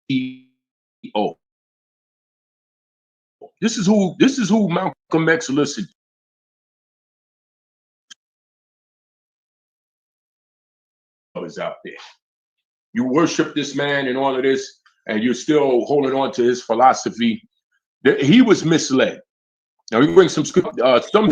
CEO. This is who Malcolm X listed. Is out there. You worship this man and all of this, and you're still holding on to his philosophy. He was misled. Now we bring some script. Some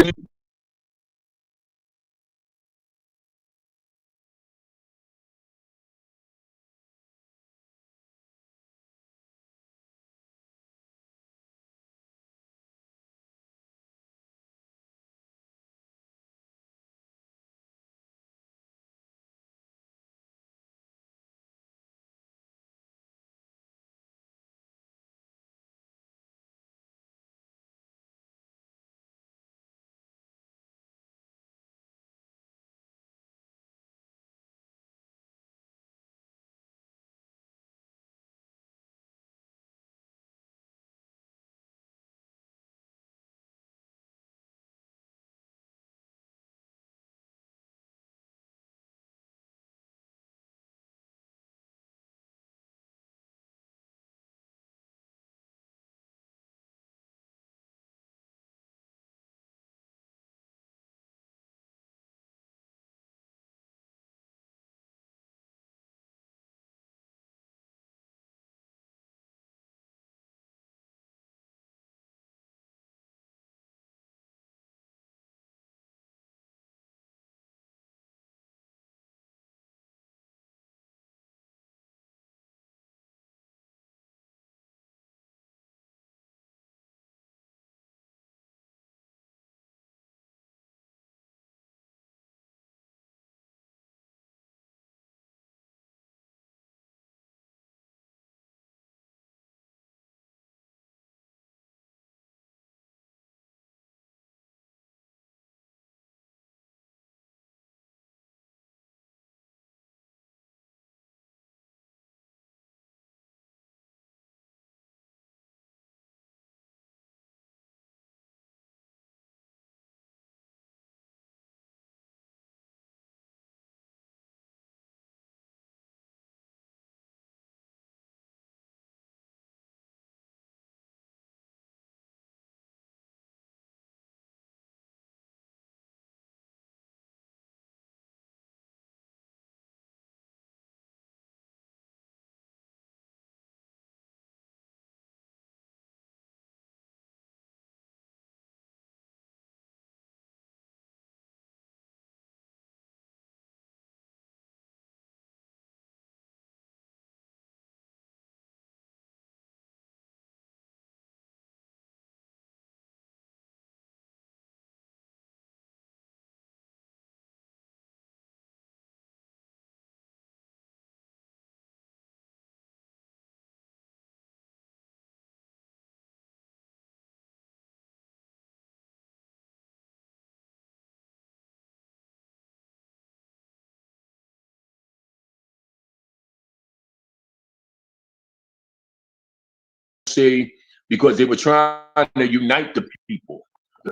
say because they were trying to unite the people.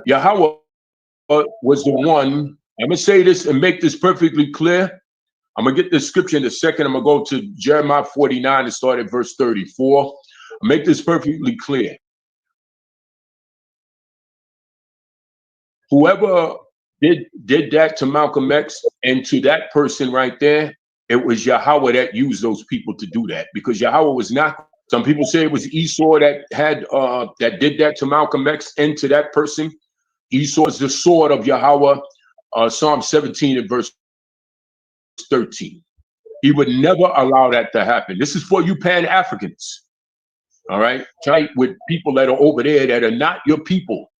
Yahweh was the one. I'm gonna say this and make this perfectly clear. I'm gonna get the scripture in a second. I'm gonna go to Jeremiah 49 and start at verse 34. I'll make this perfectly clear. Whoever did that to Malcolm X and to that person right there, it was Yahweh that used those people to do that, because Yahweh was not. Some people say it was Esau that did that to Malcolm X and to that person. Esau is the sword of Yahweh. Psalm 17 and verse 13. He would never allow that to happen. This is for you Pan-Africans. All right? Fight with people that are over there that are not your people.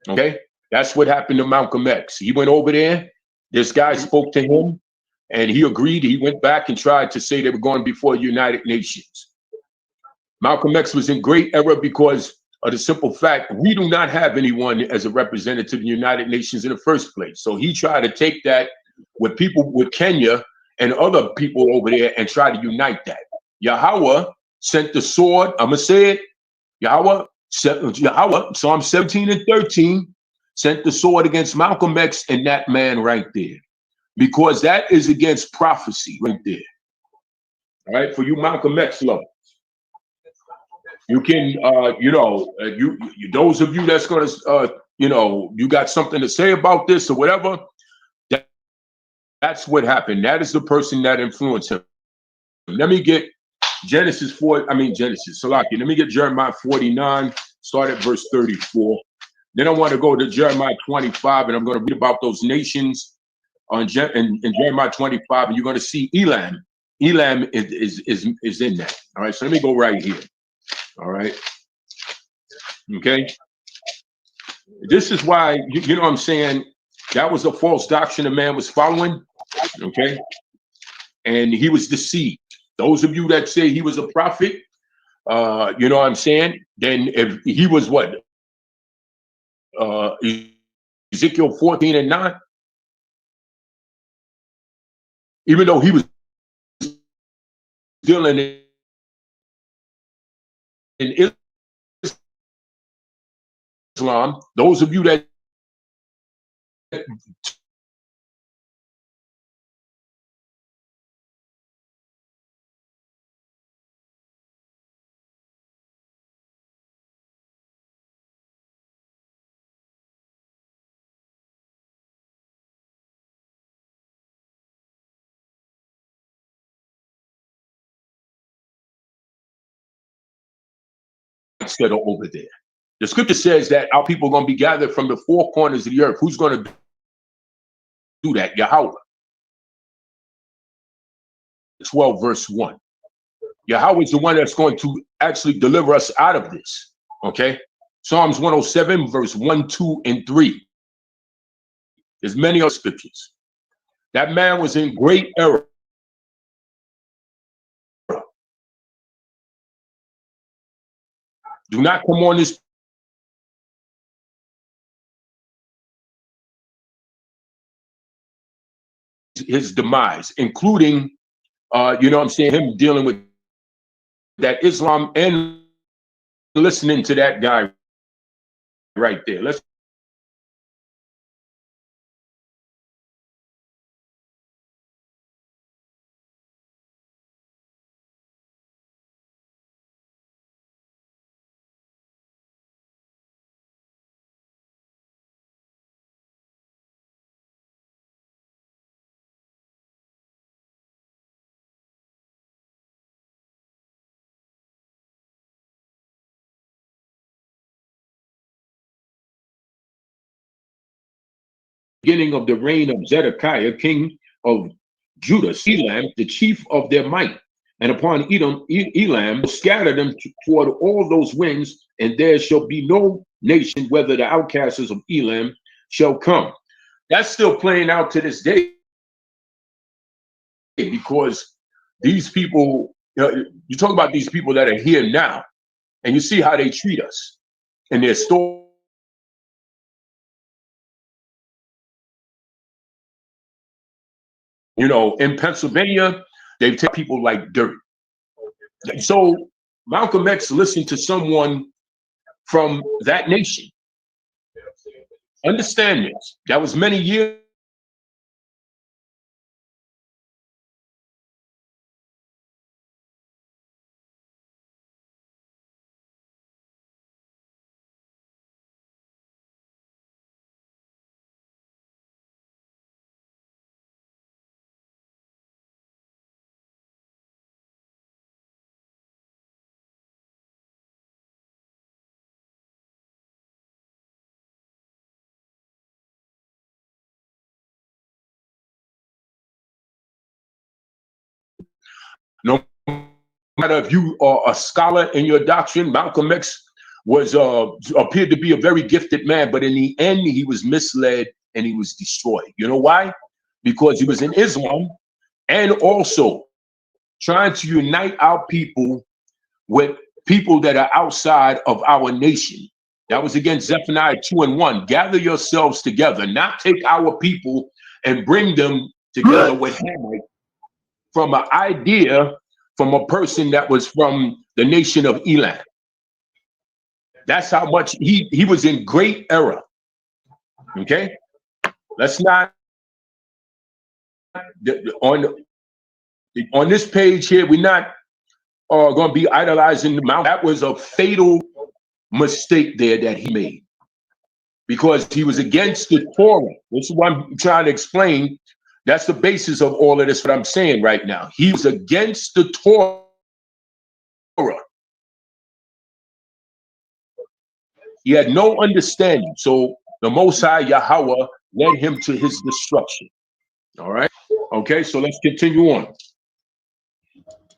Okay? That's what happened to Malcolm X. He went over there. This guy spoke to him, and he agreed. He went back and tried to say they were going before the United Nations. Malcolm X was in great error because of the simple fact we do not have anyone as a representative in the United Nations in the first place. So he tried to take that with people with Kenya and other people over there and try to unite that. Yahweh sent the sword. I'm going to say it. Yahweh, Psalm 17 and 13, sent the sword against Malcolm X and that man right there. Because that is against prophecy right there. All right, for you Malcolm X lovers. You can, you those of you that's going to, you got something to say about this or whatever. That, that's what happened. That is the person that influenced him. Let me get Genesis, Salaki. Let me get Jeremiah 49, start at verse 34. Then I want to go to Jeremiah 25, and I'm going to read about those nations in Jeremiah 25, and you're going to see Elam. Elam is in that. All right, so let me go right here. All right. Okay. This is why, you know what I'm saying? That was a false doctrine a man was following. Okay. And he was deceived. Those of you that say he was a prophet, you know what I'm saying? Then if he was what? Ezekiel 14 and 9, even though he was dealing in Islam, those of you that are over there. The scripture says that our people are going to be gathered from the four corners of the earth. Who's going to do that? Yahweh. 12 verse 1. Yahweh is the one that's going to actually deliver us out of this. Okay. Psalms 107 verse 1, 2, and 3. There's many other scriptures. That man was in great error. Do not come on this his demise, including you know what I'm saying, him dealing with that Islam and listening to that guy right there. Let's beginning of the reign of Zedekiah, king of Judah, Elam, the chief of their might. And upon Elam, scatter them toward all those winds, and there shall be no nation, whether the outcasts of Elam shall come. That's still playing out to this day, because these people, you talk about these people that are here now, and you see how they treat us and their story. You know, in Pennsylvania, they take people like dirt. So Malcolm X listened to someone from that nation. Understand this. That was many years. No matter if you are a scholar in your doctrine, Malcolm X was appeared to be a very gifted man, but in the end, he was misled and he was destroyed. You know why? Because he was in Islam and also trying to unite our people with people that are outside of our nation. That was against Zephaniah 2 and 1. Gather yourselves together, not take our people and bring them together with Hamite from an idea from a person that was from the nation of Elam. That's how much he was in great error. Okay, let's not on this page here. We're not going to be idolizing the mountain. That was a fatal mistake there that he made, because he was against the Torah. This is what I'm trying to explain. That's the basis of all of this, what I'm saying right now. He was against the Torah. He had no understanding. So the Most High Yahweh led him to his destruction. All right. Okay, so let's continue on.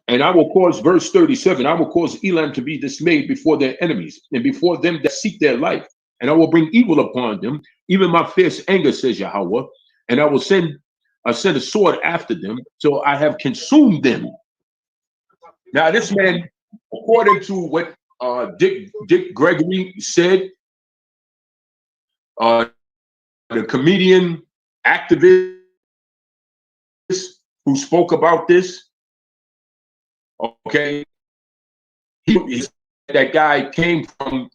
And I will cause, verse 37, I will cause Elam to be dismayed before their enemies and before them that seek their life. And I will bring evil upon them, even my fierce anger, says Yahweh. And I will send a sword after them, so I have consumed them. Now, this man, according to what Dick Gregory said, the comedian activist who spoke about this, okay, that guy came from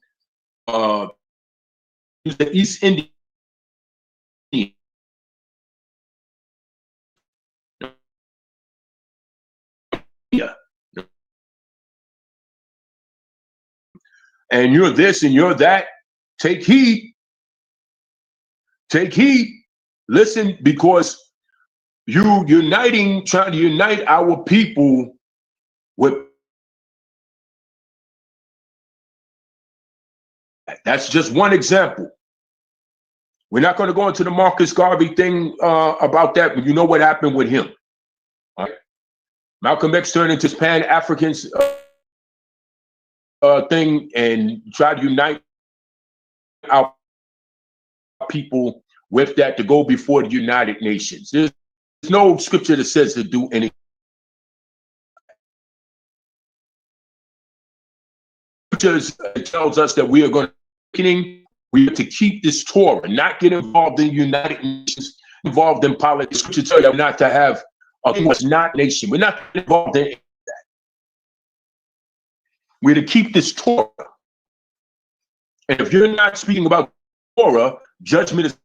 the East Indian. Yeah. And you're this and you're that. Take heed. Take heed. Listen, because you trying to unite our people with, that's just one example. We're not going to go into the Marcus Garvey thing about that, but you know what happened with him. All right? Malcolm X turned into this Pan-African thing and tried to unite our people with that to go before the United Nations. There's no scripture that says to do anything. It tells us that we are going have to keep this Torah, not get involved in the United Nations, involved in politics. Scripture tells you not to have a thing that's not nation. We're not involved in that. We're to keep this Torah. And if you're not speaking about Torah, judgment is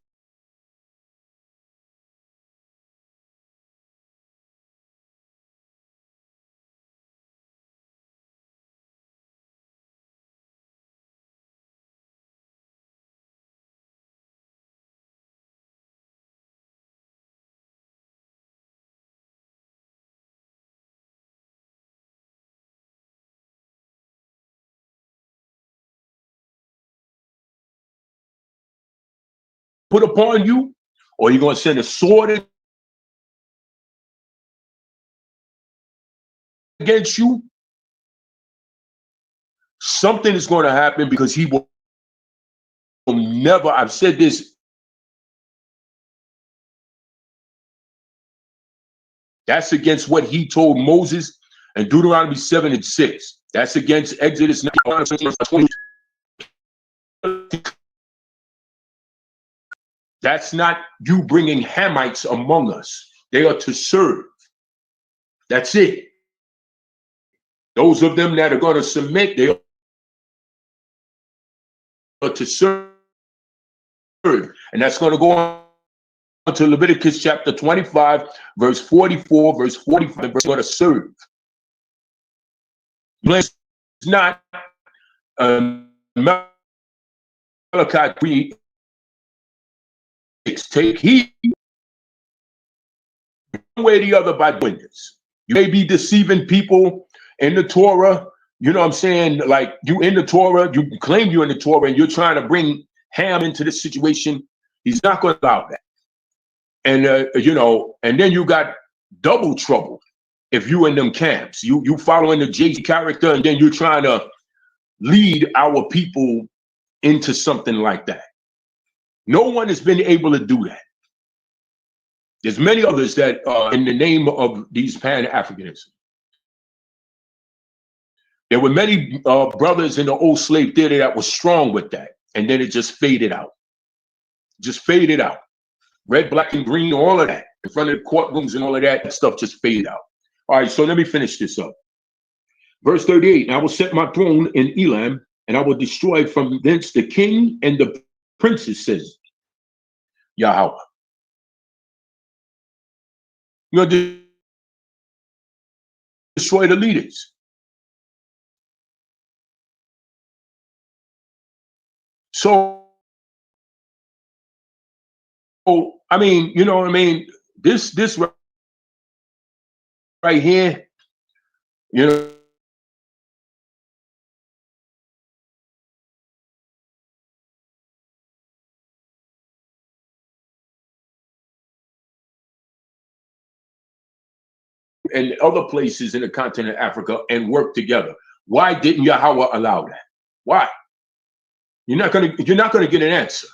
put upon you, or you're going to send a sword against you. Something is going to happen, because he will never, I've said this, that's against what he told Moses in Deuteronomy 7 and 6. That's against Exodus 9. That's not you bringing Hamites among us. They are to serve. That's it. Those of them that are going to submit, they are to serve. And that's going to go on to Leviticus chapter 25, verse 44, verse 45, verse going to serve. It's not Malachi 3. Take heed one way or the other by doing this. You may be deceiving people in the Torah. You know what I'm saying? Like, you in the Torah, you claim you're in the Torah, and you're trying to bring Ham into this situation. He's not going to allow that. And you know, and then you got double trouble if you in them camps. You following the Jay-Z character, and then you're trying to lead our people into something like that. No one has been able to do that. There's many others that in the name of these Pan-Africanism. There were many brothers in the old slave theater that were strong with that, and then it just faded out. Just faded out. Red, black, and green, all of that, in front of the courtrooms and all of that stuff just faded out. All right, so let me finish this up. Verse 38, and I will set my throne in Elam, and I will destroy from thence the king and the princes, says Yahweh. You're going to destroy the leaders. So, I mean, you know what I mean? This right here, you know, and other places in the continent of Africa and work together. Why didn't Yahweh allow that? Why? You're not gonna get an answer.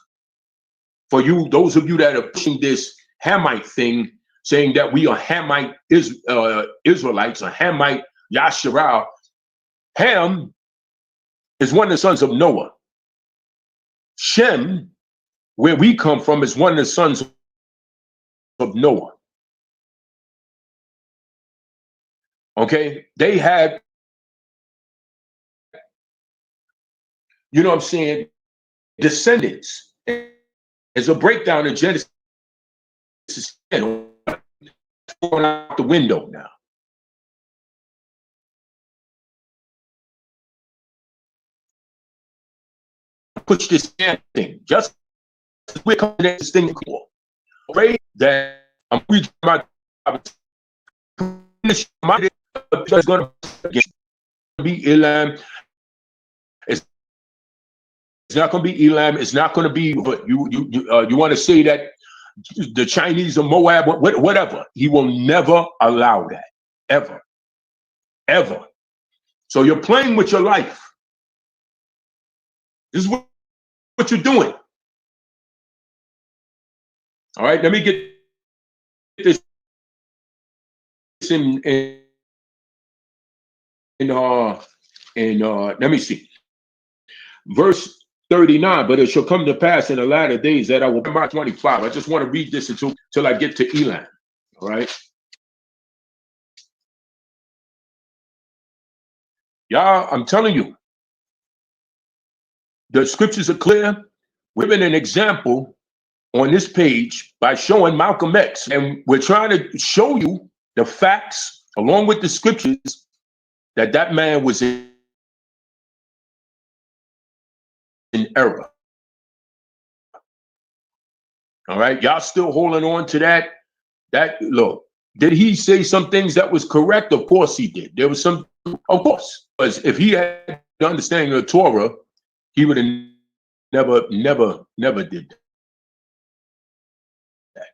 For you, those of you that are pushing this Hamite thing, saying that we are Hamite Israelites or Hamite Yasharah. Ham is one of the sons of Noah. Shem, where we come from, is one of the sons of Noah. Okay, they had, you know what I'm saying, descendants. There's a breakdown in Genesis 10 going out the window now. Push this thing. Just we're coming at this thing cool. Afraid that I'm reaching my just gonna be Elam. It's not gonna be Elam. It's not gonna be. But you want to say that the Chinese or Moab, whatever. He will never allow that, ever, ever. So you're playing with your life. This is what you're doing. All right, let me get this in let me see. Verse 39, but it shall come to pass in the latter days that I will come 25. I just want to read this until I get to Elam. All right. Y'all, I'm telling you, the scriptures are clear. We've been an example on this page by showing Malcolm X, and we're trying to show you the facts along with the scriptures that man was in error. All right, y'all still holding on to that. Look, did he say some things that was correct? Of course he did. There was some, of course, because if he had the understanding of the Torah, he would have never did that,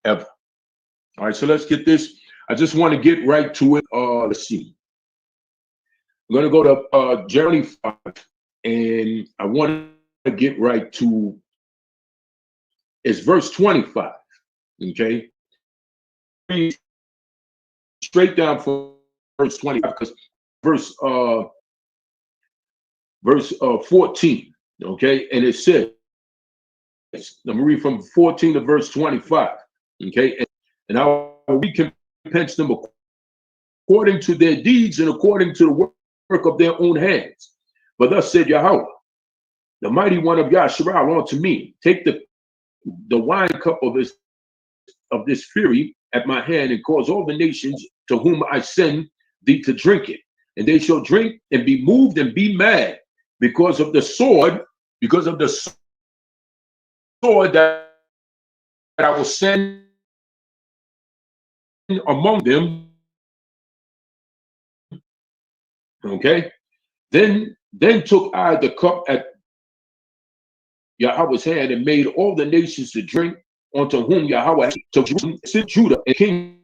ever. All right, so let's get this. I just want to get right to it. Let's see. I'm going to go to Jeremy 5, and I want to get right to, it's verse 25, okay? Straight down from verse 25, because verse 14, okay? And it says, let me read from 14 to verse 25, okay? And I will recompense them according to their deeds and according to the work of their own hands. But thus said Yahweh, the mighty one of Yasharah, unto me, take the wine cup of this fury at my hand, and cause all the nations to whom I send thee to drink it. And they shall drink and be moved and be mad because of the sword, that I will send among them. Okay. Then took I the cup at Yahweh's hand and made all the nations to drink, unto whom Yahweh took Judah and king.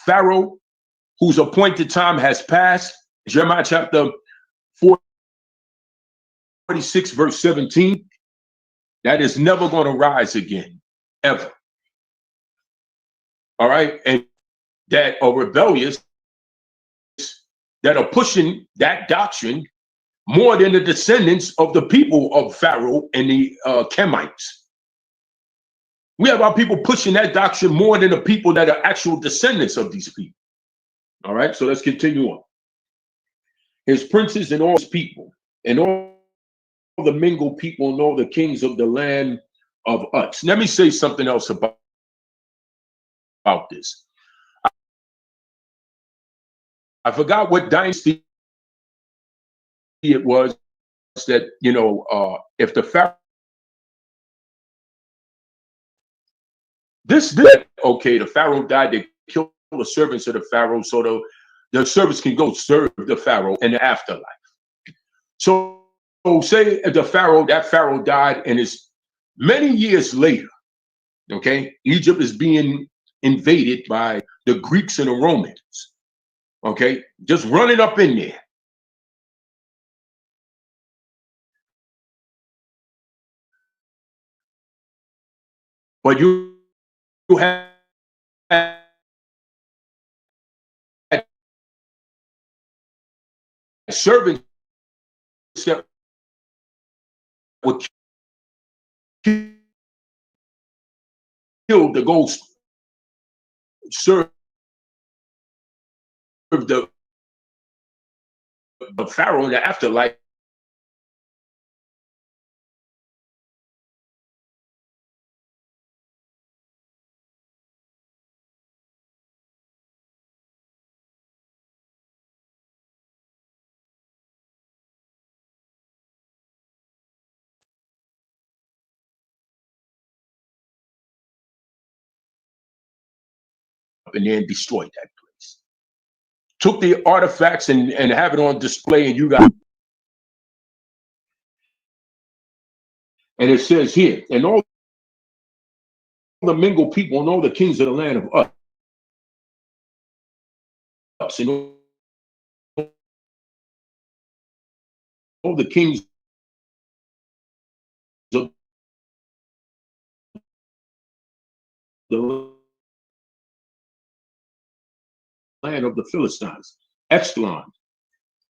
Pharaoh, whose appointed time has passed. Jeremiah chapter 46, verse 17. That is never going to rise again, ever. All right, and that are rebellious, that are pushing that doctrine more than the descendants of the people of Pharaoh and the Kemites. We have our people pushing that doctrine more than the people that are actual descendants of these people. All right, so let's continue on. His princes and all his people, and all the mingled people, and all the kings of the land of Uz. Let me say something else about this. I forgot what dynasty it was that, if the Pharaoh, okay, the Pharaoh died, they killed the servants of the Pharaoh so the servants can go serve the Pharaoh in the afterlife. So say that Pharaoh died, and it's many years later, okay, Egypt is being invaded by the Greeks and the Romans, okay, just running up in there. But you have servants that would kill the ghost, serve the Pharaoh in the afterlife. And then destroyed that place. Took the artifacts and have it on display, and you got. And it says here, and all the mingled people and all the kings of the land of us, and all the kings of the land of the Philistines, Exelon,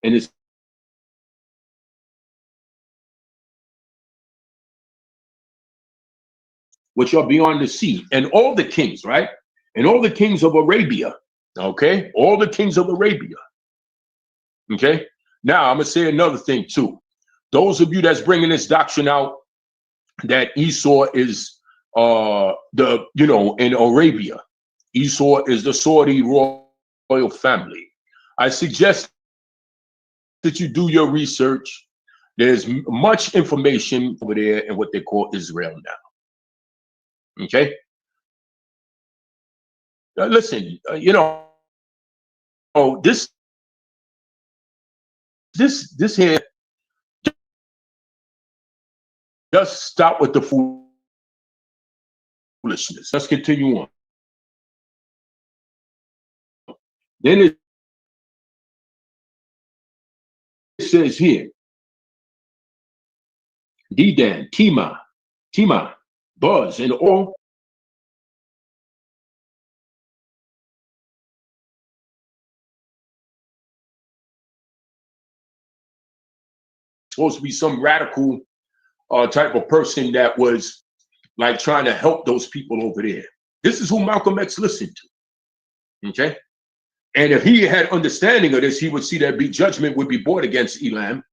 and it's which are beyond the sea, and all the kings, right? And all the kings of Arabia, okay? All the kings of Arabia, okay? Now, I'm going to say another thing, too. Those of you that's bringing this doctrine out, that Esau is, in Arabia, Esau is the Saudi royal family. I suggest that you do your research. There's much information over there in what they call Israel now. Okay. Listen, this here, just stop with the foolishness. Let's continue on. Then it says here, Dedan, Tima, Buzz, and all supposed to be some radical type of person that was like trying to help those people over there. This is who Malcolm X listened to. Okay. And if he had understanding of this, he would see that judgment would be brought against Elam.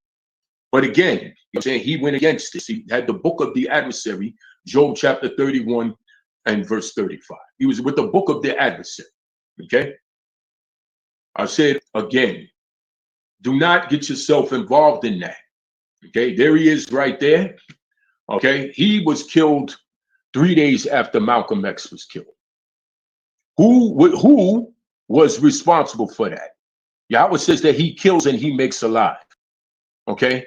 But again, I'm saying he went against this. He had the book of the adversary, Job chapter 31 and verse 35. He was with the book of the adversary. Okay. I said again, do not get yourself involved in that. Okay. There he is right there. Okay. He was killed 3 days after Malcolm X was killed. Who was responsible for that? Yahweh says that he kills and he makes alive. Okay.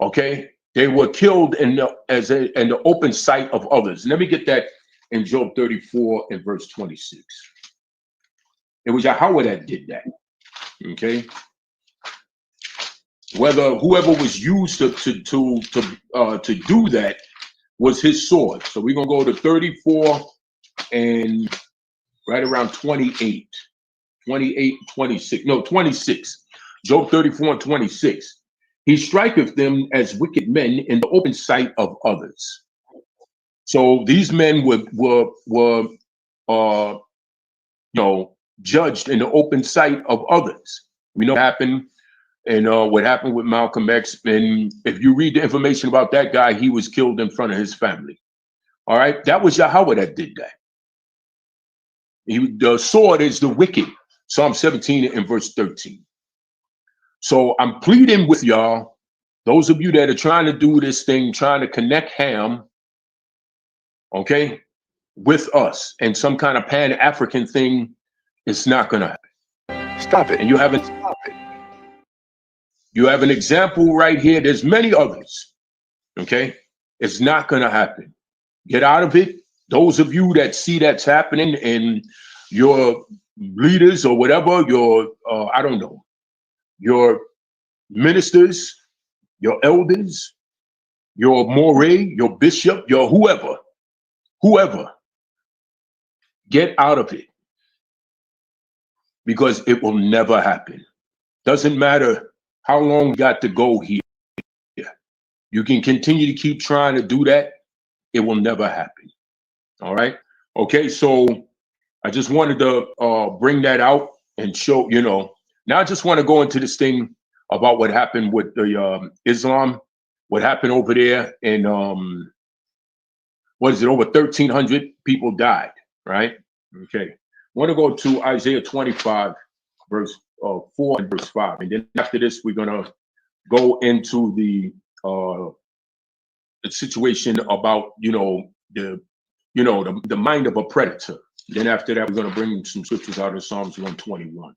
Okay. They were killed in the open sight of others. Let me get that in Job 34 and verse 26. It was Yahweh that did that. Okay. Whether whoever was used to do that was his sword. So we're gonna go to 34 and right around 28, 26. No, 26. Job 34 and 26. He striketh them as wicked men in the open sight of others. So these men were judged in the open sight of others. We know what happened, and what happened with Malcolm X. And if you read the information about that guy, he was killed in front of his family. All right, that was Yahweh that did that. The sword is the wicked. Psalm 17 and verse 13. So I'm pleading with y'all, those of you that are trying to do this thing, trying to connect Ham, okay, with us and some kind of Pan-African thing, it's not gonna happen. Stop it. And you have an example right here. There's many others. Okay, it's not gonna happen. Get out of it. Those of you that see that's happening and your leaders or whatever, your I don't know, your ministers, your elders, your moray, your bishop, your whoever, get out of it, because it will never happen. Doesn't matter how long you got to go here. You can continue to keep trying to do that. It will never happen. All right. Okay. So I just wanted to bring that out and show, now I just want to go into this thing about what happened with the Islam, what happened over there. And what is it? Over 1,300 people died. Right. Okay. I want to go to Isaiah 25, verse 4 and verse 5. And then after this, we're going to go into the situation about, the mind of a predator. Then after that, we're going to bring some scriptures out of Psalms 121.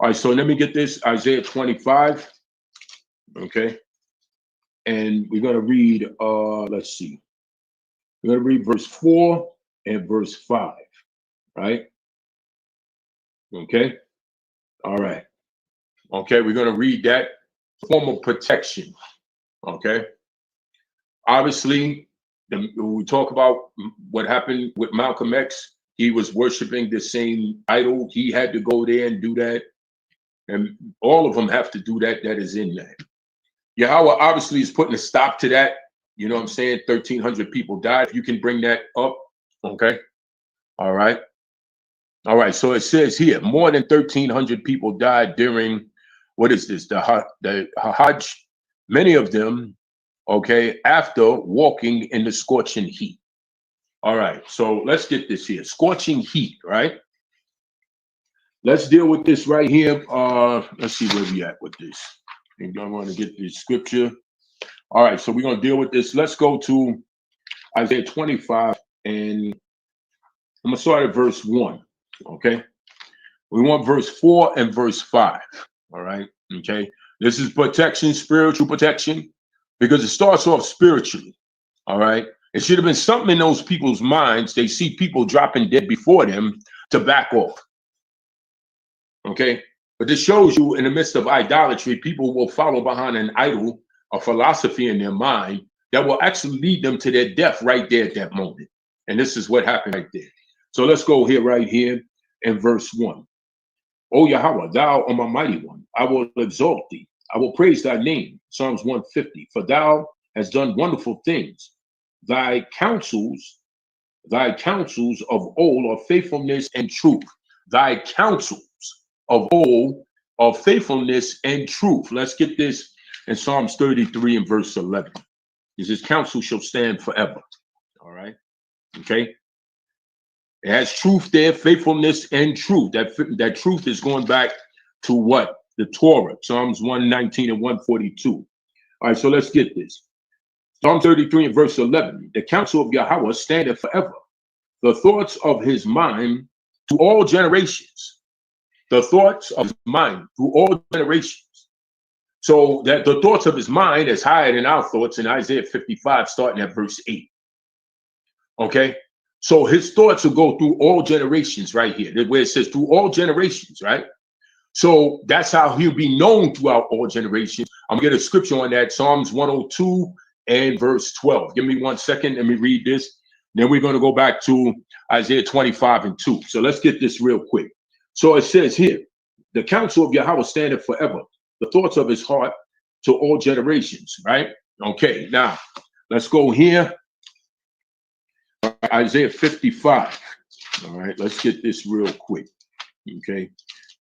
All right, so let me get this, Isaiah 25, okay? And we're going to read, let's see. We're going to read verse 4 and verse 5, right? Okay? All right. Okay, we're going to read that form of protection, okay? Obviously, when we talk about what happened with Malcolm X, he was worshiping the same idol. He had to go there and do that. And all of them have to do that. That is in that. Yahweh obviously is putting a stop to that. You know what I'm saying? 1,300 people died. If you can bring that up, okay? All right. All right. So it says here, more than 1,300 people died during, what is this? The Hajj. Many of them, okay, after walking in the scorching heat. All right, so let's get this here. Scorching heat, right? Let's deal with this right here. Let's see where we at with this. I think I'm going to get this scripture. All right, so we're going to deal with this. Let's go to Isaiah 25, and I'm going to start at verse 1, okay? We want verse 4 and verse 5, all right? Okay, this is protection, spiritual protection, because it starts off spiritually, all right? It should have been something in those people's minds. They see people dropping dead before them to back off, okay? But this shows you in the midst of idolatry, people will follow behind an idol, a philosophy in their mind that will actually lead them to their death right there at that moment. And this is what happened right there. So let's go here, right here in verse 1. O Yahweh, thou art my mighty one, I will exalt thee. I will praise thy name. Psalms 150. For thou hast done wonderful things. Thy counsels of old are faithfulness and truth. Thy counsels of old are faithfulness and truth. Let's get this in Psalms 33 and verse 11. His counsel shall stand forever. All right. Okay. It has truth there, faithfulness and truth. That truth is going back to what? The Torah, Psalms 119 and 142. All right, so let's get this. Psalm 33 and verse 11. The counsel of Yahweh standeth forever. The thoughts of his mind to all generations. The thoughts of his mind through all generations. So that the thoughts of his mind is higher than our thoughts in Isaiah 55, starting at verse 8. Okay? So his thoughts will go through all generations right here, where it says through all generations, right? So that's how he'll be known throughout all generations. I'm going to get a scripture on that, Psalms 102 and verse 12. Give me 1 second. Let me read this. Then we're going to go back to Isaiah 25 and 2. So let's get this real quick. So it says here, the counsel of Yahweh standeth forever, the thoughts of his heart to all generations, right? Okay, now let's go here. Isaiah 55. All right, let's get this real quick. Okay,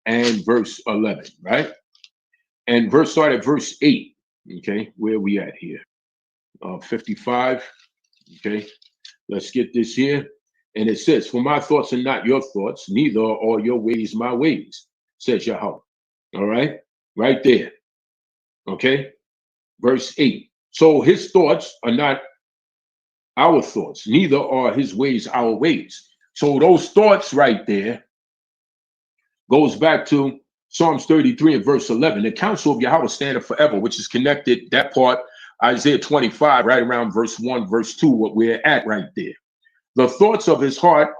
and verse 11, right? And start at verse 8. Okay, where are we at here? 55. Okay, let's get this here. And it says, for my thoughts are not your thoughts, neither are your ways my ways, says Yahweh. All right, right there. Okay, verse 8. So his thoughts are not our thoughts, neither are his ways our ways. So those thoughts right there goes back to Psalms 33 and verse 11. The counsel of Yahweh standeth forever, which is connected, that part, Isaiah 25, right around verse 1, verse 2, what we're at right there. The thoughts of his heart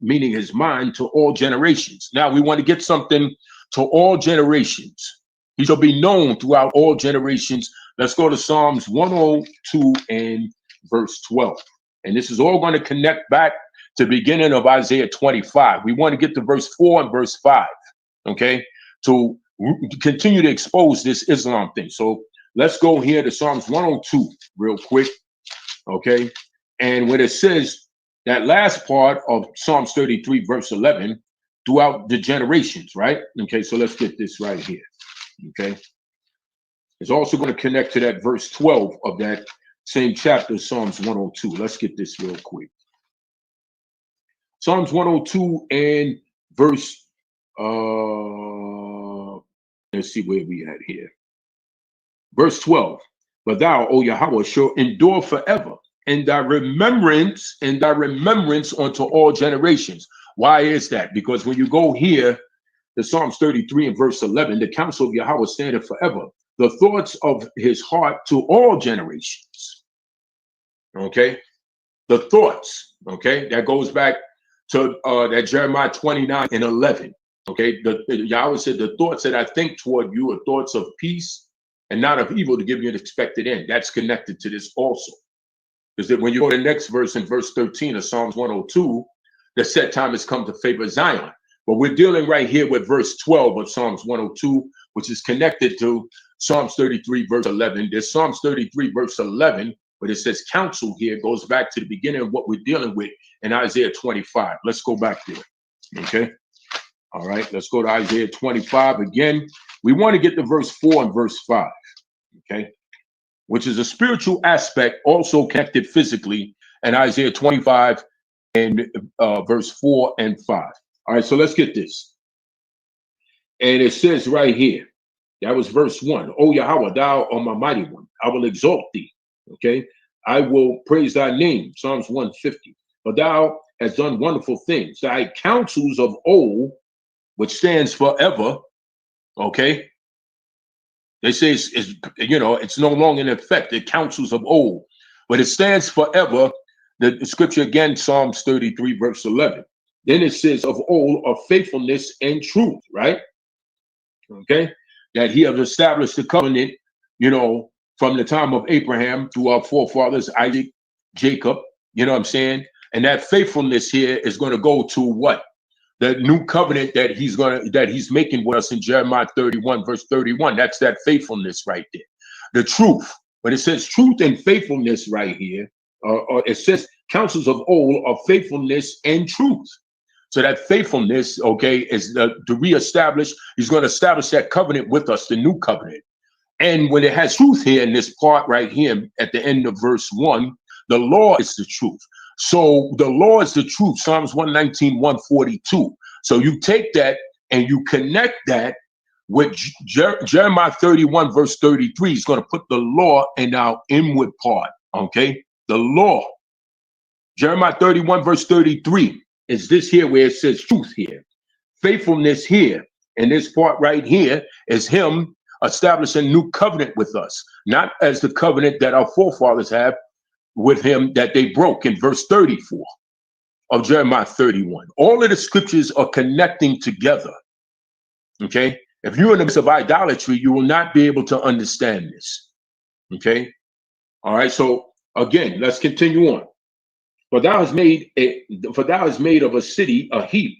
meaning his mind, to all generations. Now we want to get something to all generations. He shall be known throughout all generations. Let's go to Psalms 102 and verse 12. And this is all going to connect back to the beginning of Isaiah 25. We want to get to verse 4 and verse 5, okay, to continue to expose this Islam thing. So let's go here to Psalms 102 real quick, okay? And when it says that last part of Psalms 33, verse 11, throughout the generations, right? Okay, so let's get this right here, okay? It's also going to connect to that verse 12 of that same chapter, Psalms 102. Let's get this real quick. Psalms 102 and verse, let's see where we at here. Verse 12, but thou, O Yahweh, shall endure forever, and thy remembrance unto all generations. Why is that? Because when you go here, the Psalms 33 and verse 11, the counsel of Yahweh standeth forever, the thoughts of his heart to all generations. Okay, the thoughts. Okay, that goes back to that Jeremiah 29 and 11. Okay, Yahweh said, the thoughts that I think toward you are thoughts of peace and not of evil, to give you an expected end. That's connected to this also. Because that when you go to the next verse, in verse 13 of Psalms 102, the set time has come to favor Zion. But we're dealing right here with verse 12 of Psalms 102, which is connected to Psalms 33, verse 11. There's Psalms 33, verse 11, but it says counsel here goes back to the beginning of what we're dealing with in Isaiah 25. Let's go back there. Okay. All right. Let's go to Isaiah 25 again. We want to get to verse 4 and verse 5. Okay. Which is a spiritual aspect also connected physically in Isaiah 25 and verse 4 and 5. All right, so let's get this. And it says right here, that was verse 1. O Yahweh, thou art my mighty one. I will exalt thee. Okay. I will praise thy name. Psalms 150. For thou hast done wonderful things. Thy counsels of old, which stands forever. Okay. They say it's no longer in effect. The counsels of old, but it stands forever. The scripture again, Psalms 33, verse 11. Then it says of old are faithfulness and truth, right? Okay, that he has established the covenant, from the time of Abraham through our forefathers, Isaac, Jacob, you know what I'm saying? And that faithfulness here is going to go to what? The new covenant that he's making with us in Jeremiah 31, verse 31. That's that faithfulness right there. The truth. But it says truth and faithfulness right here. It says counsels of old are faithfulness and truth. So that faithfulness, okay, is to reestablish. He's going to establish that covenant with us, the new covenant. And when it has truth here in this part right here at the end of verse 1, the law is the truth. So the law is the truth, Psalms 119, 142. So you take that and you connect that with Jeremiah 31, verse 33. He's going to put the law in our inward part, okay? The law. Jeremiah 31, verse 33 is this here where it says truth here. Faithfulness here. And this part right here is him establishing a new covenant with us, not as the covenant that our forefathers have with him that they broke in verse 34 of Jeremiah 31. All of the scriptures are connecting together. Okay. If you're in the midst of idolatry, you will not be able to understand this. Okay. All right. So again, let's continue on. For thou hast made of a city a heap,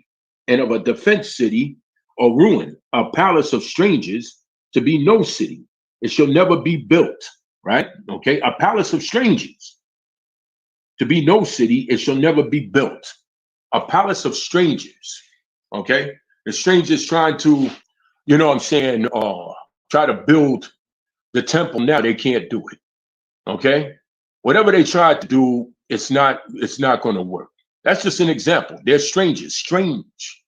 and of a defense city a ruin, a palace of strangers to be no city. It shall never be built. Right. Okay. A palace of strangers to be no city, it shall never be built. A palace of strangers. Okay. The strangers trying to, try to build the temple now. They can't do it. Okay. Whatever they tried to do, it's not going to work. That's just an example. They're strangers, strange.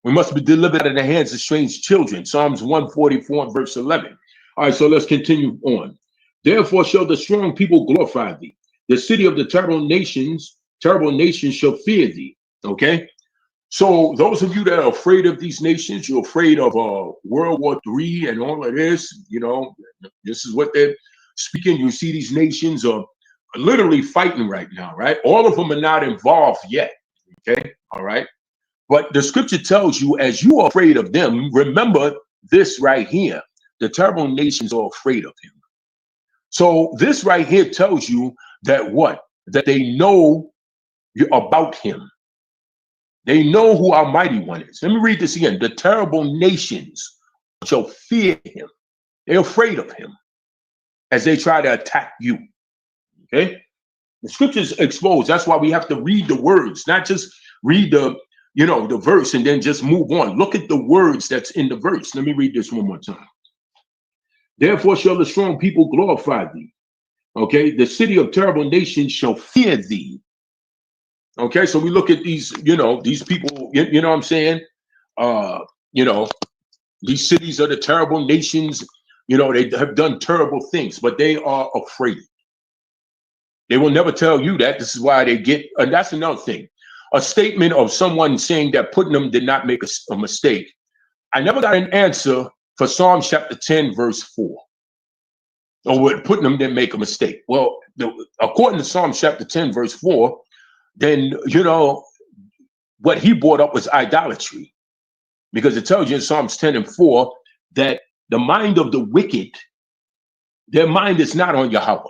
We must be delivered out of the hands of strange children. Psalms 144 and verse 11. All right, so let's continue on. Therefore shall the strong people glorify thee. The city of the terrible nations shall fear thee. Okay? So those of you that are afraid of these nations, you're afraid of World War III and all of this, you know, this is what they're speaking. You see these nations are literally fighting right now, right? All of them are not involved yet, okay? All right? But the scripture tells you, as you are afraid of them, remember this right here. The terrible nations are afraid of him. So this right here tells you that what? That they know about him. They know who our mighty one is. Let me read this again. The terrible nations shall fear him. They're afraid of him as they try to attack you. Okay? The scriptures expose. That's why we have to read the words, not just read the, you know, the verse and then just move on. Look at the words that's in the verse. Let me read this one more time. Therefore shall the strong people glorify thee. Okay? The city of terrible nations shall fear thee. Okay, so we look at these, you know, these people, you know what I'm saying? You know, these cities are the terrible nations, you know, they have done terrible things, but they are afraid. They will never tell you that. This is why they get, and that's another thing. A statement of someone saying that Putnam did not make a mistake. I never got an answer for Psalm chapter 10, verse 4. Or what Putnam didn't make a mistake. Well, according to Psalm chapter 10, verse 4, then, you know, what he brought up was idolatry. Because it tells you in Psalms 10 and 4 that the mind of the wicked, their mind is not on Yahweh.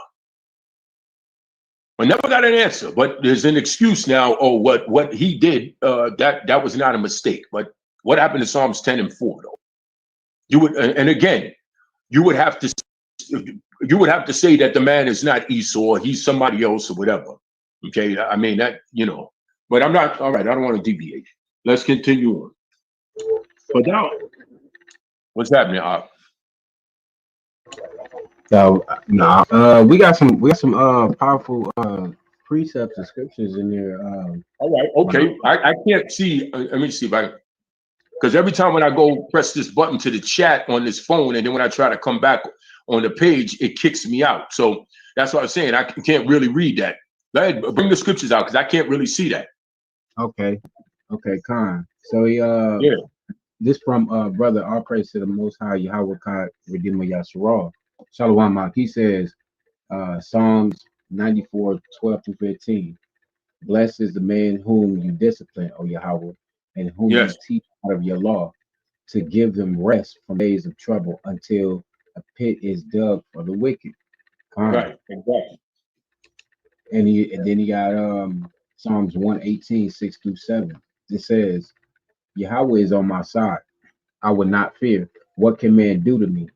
I never got an answer, but there's an excuse now. Oh, what he did, that was not a mistake. But what happened to Psalms 10 and 4, though? You would, and again, you would have to say that the man is not Esau, he's somebody else or whatever. Okay, I mean that, you know, but I'm not, all right, I don't want to deviate. Let's continue on. But now, what's happening, Op? So we got some powerful precepts and scriptures in there. All right, okay. I can't see, let me see if I, because every time when I go press this button to the chat on this phone, and then when I try to come back on the page, it kicks me out. So that's what I'm saying. I can't really read that. Go ahead, bring the scriptures out because I can't really see that. Okay, Khan. So yeah, this from brother, all praise to the Most High Yahweh God, Redeemer Yasharal. Shalom Mak. He says, Psalms 94, 12 through 15. Blessed is the man whom you discipline, O Yahweh, and whom you teach out of your law, to give them rest from days of trouble until a pit is dug for the wicked. Right, exactly. And then he got Psalms 118, 6 through 7. It says, Yahweh is on my side. I would not fear. What can man do to me?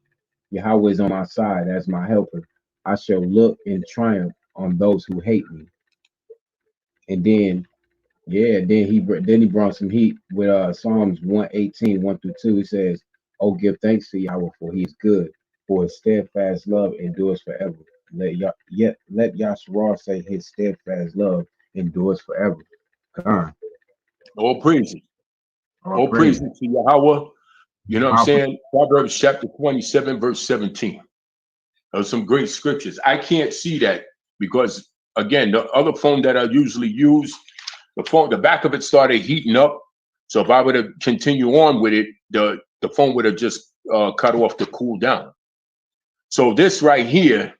Yahweh is on my side as my helper. I shall look in triumph on those who hate me. And then, then he brought some heat with Psalms 118, 1 through 2. It says, oh, give thanks to Yahweh, for he is good, for his steadfast love endures forever. Let Yahshua say his steadfast love endures forever. God. All praises. All praises to Yahweh. You know what I'm saying? Proverbs chapter 27, verse 17. Those are some great scriptures. I can't see that because, again, the other phone that I usually use, the back of it started heating up. So if I were to continue on with it, the phone would have just cut off to cool down. So this right here,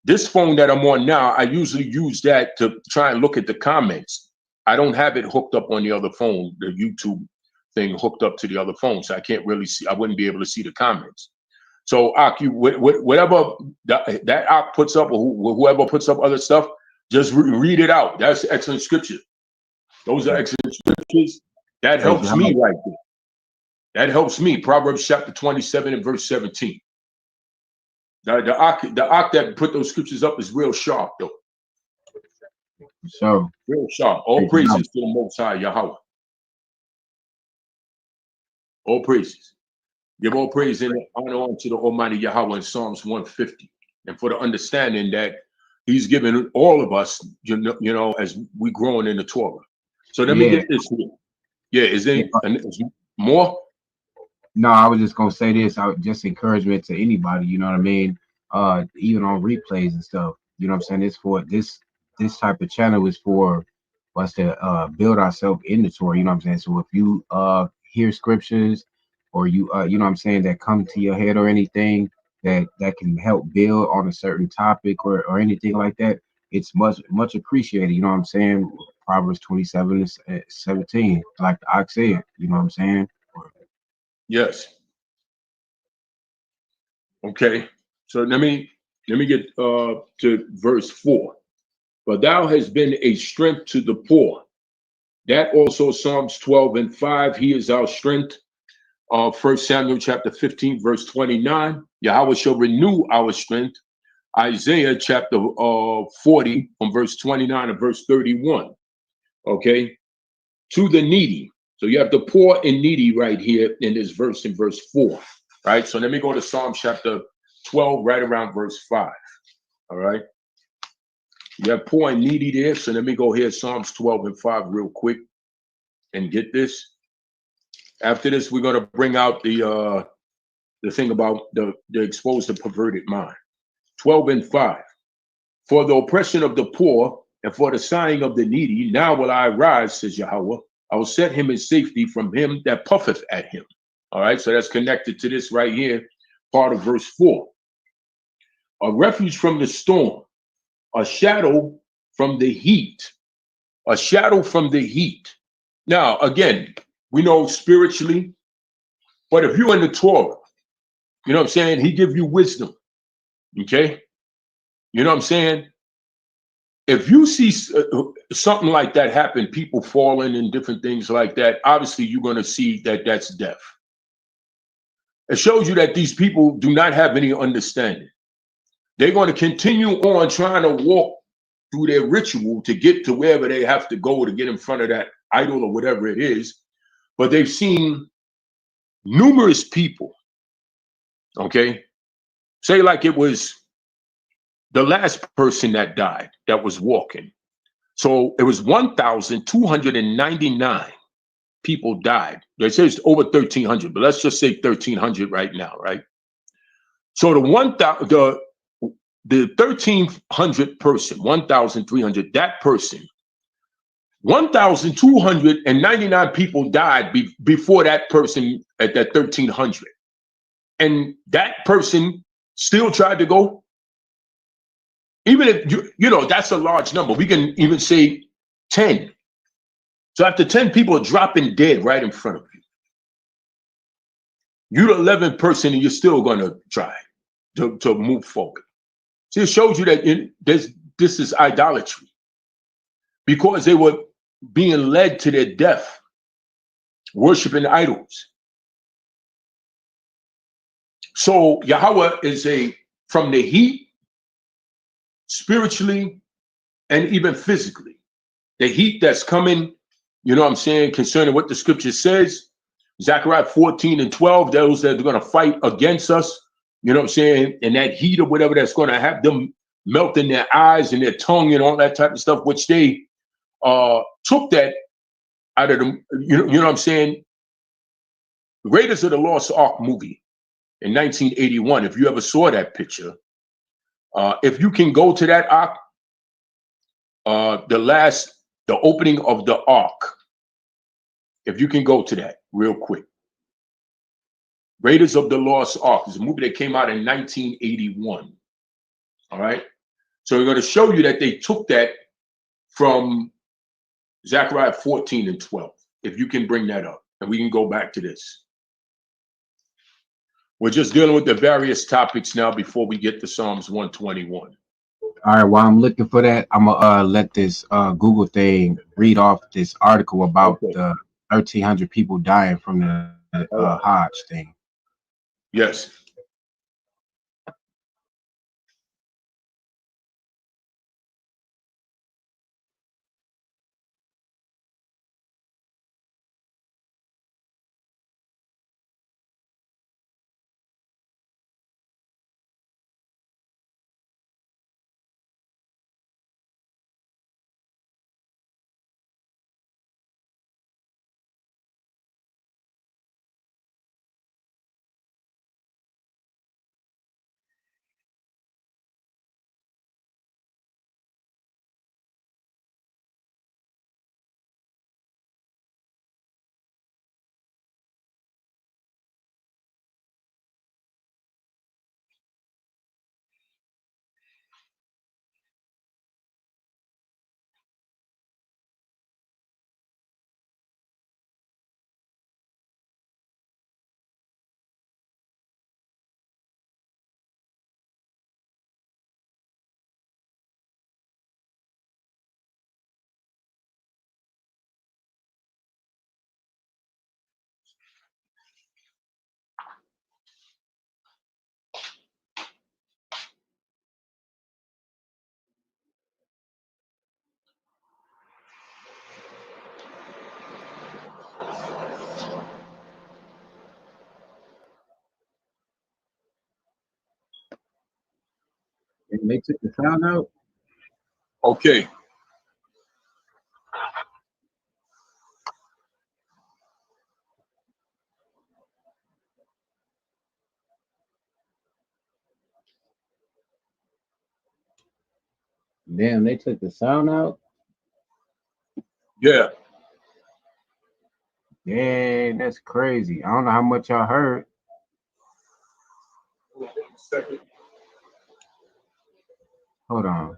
this phone that I'm on now, I usually use that to try and look at the comments. I don't have it hooked up on the other phone, the YouTube thing hooked up to the other phone, so I can't really see. I wouldn't be able to see the comments. So Ak, whatever that Ak puts up, or whoever puts up other stuff, just read it out. That's excellent scripture. Those are excellent scriptures. That helps me right there. That helps me. Proverbs chapter 27 and verse 17. The Ak that put those scriptures up is real sharp, though. So real sharp. All praises to the Most High Yahweh. All praises. Give all praise and honor unto the Almighty Yahweh in Psalms 150. And for the understanding that he's given all of us, you know, as we growing in the Torah. So let me get this here. Yeah, is there more? No, I was just gonna say this. I would just encouragement to anybody, you know what I mean? Even on replays and stuff. You know what I'm saying? It's for this type of channel is for us to build ourselves in the Torah, you know what I'm saying? So if you hear scriptures or you know what I'm saying, that come to your head or anything that can help build on a certain topic or anything like that, it's much appreciated, you know what I'm saying? Proverbs 27 and 17, like the ox said, you know what I'm saying? Yes. Okay. So let me get to verse 4. But thou hast been a strength to the poor. That also Psalms 12 and 5. He is our strength. 1 Samuel chapter 15, verse 29. Yahweh shall renew our strength. Isaiah chapter 40 from verse 29 and verse 31. Okay. To the needy. So you have the poor and needy right here in this verse, in verse 4. Right. So let me go to Psalm chapter 12, right around verse 5. All right. You have poor and needy there. So let me go here, Psalms 12 and 5, real quick, and get this. After this, we're going to bring out the thing about the exposed and perverted mind. 12 and 5. For the oppression of the poor and for the sighing of the needy, now will I arise, says Yahweh. I will set him in safety from him that puffeth at him. All right, so that's connected to this right here, part of verse 4. A refuge from the storm, a shadow from the heat, a shadow from the heat. Now, again, we know spiritually, but if you're in the Torah, you know what I'm saying? He give you wisdom, okay? You know what I'm saying? If you see something like that happen, people falling and different things like that, obviously you're going to see that that's death. It shows you that these people do not have any understanding. They're going to continue on trying to walk through their ritual to get to wherever they have to go to get in front of that idol or whatever it is. But they've seen numerous people, okay, say like it was the last person that died that was walking. So it was 1,299 people died. They say it's over 1,300, but let's just say 1,300 right now, right? So the 1,300 person, 1,300, that person, 1,299 people died before that person at that 1,300. And that person still tried to go. Even if, you know, that's a large number. We can even say 10. So after 10 people are dropping dead right in front of you, you're the 11th person and you're still going to try to move forward. See, it shows you that this is idolatry because they were being led to their death, worshiping idols. So Yahweh is from the heat, spiritually, and even physically. The heat that's coming, you know what I'm saying, concerning what the scripture says, Zechariah 14 and 12, those that are going to fight against us, you know what I'm saying, and that heat or whatever that's going to have them melt in their eyes and their tongue and all that type of stuff, which they took that out of them, you know what I'm saying? Raiders of the Lost Ark movie in 1981, if you ever saw that picture, if you can go to that ark, the opening of the ark, if you can go to that real quick. Raiders of the Lost Ark is a movie that came out in 1981. All right. So we're going to show you that they took that from Zechariah 14 and 12, if you can bring that up. And we can go back to this. We're just dealing with the various topics now before we get to Psalms 121. All right, while I'm looking for that, I'm gonna let this Google thing read off this article about the 1,300 people dying from the Hajj thing. Yes. And they took the sound out. Okay. Damn, they took the sound out. Yeah. Yeah, that's crazy. I don't know how much y'all heard. Second. Hold on.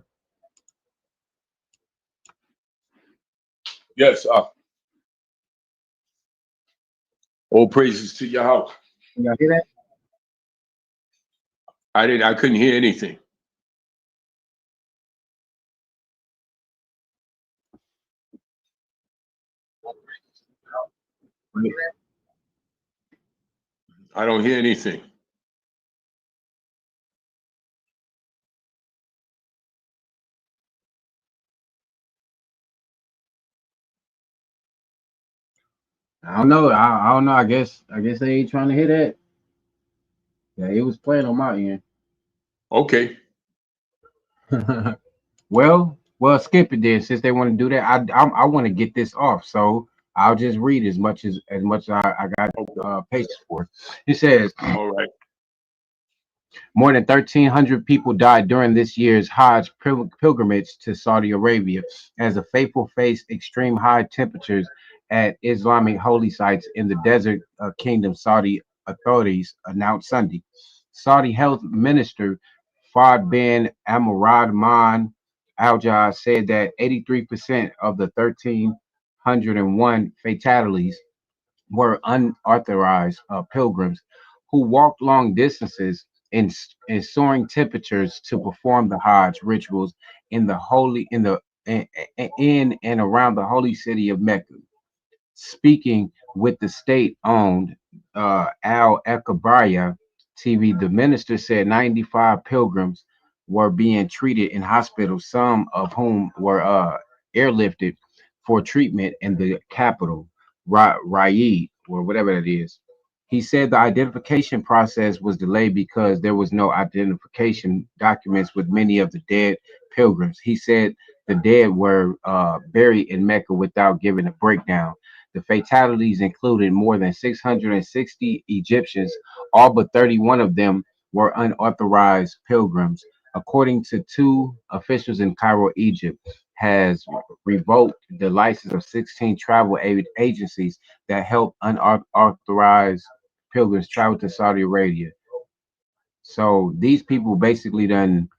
Yes. All praises to Yahweh. Y'all hear that? I couldn't hear anything. I don't hear anything. I don't know. I don't know. I guess they ain't trying to hear that. Yeah, it was playing on my end. Okay. well, skip it then. Since they want to do that, I want to get this off. So I'll just read as much as I got patience for. It says, All right. more than 1,300 people died during this year's Hajj pilgrimage to Saudi Arabia as the faithful faced extreme high temperatures at Islamic holy sites in the desert kingdom, Saudi authorities announced Sunday. Saudi Health Minister Fahd bin Abdurrahman Al-Jah said that 83% of the 1,301 fatalities were unauthorized pilgrims who walked long distances in soaring temperatures to perform the Hajj rituals in the holy in and around the holy city of Mecca. Speaking with the state-owned Al Akabraya TV, the minister said 95 pilgrims were being treated in hospitals, some of whom were airlifted for treatment in the capital, Riyadh, or whatever that is. He said the identification process was delayed because there was no identification documents with many of the dead pilgrims. He said the dead were buried in Mecca without giving a breakdown. The fatalities included more than 660 Egyptians, all but 31 of them were unauthorized pilgrims. According to two officials in Cairo, Egypt has revoked the license of 16 travel agencies that help unauthorized pilgrims travel to Saudi Arabia. So these people basically done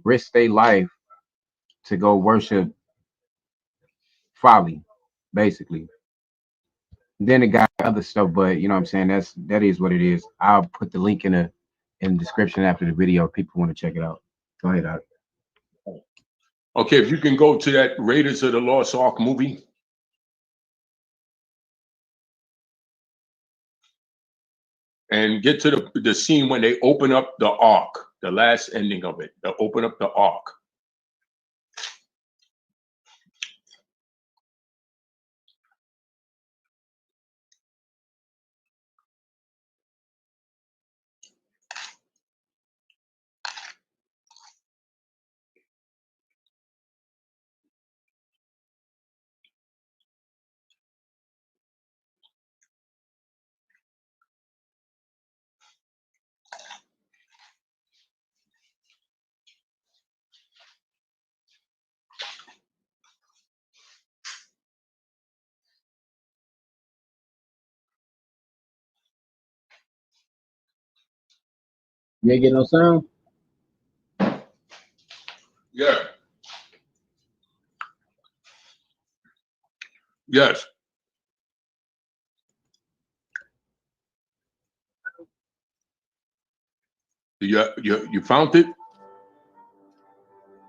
risk their life to go worship folly, basically. Then it got other stuff, but you know what I'm saying? That is what it is. I'll put the link in the description after the video if people want to check it out. Go ahead, Art. Okay, if you can go to that Raiders of the Lost Ark movie. And get to the scene when they open up the ark, the last ending of it. They open up the ark. You ain't get no sound? Yeah. Yes. You found it?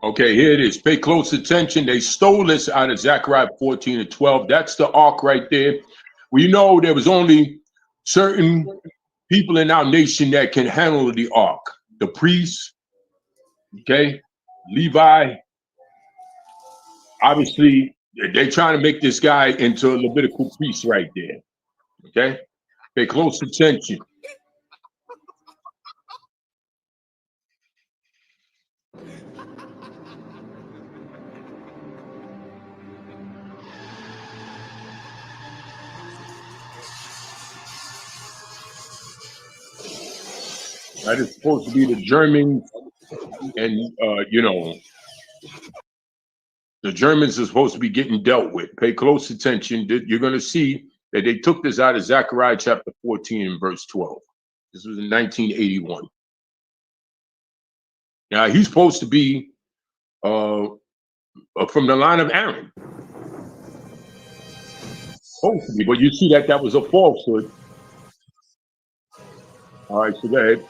Okay, here it is. Pay close attention. They stole this out of Zechariah 14 and 12. That's the ark right there. We know there was only certain people in our nation that can handle the ark. The priests, okay, Levi. Obviously, they're trying to make this guy into a Levitical priest right there. Okay, pay close attention. That is supposed to be the Germans, and you know, the Germans are supposed to be getting dealt with. Pay close attention. You're going to see that they took this out of Zechariah chapter 14 and verse 12. This was in 1981. Now he's supposed to be from the line of Aaron. Supposed to be, but you see that that was a falsehood. All right, so go ahead.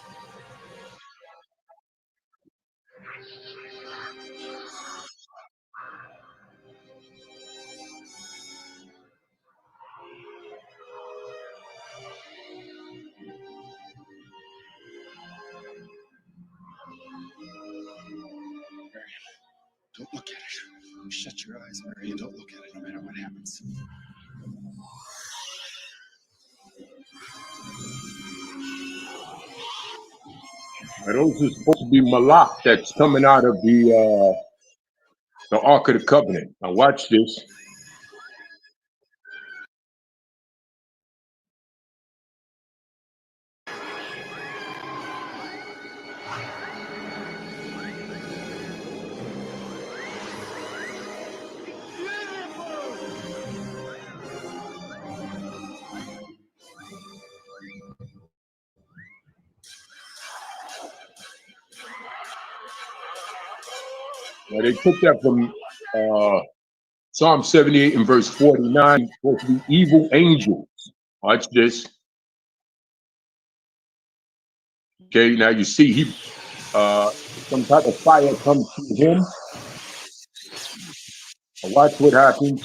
Don't look at it. Shut your eyes, Mary, and don't look at it no matter what happens. Now, those are supposed to be Malak that's coming out of the Ark of the Covenant. Now watch this. Now, they took that from Psalm 78 and verse 49, supposed to be evil angels. Watch this. Okay, now you see he some type of fire comes to him. Now watch what happens.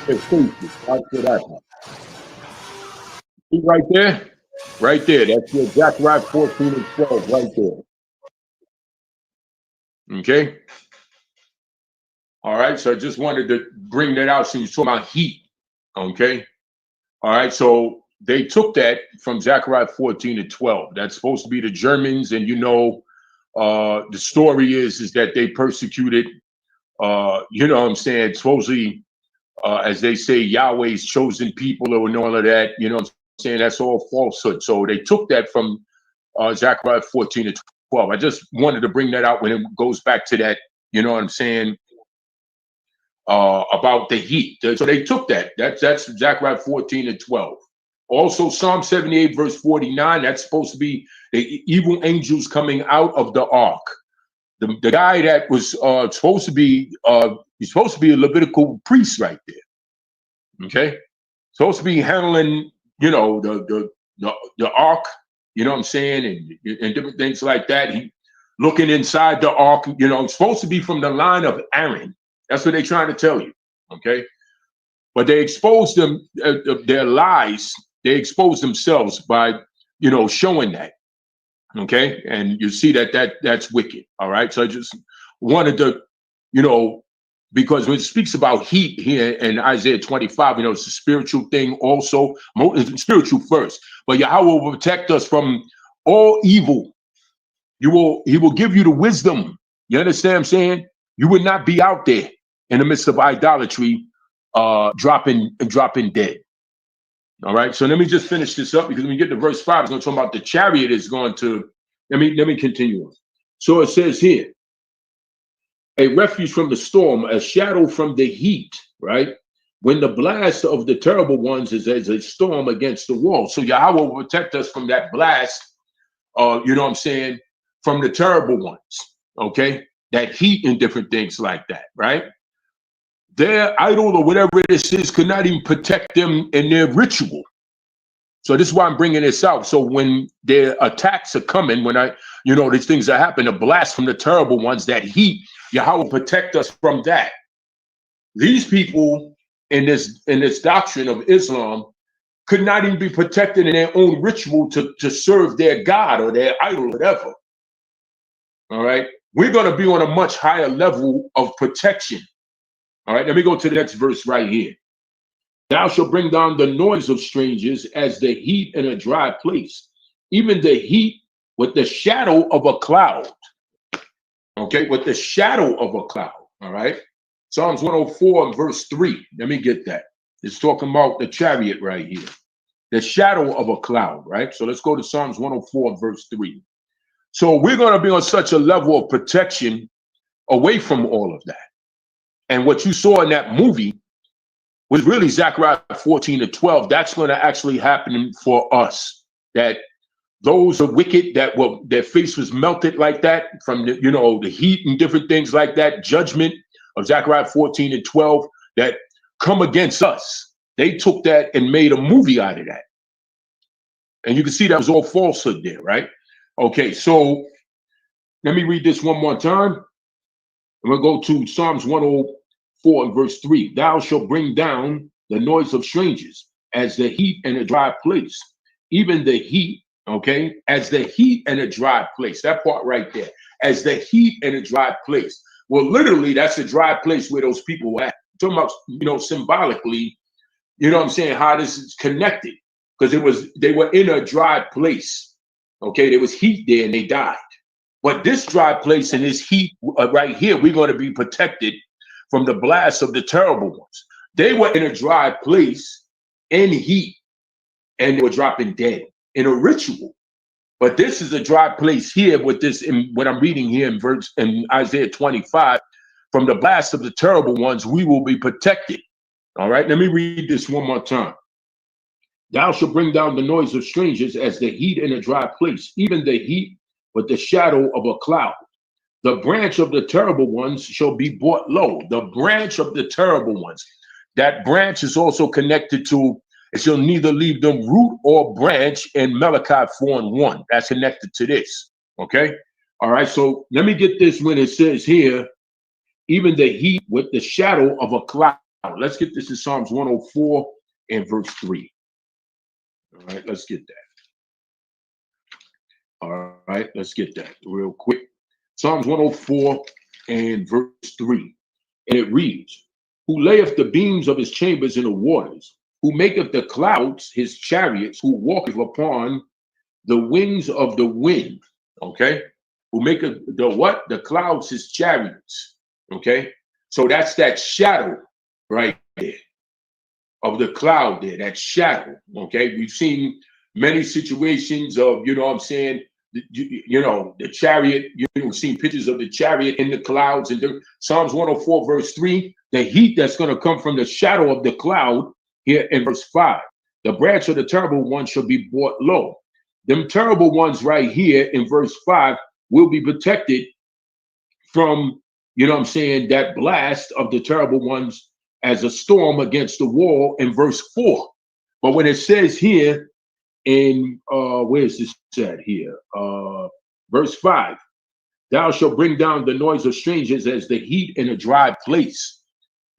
It's crazy. Watch what happens. See right there? Right there. That's your Zechariah 14 and 12 right there. Okay. All right. So I just wanted to bring that out since you're talking about heat. Okay. All right. So they took that from Zechariah 14 and 12. That's supposed to be the Germans. And you know, the story is that they persecuted, you know what I'm saying, supposedly, as they say, Yahweh's chosen people or all of that. You know what I'm saying? That's all falsehood. So they took that from Zechariah 14 and 12. I just wanted to bring that out when it goes back to that, you know what I'm saying, about the heat. So they took that. That's Zechariah 14 and 12. Also, Psalm 78, verse 49, that's supposed to be the evil angels coming out of the ark. The guy that was supposed to be, he's supposed to be a Levitical priest right there. Okay? Supposed to be handling, you know, the ark, you know what I'm saying, and different things like that. He looking inside the ark, you know, supposed to be from the line of Aaron. That's what they're trying to tell you. Okay? But they exposed them, their lies, they exposed themselves by, you know, showing that. Okay, and you see that's wicked. All right, so I just wanted to, you know, because when it speaks about heat here in Isaiah 25, you know, it's a spiritual thing also, it's spiritual first, but Yahweh will protect us from all evil. He will give you the wisdom. You understand what I'm saying? You would not be out there in the midst of idolatry, dropping dead. All right, so let me just finish this up because when we get to verse 5, it's going to talk about the chariot is going to, let me continue on. So it says here, a refuge from the storm, a shadow from the heat, right? When the blast of the terrible ones is as a storm against the wall. So Yahweh will protect us from that blast, you know what I'm saying, from the terrible ones, okay? That heat and different things like that, right? Their idol or whatever this is could not even protect them in their ritual. So this is why I'm bringing this out. So when their attacks are coming, when you know, these things that happen, a blast from the terrible ones, that heat, Yahweh will protect us from that. These people in this doctrine of Islam could not even be protected in their own ritual to serve their God or their idol, whatever. All right. We're going to be on a much higher level of protection. All right, let me go to the next verse right here. Thou shalt bring down the noise of strangers as the heat in a dry place, even the heat with the shadow of a cloud. Okay, with the shadow of a cloud. All right. Psalms 104 and verse 3. Let me get that. It's talking about the chariot right here, the shadow of a cloud, right? So let's go to Psalms 104, verse 3. So we're going to be on such a level of protection away from all of that. And what you saw in that movie was really Zechariah 14 to 12. That's going to actually happen for us. That those are wicked, that were their face was melted like that from the, the heat and different things like that. Judgment of Zechariah 14 and 12 that come against us. They took that and made a movie out of that. And you can see that was all falsehood there, right? Okay, so let me read this one more time. I'm going to go to Psalms 104 and verse 3. Thou shalt bring down the noise of strangers as the heat in a dry place. Even the heat, okay, as the heat in a dry place. That part right there. As the heat in a dry place. Well, literally, that's a dry place where those people were at. I'm talking about, symbolically, you know what I'm saying, how this is connected. Because they were in a dry place. Okay, there was heat there and they died. But this dry place and this heat right here, we're going to be protected from the blast of the terrible ones. They were in a dry place in heat and they were dropping dead in a ritual. But this is a dry place here with this, in what I'm reading here in Isaiah 25, from the blast of the terrible ones, we will be protected. All right, let me read this one more time. Thou shalt bring down the noise of strangers as the heat in a dry place, even the heat with the shadow of a cloud. The branch of the terrible ones shall be brought low. The branch of the terrible ones. That branch is also connected to, it shall neither leave them root or branch in Malachi 4:1. That's connected to this. Okay. All right. So let me get this when it says here, even the heat with the shadow of a cloud. Let's get this in Psalms 104 and verse 3. All right, let's get that. All right, let's get that real quick. Psalms 104 and verse 3. And it reads, who layeth the beams of his chambers in the waters, who maketh the clouds his chariots, who walketh upon the wings of the wind. Okay, who maketh the what? The clouds his chariots. Okay, so that's that shadow right there of the cloud there, that shadow. Okay, we've seen many situations of, you know what I'm saying, the chariot, you've seen pictures of the chariot in the clouds. And Psalms 104 verse 3, the heat that's going to come from the shadow of the cloud here in verse 5. The branch of the terrible one shall be brought low. Them terrible ones right here in verse 5 will be protected from, you know what I'm saying, that blast of the terrible ones as a storm against the wall in verse 4. But when it says here in where is this said here? Verse 5, thou shalt bring down the noise of strangers as the heat in a dry place.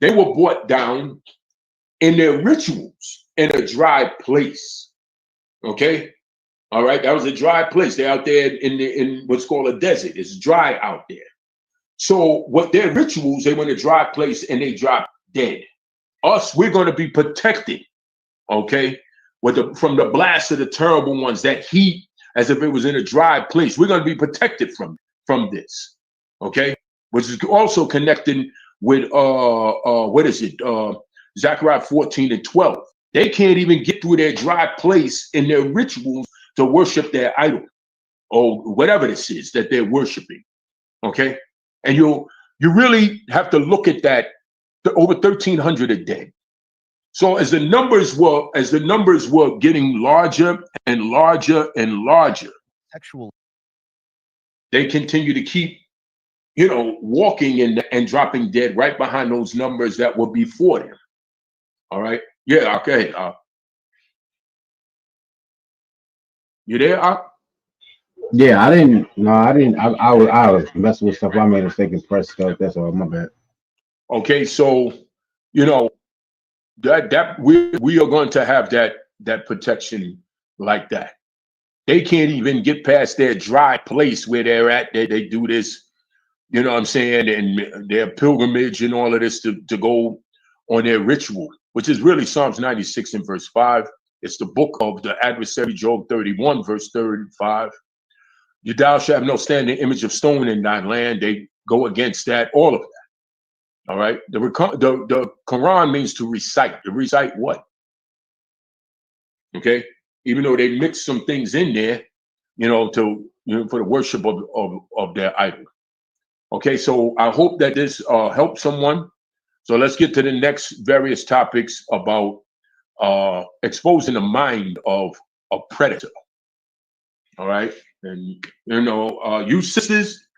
They were brought down in their rituals in a dry place. Okay. All right. That was a dry place. They're out there in what's called a desert. It's dry out there. So what their rituals, they were in a dry place and they dropped dead. Us, we're going to be protected, okay, from the blast of the terrible ones, that heat as if it was in a dry place. We're going to be protected from this, okay, which is also connecting with what is it? Zechariah 14 and 12. They can't even get through their dry place in their rituals to worship their idol or whatever this is that they're worshiping, okay. And you really have to look at that. Over 1,300 are dead. So as the numbers were getting larger and larger and larger, they continue to keep, walking and dropping dead right behind those numbers that were before them. All right. Yeah. Okay. You there? Yeah, I didn't. No, I didn't. I was messing with stuff. I made a mistake and press stuff. That's all. My bad. Okay, so that we are going to have that protection like that. They can't even get past their dry place where they're at. They do this, you know what I'm saying, and their pilgrimage and all of this to go on their ritual, which is really Psalms 96 and verse 5. It's the book of the adversary, Job 31, verse 35. Thou shalt have no standing image of stone in thine land. They go against that, all of that. All right. The Quran means to recite. To recite what? Okay. Even though they mix some things in there, for the worship of their idol. Okay. So I hope that this helps someone. So let's get to the next various topics about exposing the mind of a predator. All right. And, you sisters,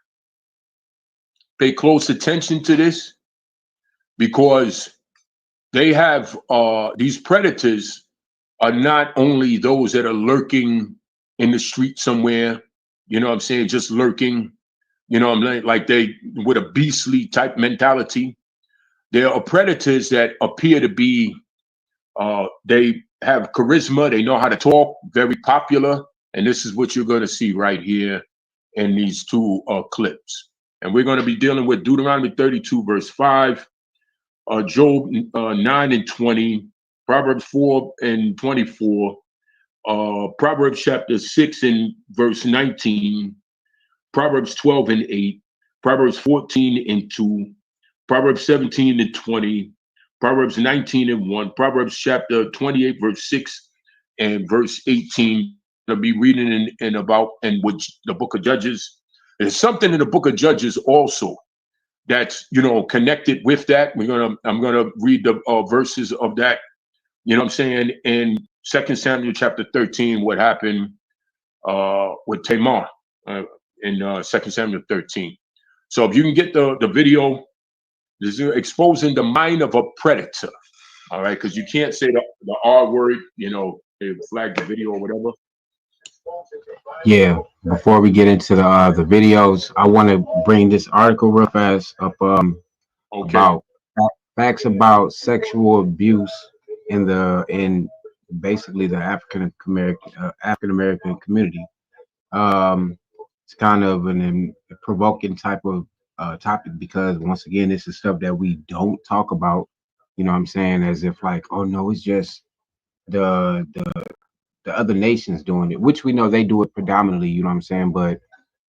pay close attention to this because they have these predators are not only those that are lurking in the street somewhere, what I'm saying, just lurking, like they with a beastly type mentality. There are predators that appear to be, they have charisma, they know how to talk, very popular. And this is what you're going to see right here in these two clips. And we're going to be dealing with Deuteronomy 32, verse 5, Job 9 and 20, Proverbs 4 and 24, Proverbs chapter 6 and verse 19, Proverbs 12 and 8, Proverbs 14 and 2, Proverbs 17 and 20, Proverbs 19 and 1, Proverbs chapter 28, verse 6 and verse 18. I'll be reading in which the book of Judges. There's something in the book of Judges also that's connected with that. I'm gonna read the verses of that. What I'm saying, in 2 Samuel chapter 13, what happened with Tamar in 2 Samuel 13. So if you can get the video, this is exposing the mind of a predator. All right, because you can't say the R word. They flag the video or whatever. Yeah. Before we get into the videos, I want to bring this article real fast up Okay. about facts about sexual abuse in basically the African American community. It's kind of a provoking type of topic because once again, this is stuff that we don't talk about. You know what I'm saying? As if like, oh no, it's just the other nations doing it, which we know they do it predominantly. You know what I'm saying? But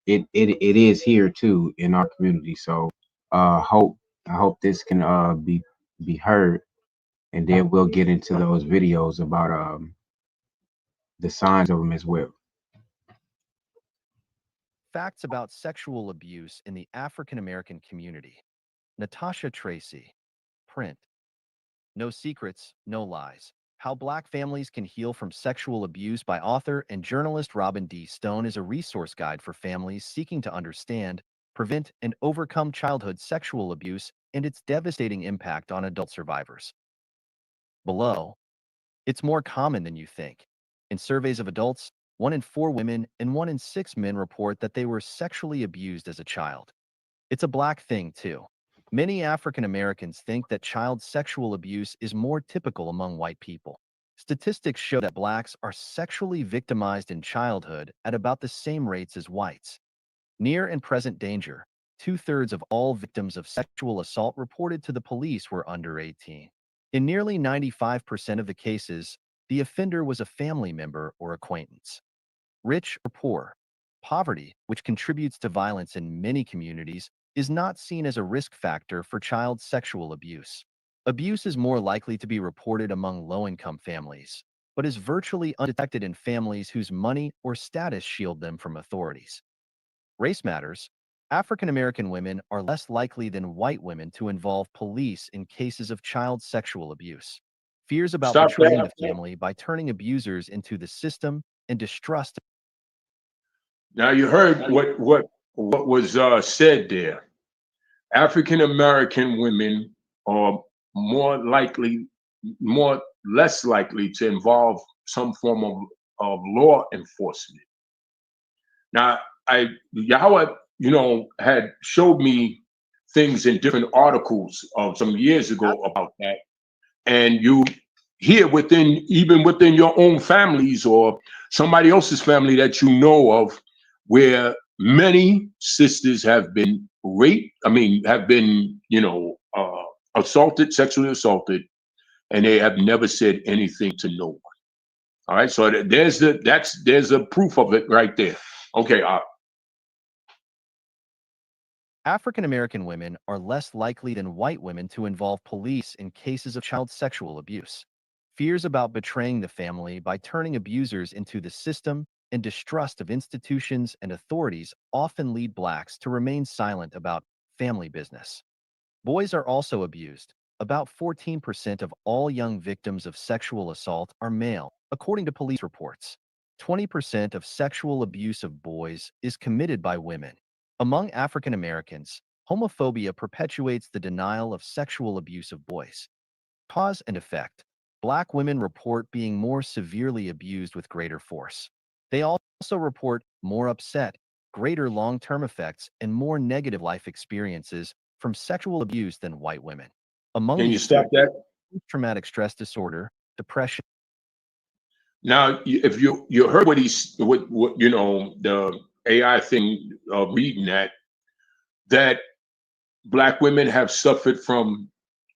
it is here too in our community. So I hope this can be heard, and then we'll get into those videos about the signs of them as well. Facts about sexual abuse in the African American community. Natasha Tracy. Print. No secrets, no lies. How Black Families Can Heal from Sexual Abuse by author and journalist Robin D. Stone is a resource guide for families seeking to understand, prevent, and overcome childhood sexual abuse and its devastating impact on adult survivors. Below, it's more common than you think. In surveys of adults, 1 in 4 women and 1 in 6 men report that they were sexually abused as a child. It's a Black thing, too. Many African Americans think that child sexual abuse is more typical among white people. Statistics show that Blacks are sexually victimized in childhood at about the same rates as whites. Near and present danger. 2/3 of all victims of sexual assault reported to the police were under 18. In nearly 95% of the cases, the offender was a family member or acquaintance. Rich or poor. Poverty, which contributes to violence in many communities, is not seen as a risk factor for child sexual abuse. Abuse is more likely to be reported among low-income families, but is virtually undetected in families whose money or status shield them from authorities. Race matters. African American women are less likely than white women to involve police in cases of child sexual abuse. Fears about Stop betraying that. the family by turning abusers into the system and distrust. Now you heard what was said there. African American women are less likely to involve some form of law enforcement. Now, Yahweh, had showed me things in different articles of some years ago about that, and you hear even within your own families or somebody else's family that you know of, where many sisters have been raped. I mean, have been, assaulted, sexually assaulted, and they have never said anything to no one. All right, so there's a proof of it right there. Okay, African American women are less likely than white women to involve police in cases of child sexual abuse. Fears about betraying the family by turning abusers into the system and distrust of institutions and authorities often lead Blacks to remain silent about family business. Boys are also abused. About 14% of all young victims of sexual assault are male, according to police reports. 20% of sexual abuse of boys is committed by women. Among African Americans, homophobia perpetuates the denial of sexual abuse of boys. Cause and effect. Black women report being more severely abused with greater force. They also report more upset, greater long-term effects, and more negative life experiences from sexual abuse than white women. Among Can the you stop that? traumatic stress disorder, depression. Now, if you heard what you know, the AI thing, reading that Black women have suffered from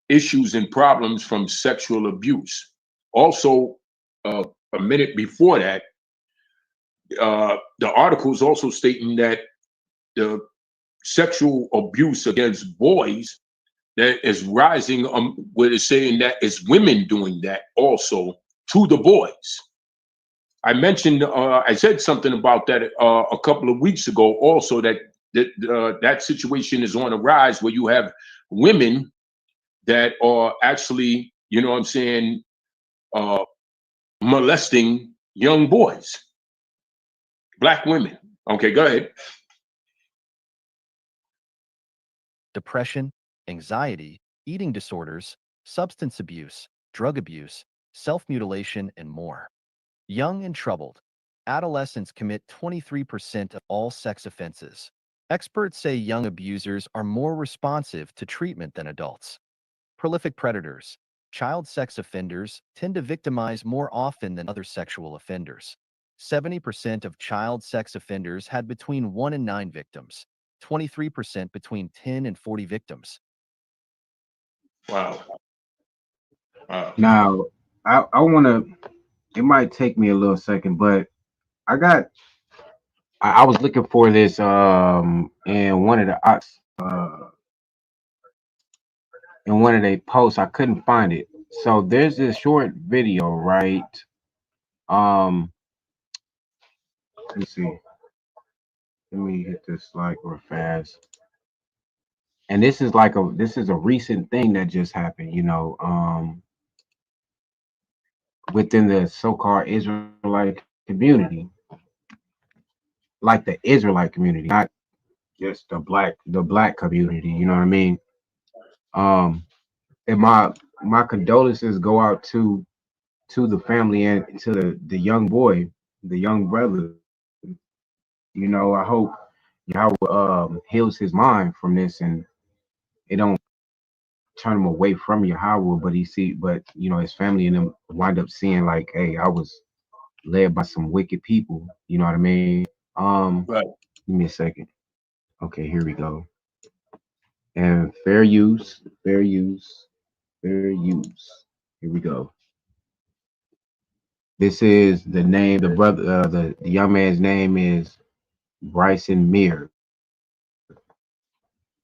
issues and problems from sexual abuse. Also, a minute before that, the article is also stating that the sexual abuse against boys that is rising, where it's saying that it's women doing that also to the boys. I mentioned, I said something about that a couple of weeks ago also, that situation is on a rise where you have women that are actually, you know what I'm saying, uh, molesting young boys, Black women. Okay, go ahead. Depression, anxiety, eating disorders, substance abuse, drug abuse, self-mutilation, and more. Young and troubled. Adolescents commit 23% of all sex offenses. Experts say young abusers are more responsive to treatment than adults. Prolific predators. Child sex offenders tend to victimize more often than other sexual offenders. 70% of child sex offenders had between 1 and 9 victims, 23% between 10 and 40 victims. Wow. Wow. Now, I want to. It might take me a little second, but I got. I was looking for this in one of the in one of their posts. I couldn't find it. So there's this short video, right? Um, let me see. Let me hit this like real fast. And this is a recent thing that just happened, within the so-called Israelite community, like the Israelite community, not just the black community, you know what I mean? Um, and my condolences go out to the family and to the young boy, the young brother. I hope Yahweh heals his mind from this and it don't turn him away from Yahweh, but his family and them wind up seeing like, hey, I was led by some wicked people. You know what I mean? Right. Give me a second. Okay, here we go. And fair use, fair use, fair use. Here we go. This is the name. The brother, the young man's name is Bryson Meir,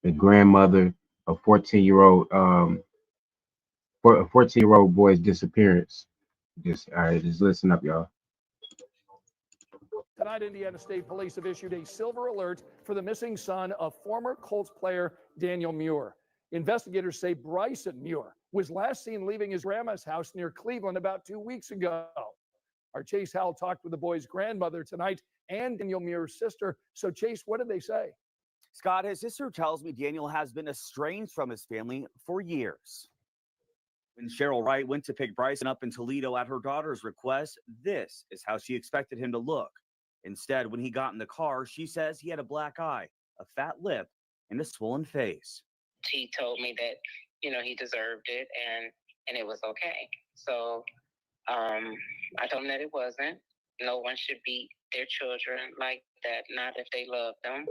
the grandmother of 14-year-old for a 14-year-old boy's disappearance. Just all right, just listen up, y'all. Tonight, Indiana State Police have issued a silver alert for the missing son of former Colts player Daniel Muir. Investigators say Bryson Muir was last seen leaving his grandma's house near Cleveland about 2 weeks ago. Our Chase Howell talked with the boy's grandmother tonight and Daniel Muir's sister. So, Chase, what did they say? Scott, his sister tells me Daniel has been estranged from his family for years. When Cheryl Wright went to pick Bryson up in Toledo at her daughter's request, this is how she expected him to look. Instead, when he got in the car, she says he had a black eye, a fat lip, and a swollen face. He told me that, he deserved it and it was okay. So I told him that it wasn't. No one should beat their children like that, not if they love them.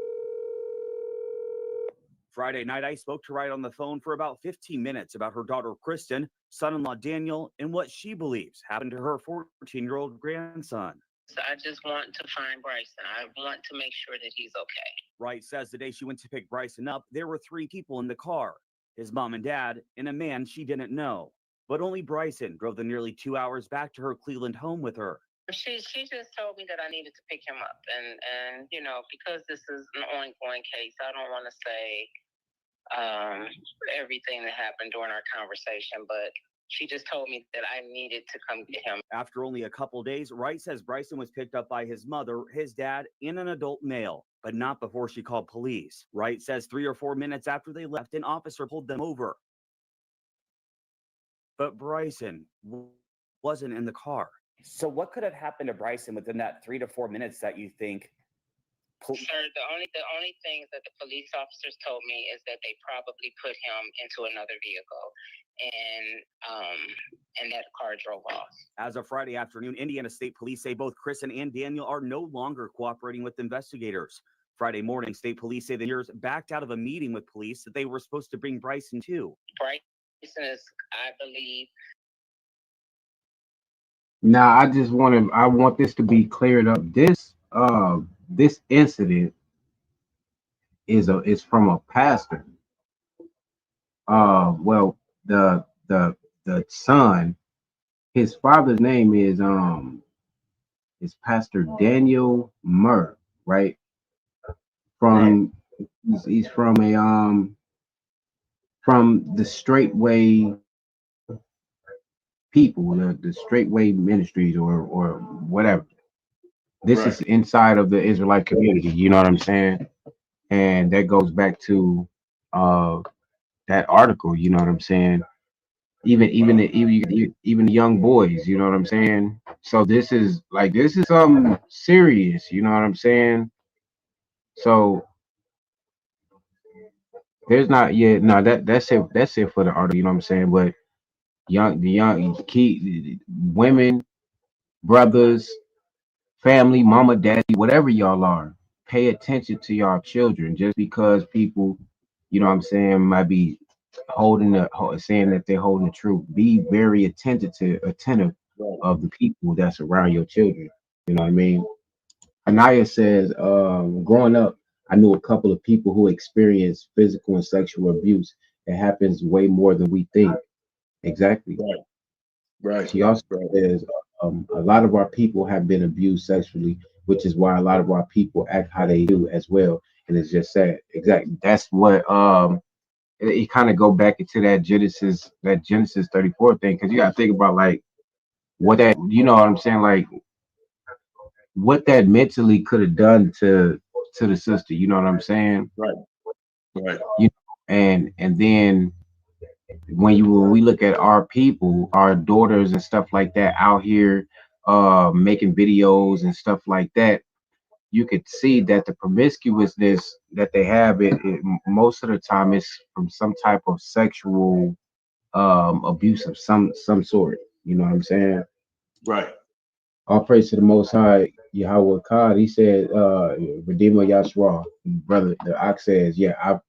Friday night, I spoke to Wright on the phone for about 15 minutes about her daughter, Kristen, son-in-law, Daniel, and what she believes happened to her 14-year-old grandson. So I just want to find Bryson. I want to make sure that he's okay. Wright says the day she went to pick Bryson up, there were 3 people in the car, his mom and dad, and a man she didn't know. But only Bryson drove the nearly 2 hours back to her Cleveland home with her. She just told me that I needed to pick him up, and you know, because this is an ongoing case, I don't want to say everything that happened during our conversation, but she just told me that I needed to come get him. After only a couple days, Wright says Bryson was picked up by his mother, his dad, and an adult male, but not before she called police. Wright says 3 or 4 minutes after they left, an officer pulled them over. But Bryson wasn't in the car. So what could have happened to Bryson within that 3 to 4 minutes that you think? Sir, the only things that the police officers told me is that they probably put him into another vehicle, and that car drove off. As of Friday afternoon, Indiana State Police say both Kristen and Daniel are no longer cooperating with investigators. Friday morning, state police say the Muirs backed out of a meeting with police that they were supposed to bring Bryson to. Bryson is, I believe. Now, I want this to be cleared up. This incident is from a pastor. Well, the son, his father's name is Pastor Daniel Murr, right? He's from the Straightway people, the Straightway Ministries or whatever. This is inside of the Israelite community, you know what I'm saying? And that goes back to that article, you know what I'm saying? Even the young boys, you know what I'm saying? So this is something serious, you know what I'm saying? So there's not yet, no, that's it for the article, you know what I'm saying? But the young key women, brothers, family, mama, daddy, whatever y'all are, pay attention to y'all children. Just because people, you know what I'm saying, might be saying that they're holding the truth, be very attentive of the people that's around your children. You know what I mean? Anaya says, growing up, I knew a couple of people who experienced physical and sexual abuse. It happens way more than we think. Exactly. Right. She also says a lot of our people have been abused sexually, which is why a lot of our people act how they do as well. And it's just sad. Exactly. That's what it kind of go back into that Genesis 34 thing, because you gotta think about like what that, you know what I'm saying, like what that mentally could have done to the sister, you know what I'm saying? Right. You know, and then when we look at our people, our daughters and stuff like that out here making videos and stuff like that, you could see that the promiscuousness that they have, it most of the time is from some type of sexual abuse of some sort, you know what I'm saying? Right. All praise to the Most High, Yahweh God. He said, Redeemer Yahshua, brother, the ox says, I've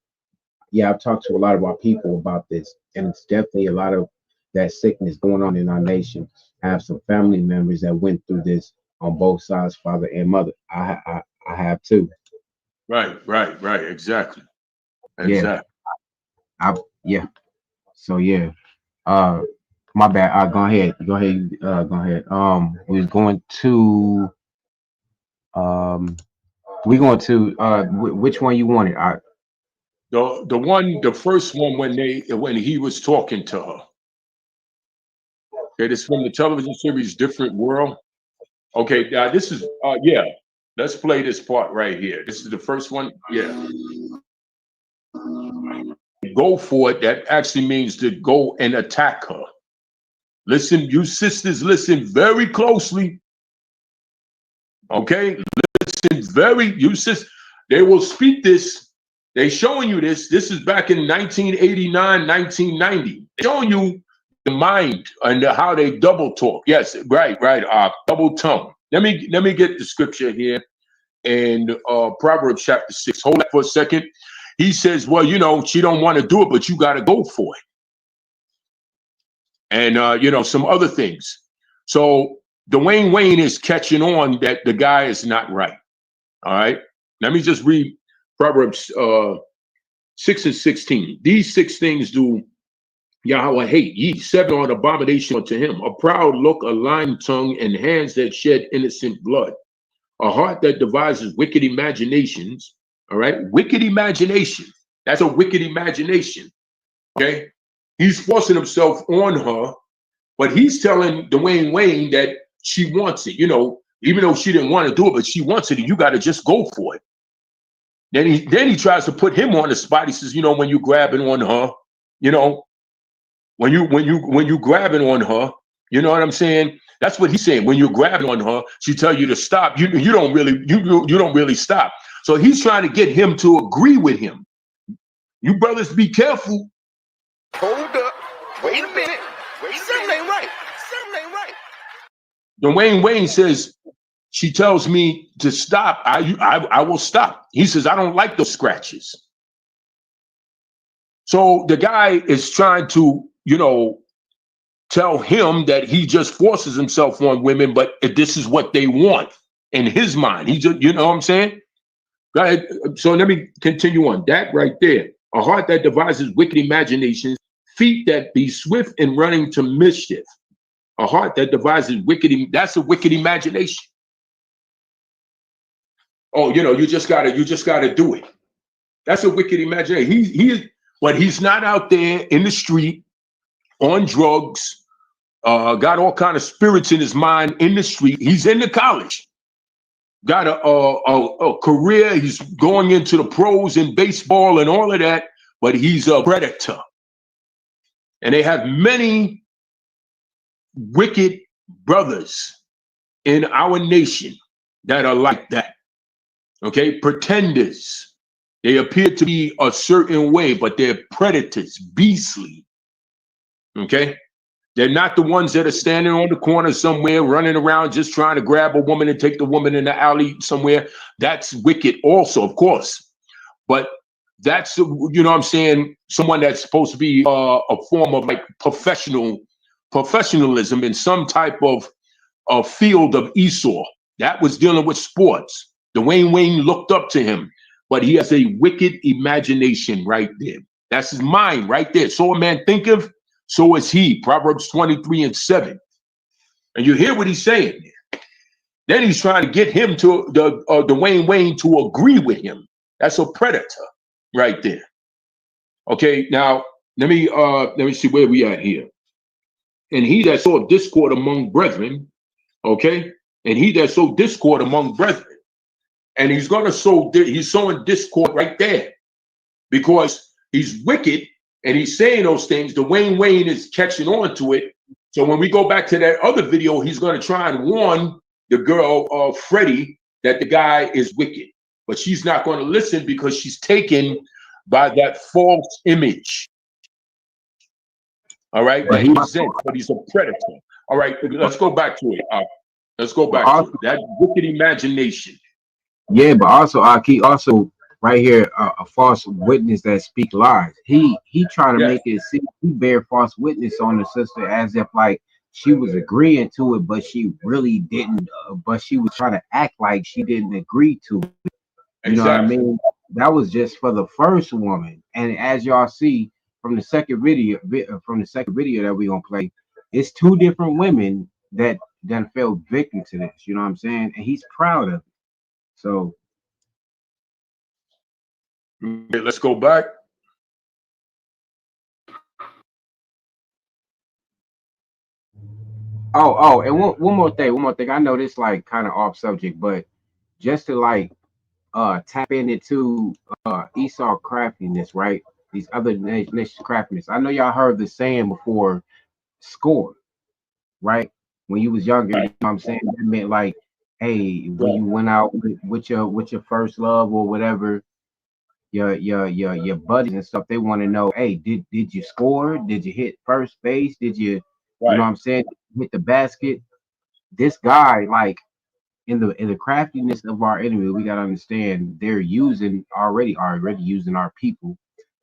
talked to a lot of our people about this, and it's definitely a lot of that sickness going on in our nation. I have some family members that went through this on both sides, father and mother. I have too. Right. Exactly. Yeah. So yeah. My bad. Go ahead. Go ahead. We was going to which one you wanted? The first one when he was talking to her. Okay, this is from the television series Different World. Okay, this is let's play this part right here. This is the first one. Yeah. Go for it. That actually means to go and attack her. Listen, you sisters, listen very closely. Okay, listen you sisters. They will speak this. They're showing you this. This is back in 1989, 1990. They're showing you the mind and how they double talk. Yes, right. Double tongue. Let me get the scripture here in Proverbs chapter 6. Hold that for a second. He says, well, you know, she don't want to do it, but you got to go for it. And, you know, some other things. So Dwayne Wayne is catching on that the guy is not right. All right. Let me just read Proverbs 6:16. These 6 things do Yahweh hate. Ye 7 are an abomination unto him. A proud look, a lying tongue, and hands that shed innocent blood. A heart that devises wicked imaginations. All right, wicked imagination. That's a wicked imagination. Okay, he's forcing himself on her, but he's telling Dwayne Wayne that she wants it. You know, even though she didn't want to do it, but she wants it, and you got to just go for it. Then he tries to put him on the spot. He says, you know, when you grabbing on her, you know, when you grabbing on her, you know what I'm saying? That's what he's saying. When you're grabbing on her, she tell you to stop. You don't really stop. So he's trying to get him to agree with him. You brothers be careful. Hold up. Wait a minute. Something ain't right. Something ain't right. Dwayne Wayne says, she tells me to stop. I will stop. He says, I don't like those scratches. So the guy is trying to, you know, tell him that he just forces himself on women, but this is what they want in his mind. He just, you know what I'm saying? Go ahead. So let me continue on. That right there. A heart that devises wicked imaginations, feet that be swift in running to mischief. A heart that devises wicked, that's a wicked imagination. Oh, you know, you just gotta do it. That's a wicked imagination. But he's not out there in the street on drugs, got all kind of spirits in his mind in the street. He's in the college, got a career. He's going into the pros in baseball and all of that, but he's a predator. And they have many wicked brothers in our nation that are like that. Okay, pretenders. They appear to be a certain way, but they're predators, beastly. Okay, they're not the ones that are standing on the corner somewhere, running around just trying to grab a woman and take the woman in the alley somewhere. That's wicked also, of course. But that's, you know what I'm saying, someone that's supposed to be a form of like professionalism in some type of field of Esau. That was dealing with sports. Dwayne Wayne looked up to him, but he has a wicked imagination right there. That's his mind right there. So a man thinketh, so is he. Proverbs 23:7. And you hear what he's saying there. Then he's trying to get him to Dwayne Wayne to agree with him. That's a predator right there. Okay, now let me see where we at here. And he that soweth discord among brethren, okay, and he that soweth discord among brethren. And he's sowing discord right there because he's wicked and he's saying those things. Dwayne Wayne is catching on to it. So when we go back to that other video, he's going to try and warn the girl, Freddie, that the guy is wicked. But she's not going to listen because she's taken by that false image. All right. But he's a predator. All right. Let's go back to it. Let's go back to it. That wicked imagination. Yeah, but also also right here a false witness that speak lies. He trying to make it seem he bear false witness on the sister as if like she was agreeing to it, but she really didn't. But she was trying to act like she didn't agree to it. You know what I mean? That was just for the first woman. And as y'all see from the second video that we're gonna play, it's 2 different women that done fell victim to this. You know what I'm saying? And he's proud of it. So okay, let's go back. Oh, and one more thing. I know this like kind of off subject, but just to like tap into Esau craftiness, right? These other nations craftiness. I know y'all heard the saying before, score, right? When you was younger, you know what I'm saying? That meant like, hey, when you went out with your first love or whatever, your buddies and stuff, they want to know, hey, did you score? Did you hit first base? Did you you know what I'm saying, hit the basket? This guy, like in the craftiness of our enemy, we gotta understand they're already using our people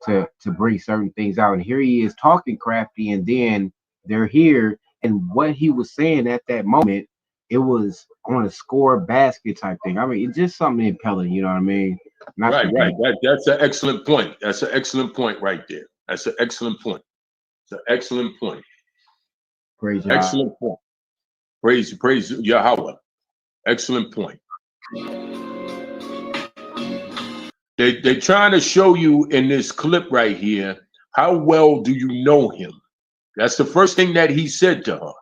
to bring certain things out. And here he is talking crafty, and then they're here, and what he was saying at that moment, it was on a score basket type thing. I mean, it's just something impelling, you know what I mean? Not Right, right. speaking. That's an excellent point. That's an excellent point right there. That's an excellent point. It's an excellent point. Praise y'all. Excellent point. Praise Yahweh. Excellent point. They're trying to show you in this clip right here, how well do you know him? That's the first thing that he said to her.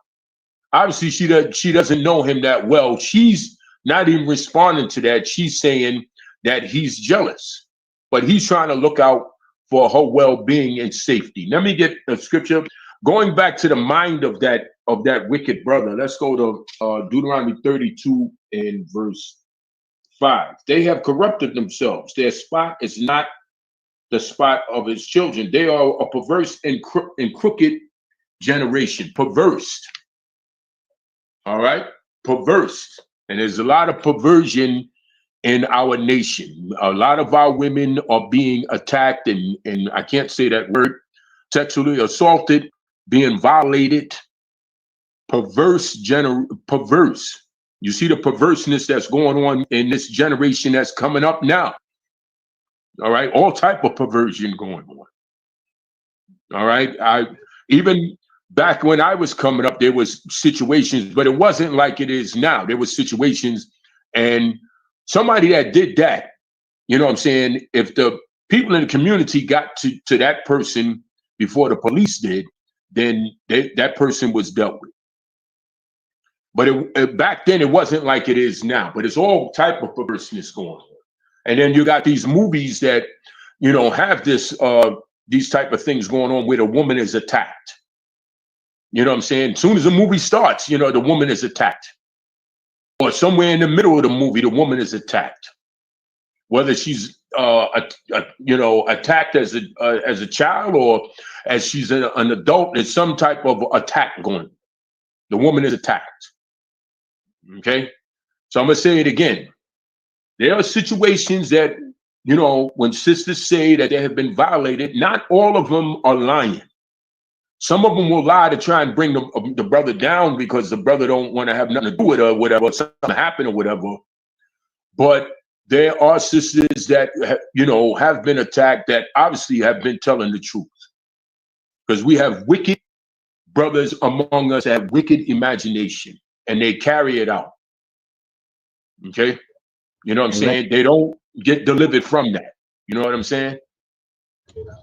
Obviously, she doesn't know him that well. She's not even responding to that. She's saying that he's jealous, but he's trying to look out for her well-being and safety. Let me get a scripture. Going back to the mind of that wicked brother, let's go to Deuteronomy 32 and verse 5. They have corrupted themselves. Their spot is not the spot of his children. They are a perverse and crooked generation. Perverse. All right? Perverse. And there's a lot of perversion in our nation. A lot of our women are being attacked and I can't say that word, sexually assaulted, being violated. Perverse. You see the perverseness that's going on in this generation that's coming up now. All right, all type of perversion going on. All right, even back when I was coming up, there was situations, but it wasn't like it is now. There was situations, and somebody that did that, you know what I'm saying? If the people in the community got to that person before the police did, then that person was dealt with. But back then, it wasn't like it is now. But it's all type of perverseness going on. And then you got these movies that, you know, have this these type of things going on where the woman is attacked. You know what I'm saying? As soon as the movie starts, you know, the woman is attacked. Or somewhere in the middle of the movie, the woman is attacked. Whether she's you know, attacked as a child or as she's an adult, there's some type of attack going on. The woman is attacked. Okay, so I'm gonna say it again. There are situations that, you know, when sisters say that they have been violated, not all of them are lying. Some of them will lie to try and bring the brother down because the brother don't want to have nothing to do with her, whatever, something happened or whatever. But there are sisters that, you know, have been attacked that obviously have been telling the truth. Because we have wicked brothers among us that have wicked imagination and they carry it out. Okay? You know what I'm saying? They don't get delivered from that. You know what I'm saying?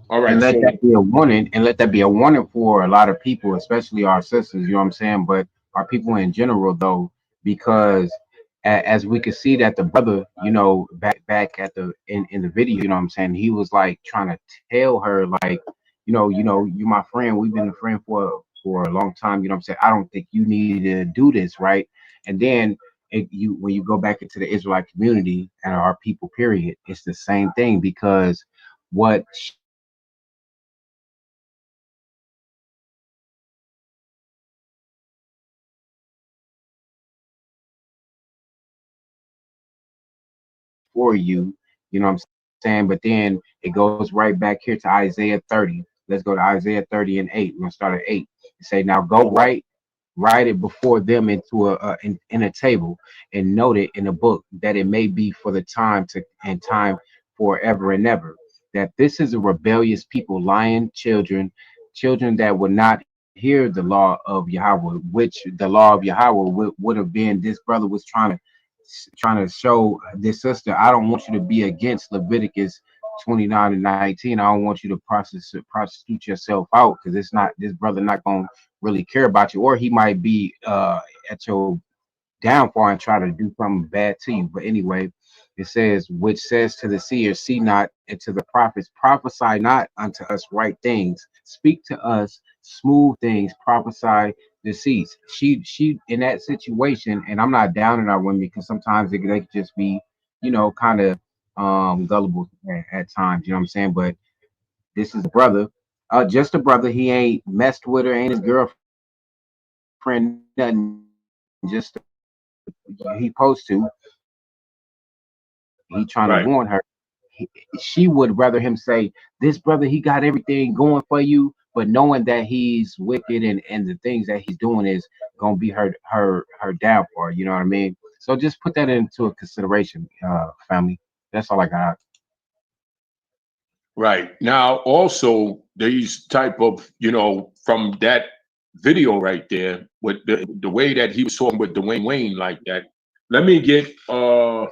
All right. And let So that be a warning, and let that be a warning for a lot of people, especially our sisters, you know what I'm saying? But our people in general, though, because as we could see that the brother, you know, back at the in the video, you know what I'm saying, he was like trying to tell her, like, you my friend, we've been a friend for a long time, you know what I'm saying? I don't think you need to do this, right? And then when you go back into the Israelite community and our people, period, it's the same thing, because what for you, you know what I'm saying? But then it goes right back here to Isaiah 30. Let's go to Isaiah 30 and 8. We're gonna start at 8. Say, now go write it before them into in a table, and note it in a book, that it may be for the time forever and ever. That this is a rebellious people, lying children that would not hear the law of Yahweh, which the law of Yahweh would have been. This brother was trying to show this sister, I don't want you to be against Leviticus 29 and 19. I don't want you to prostitute yourself out, because it's not, this brother not gonna really care about you, or he might be at your downfall and try to do something bad to you. But anyway, it says, which says to the seers, see not, and to the prophets, prophesy not unto us right things, speak to us smooth things, prophesy deceits. She in that situation, and I'm not down on our women, because sometimes they could just be, you know, kind of gullible at times, you know what I'm saying? But this is a brother, just a brother. He ain't messed with her, ain't his girlfriend, nothing. Just he supposed to. He trying to right. warn her. She would rather him say, this brother, he got everything going for you, but knowing that he's wicked, and the things that he's doing is gonna be her downfall. You know what I mean? So just put that into a consideration, family. That's all I got. Right. Now, also these type of, from that video right there, with the way that he was talking with Dwayne Wayne like that. Let me get Job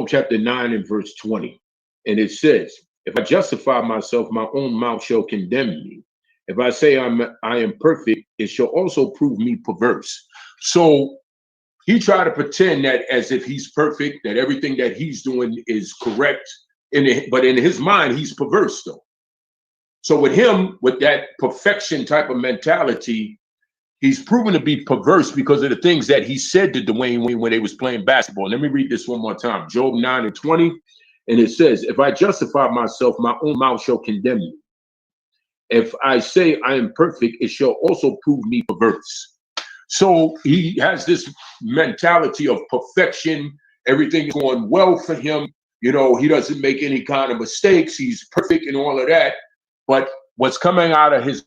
chapter 9 and verse 20. And it says, if I justify myself, my own mouth shall condemn me. If I say I am perfect, it shall also prove me perverse. So he tried to pretend that as if he's perfect, that everything that he's doing is correct. But in his mind, he's perverse though. So with him, with that perfection type of mentality, he's proven to be perverse because of the things that he said to Dwayne Wayne when they was playing basketball. Let me read this one more time. Job 9 and 20. And it says, if I justify myself, my own mouth shall condemn me. If I say I am perfect, it shall also prove me perverse. So he has this mentality of perfection. Everything is going well for him. He doesn't make any kind of mistakes. He's perfect and all of that. But what's coming out of his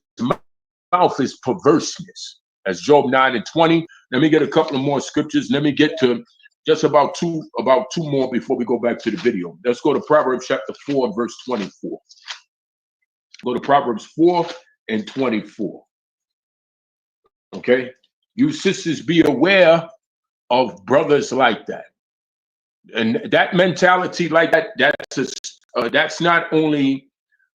mouth is perverseness. As Job 9 and 20. Let me get a couple of more scriptures. Let me get to just about two more before we go back to the video. Let's go to Proverbs chapter 4, verse 24. Go to Proverbs 4 and 24. Okay? You sisters, be aware of brothers like that. And that mentality like that, that's not only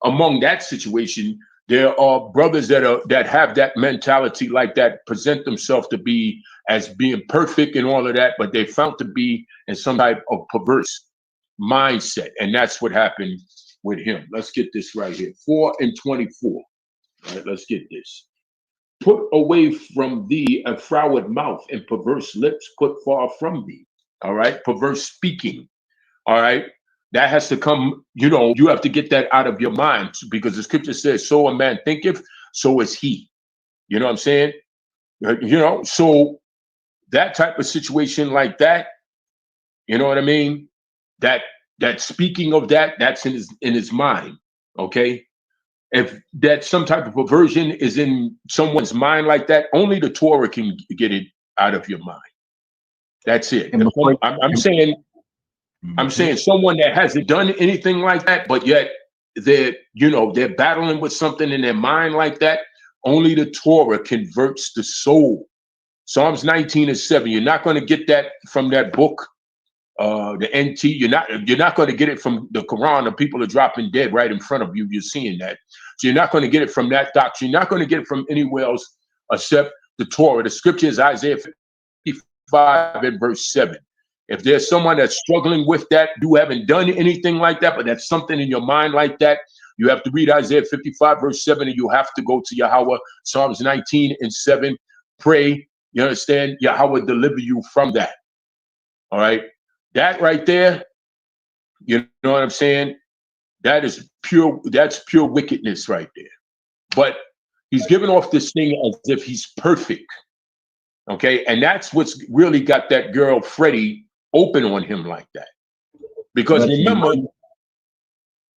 among that situation. There are brothers that have that mentality like that, present themselves to be as being perfect and all of that, but they found to be in some type of perverse mindset. And that's what happened with him. Let's get this right here. 4 and 24. All right, let's get this. Put away from thee a froward mouth and perverse lips put far from thee. All right, perverse speaking. All right. That has to come, you have to get that out of your mind because the scripture says, so a man thinketh, so is he. You know what I'm saying? So that type of situation like that, you know what I mean? That speaking of that's in his mind. Okay. If that some type of perversion is in someone's mind like that, only the Torah can get it out of your mind. That's it. I'm saying someone that hasn't done anything like that, but yet they're battling with something in their mind like that. Only the Torah converts the soul. Psalms 19 and 7. You're not going to get that from that book, the NT. You're not going to get it from the Quran. The people are dropping dead right in front of you. You're seeing that. So you're not going to get it from that doctrine. You're not going to get it from anywhere else except the Torah. The scripture is Isaiah 55 and verse 7. If there's someone that's struggling with that, you haven't done anything like that, but that's something in your mind like that, you have to read Isaiah 55 verse 7, and you have to go to Yahweh, Psalms 19 and 7, pray, you understand? Yahweh deliver you from that. All right? That right there, you know what I'm saying? That's pure wickedness right there. But he's giving off this thing as if he's perfect. Okay? And that's what's really got that girl, Freddie, open on him like that. Because remember,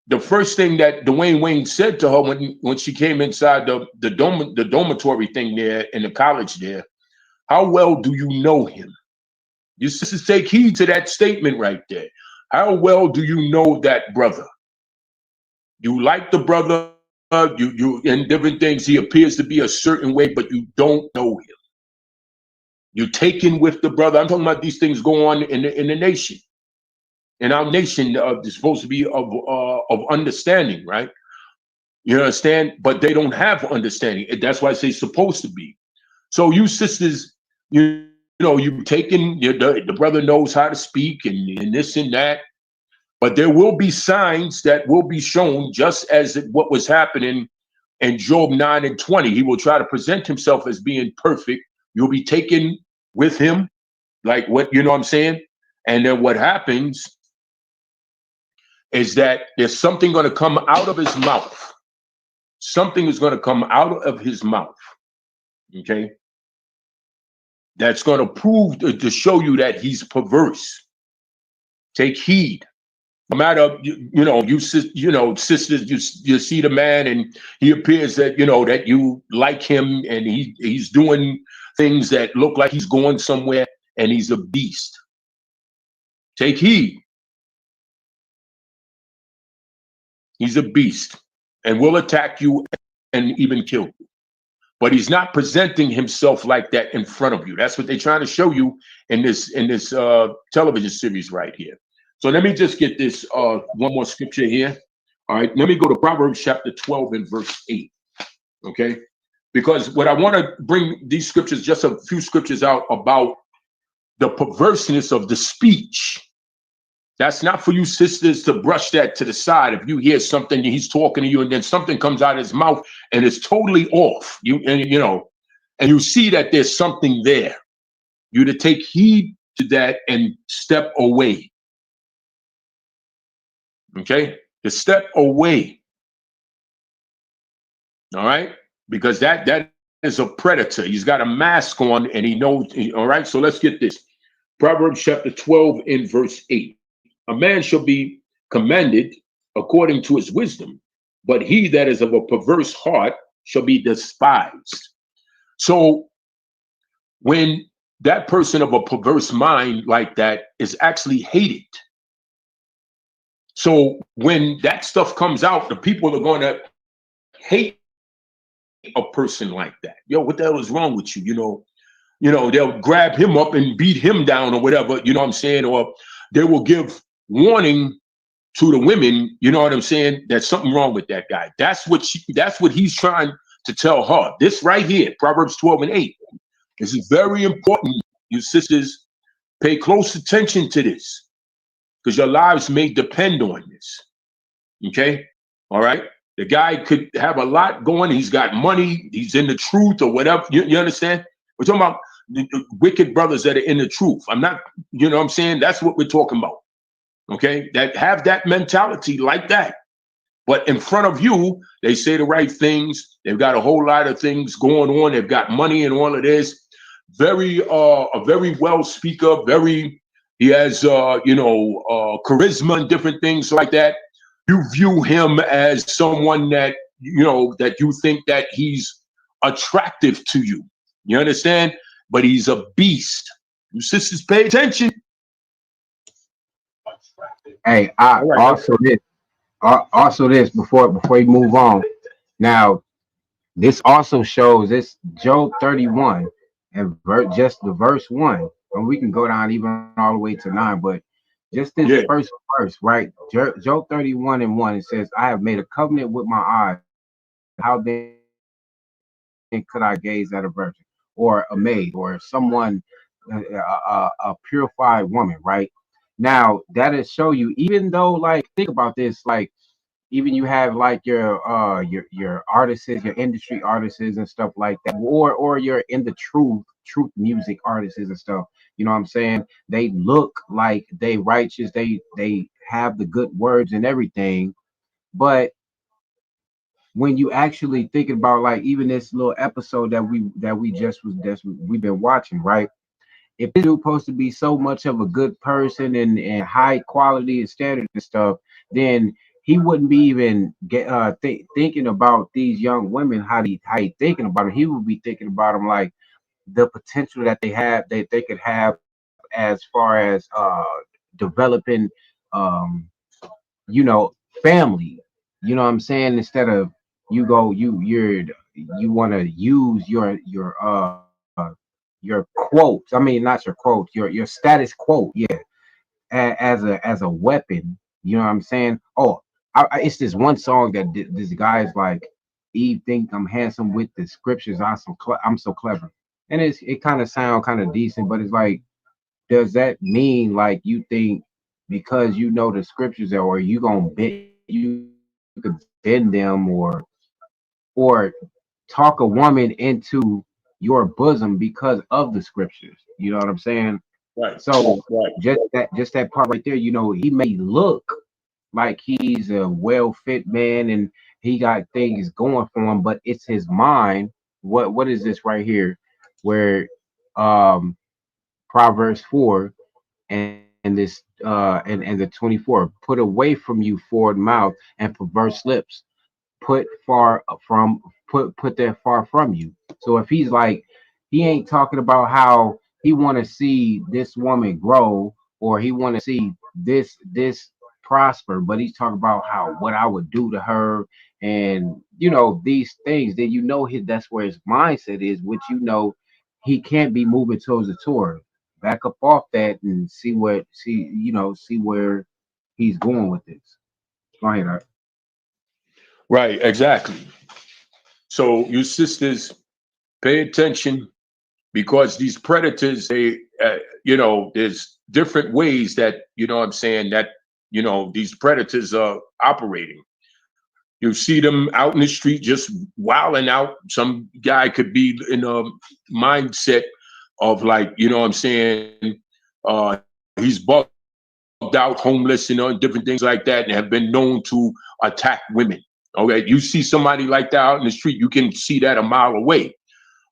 the first thing that Dwayne Wayne said to her when she came inside the dormitory thing there in the college there, how well do you know him? You sisters, take heed to that statement right there. How well do you know that brother? You like the brother, you in different things, he appears to be a certain way, but you don't know him. You're taken with the brother. I'm talking about these things go on in the nation. In our nation, is supposed to be of understanding, right? You understand? But they don't have understanding. That's why I say supposed to be. So you sisters, you taking the brother knows how to speak and this and that. But there will be signs that will be shown, just as what was happening in Job 9 and 20. He will try to present himself as being perfect. You'll be taken with him, like what, you know what I'm saying? And then what happens is that there's something going to come out of his mouth. Something is going to come out of his mouth, okay? That's going to prove to show you that he's perverse. Take heed. No matter, sisters, you see the man and he appears that, that you like him and he's doing things that look like he's going somewhere and he's a beast. Take heed. He's a beast and will attack you and even kill you. But he's not presenting himself like that in front of you. That's what they're trying to show you in this television series right here. So let me just get this one more scripture here. All right, let me go to Proverbs chapter 12 and verse 8. Okay, because what I want to bring these scriptures, just a few scriptures out about the perverseness of the speech. That's not for you sisters to brush that to the side. If you hear something, he's talking to you, and then something comes out of his mouth and it's totally off. And you see that there's something there. You to take heed to that and step away. Okay, to step away. All right, because that is a predator. He's got a mask on, and he knows. All right, so let's get this. Proverbs chapter 12 in verse 8. A man shall be commended according to his wisdom, but he that is of a perverse heart shall be despised. So when that person of a perverse mind like that is actually hated. So when that stuff comes out, the people are going to hate a person like that. Yo, what the hell is wrong with you? They'll grab him up and beat him down or whatever, you know what I'm saying? Or they will give warning to the women, you know what I'm saying? There's something wrong with that guy. That's what he's trying to tell her. This right here, Proverbs 12 and 8. This is very important. You sisters, pay close attention to this, because your lives may depend on this. Okay? All right? The guy could have a lot going. He's got money. He's in the truth or whatever. You understand? We're talking about the wicked brothers that are in the truth. I'm not, you know what I'm saying? That's what we're talking about. Okay? That have that mentality like that. But in front of you, they say the right things. They've got a whole lot of things going on. They've got money and all of this. A very well speaker. He has charisma and different things like that. You view him as someone that that you think that he's attractive to you. You understand? But he's a beast. You sisters, pay attention. Hey, Right. also this before you move on. Now, this also shows this Job 31 and just the verse 1, and we can go down even all the way to 9, but just this first verse, right? Job 31 and 1, it says, I have made a covenant with my eyes. How then could I gaze at a virgin or a maid or someone, a purified woman, right? Now, that'll show you, even though, like, think about this, like, even you have like your artists, your industry artists and stuff like that, or you're in the truth music artists and stuff, you know what I'm saying? They look like they righteous, they have the good words and everything, but when you actually thinking about, like, even this little episode that we've been watching, right? If this dude supposed to be so much of a good person and high quality and standard and stuff, then he wouldn't be even thinking about these young women. How he thinking about it? He would be thinking about them like the potential that they could have as far as developing, um, family. You know what I'm saying? Instead of you want to use your quotes. I mean, not your quotes, your status quo, yeah, as a weapon. You know what I'm saying? Oh, it's this one song that this guy's like, Eve think I'm handsome with the scriptures. I'm so clever, and it kind of sound kind of decent, but it's like, does that mean like you think because you know the scriptures, or you gonna bend you could bend them, or talk a woman into your bosom because of the scriptures? You know what I'm saying? Right. So Right. just that part right there, he may look like he's a well fit man and he got things going for him, but it's his mind. What is this right here? Where Proverbs 4 and this and the 24, put away from you forward mouth and perverse lips, put that far from you. So if he's like, he ain't talking about how he want to see this woman grow, or he want to see this prosper, but he's talking about how what I would do to her, and you know these things. Then you know that's where his mindset is, which you know he can't be moving towards the Torah. Back up off that and see where he's going with this. Go ahead, Art. Right, exactly. So you sisters, pay attention, because these predators, they, there's different ways that, what I'm saying, that, these predators are operating. You see them out in the street just wilding out. Some guy could be in a mindset of like, what I'm saying, he's bugged out, homeless, different things like that, and have been known to attack women. Okay, you see somebody like that out in the street, you can see that a mile away.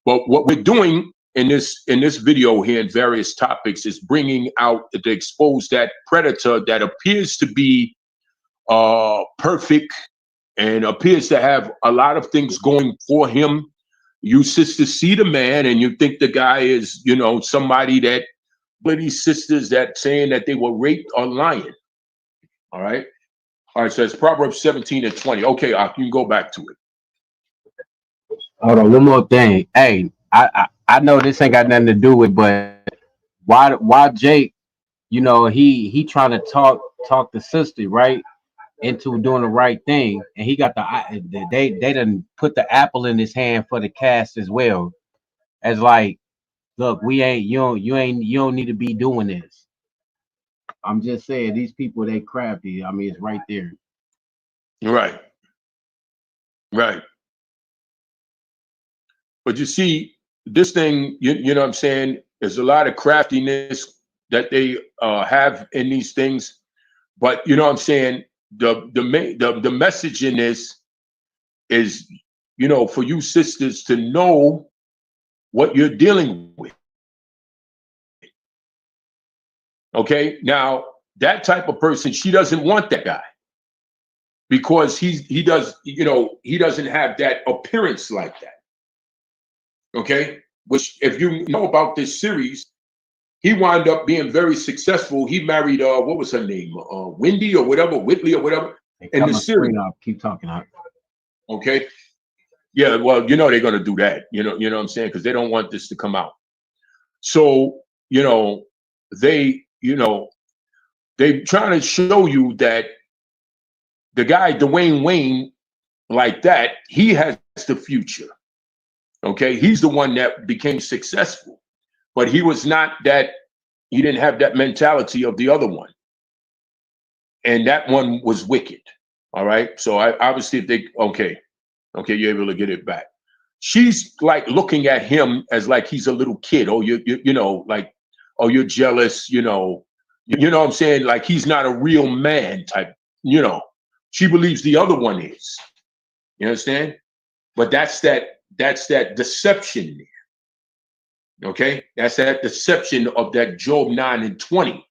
But what we're doing in this video here in various topics is bringing out to expose that predator that appears to be perfect and appears to have a lot of things going for him. You sisters see the man and you think the guy is, somebody that, but these sisters that saying that they were raped or lying. All right. All right. So it's Proverbs 17 and 20. Okay, you can go back to it. Hold on, one more thing. Hey, I know this ain't got nothing to do with, but why Jake, he trying to talk the sister right into doing the right thing, and he got they done put the apple in his hand for the cast as well, as like, look, you don't need to be doing this. I'm just saying these people, they crafty. I mean, it's right there. Right. Right. But you see, this thing, you know what I'm saying, there's a lot of craftiness that they have in these things. But you know what I'm saying, the message in this is, for you sisters to know what you're dealing with. Okay, now that type of person, she doesn't want that guy because he doesn't have that appearance like that. Okay, which if you know about this series, he wound up being very successful. He married what was her name, Wendy or whatever, Whitley or whatever, in the series. Keep talking out. Okay, yeah, well, they're gonna do that. You know what I'm saying, because they don't want this to come out. So they trying to show you that the guy Dwayne Wayne, like that, he has the future. Okay, he's the one that became successful, but he was not that. He didn't have that mentality of the other one, and that one was wicked. All right, so I obviously think okay, you're able to get it back. She's like looking at him as like he's a little kid. Oh, like, oh, you're jealous. You know what I'm saying? Like he's not a real man type. She believes the other one is. You understand? But that's that deception there. Okay, that's that deception of that Job 9 and 20.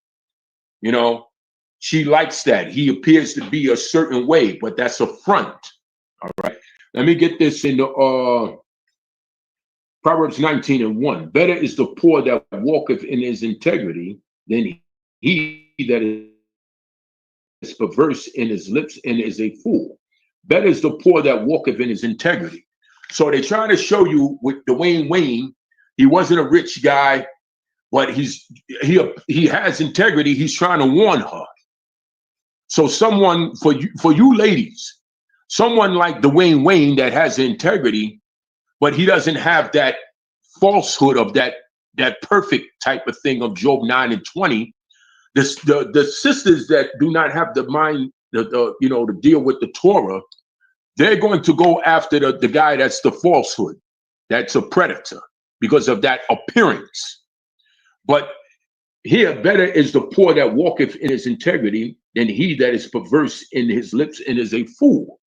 She likes that. He appears to be a certain way, but that's a front. All right. Let me get this in the Proverbs 19 and 1. Better is the poor that walketh in his integrity than he that is perverse in his lips and is a fool. Better is the poor that walketh in his integrity. So they're trying to show you with Dwayne Wayne, he wasn't a rich guy, but he has integrity. He's trying to warn her. So someone, for you ladies, someone like Dwayne Wayne that has integrity, but he doesn't have that falsehood of that perfect type of thing of Job 9 and 20. The sisters that do not have the mind, to deal with the Torah, they're going to go after the guy that's the falsehood, that's a predator because of that appearance. But here, better is the poor that walketh in his integrity than he that is perverse in his lips and is a fool.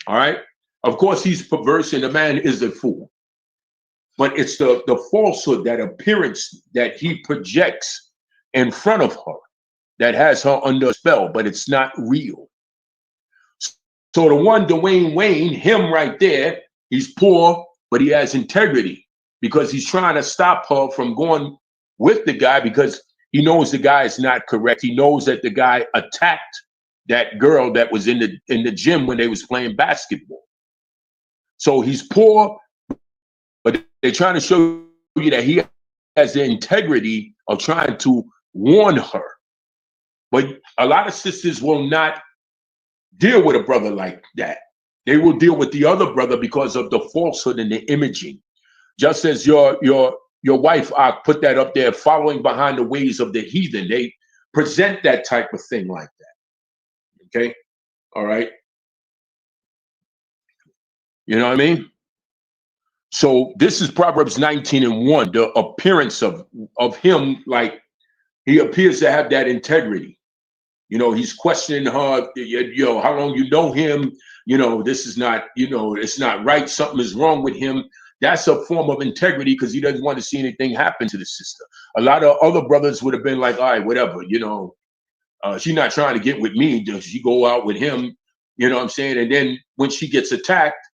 All right. Of course, he's perverse and the man is a fool. But it's the falsehood, that appearance that he projects in front of her that has her under a spell, but it's not real. So the one Dwayne Wayne, him right there, he's poor, but he has integrity because he's trying to stop her from going with the guy because he knows the guy is not correct. He knows that the guy attacked that girl that was in the gym when they was playing basketball. So he's poor, but they're trying to show you that he has the integrity of trying to warn her. But a lot of sisters will not deal with a brother like that. They will deal with the other brother because of the falsehood and the imaging. Just as your wife, I put that up there, following behind the ways of the heathen. They present that type of thing like that. Okay? All right? You know what I mean? So this is Proverbs 19:1, the appearance of him, like he appears to have that integrity. You know, he's questioning her, how long you know him? This is not, it's not right. Something is wrong with him. That's a form of integrity because he doesn't want to see anything happen to the sister. A lot of other brothers would have been like, all right, whatever, she's not trying to get with me. Does she go out with him? You know what I'm saying? And then when she gets attacked,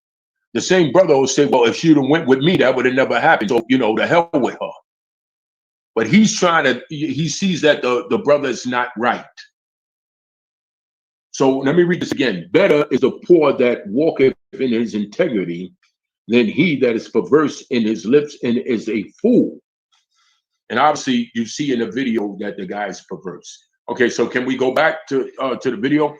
the same brother will say, well, if she'd have went with me, that would have never happened. So, the hell with her. But he sees that the brother is not right. So let me read this again. Better is the poor that walketh in his integrity than he that is perverse in his lips and is a fool. And obviously you see in the video that the guy is perverse. Okay, so can we go back to the video?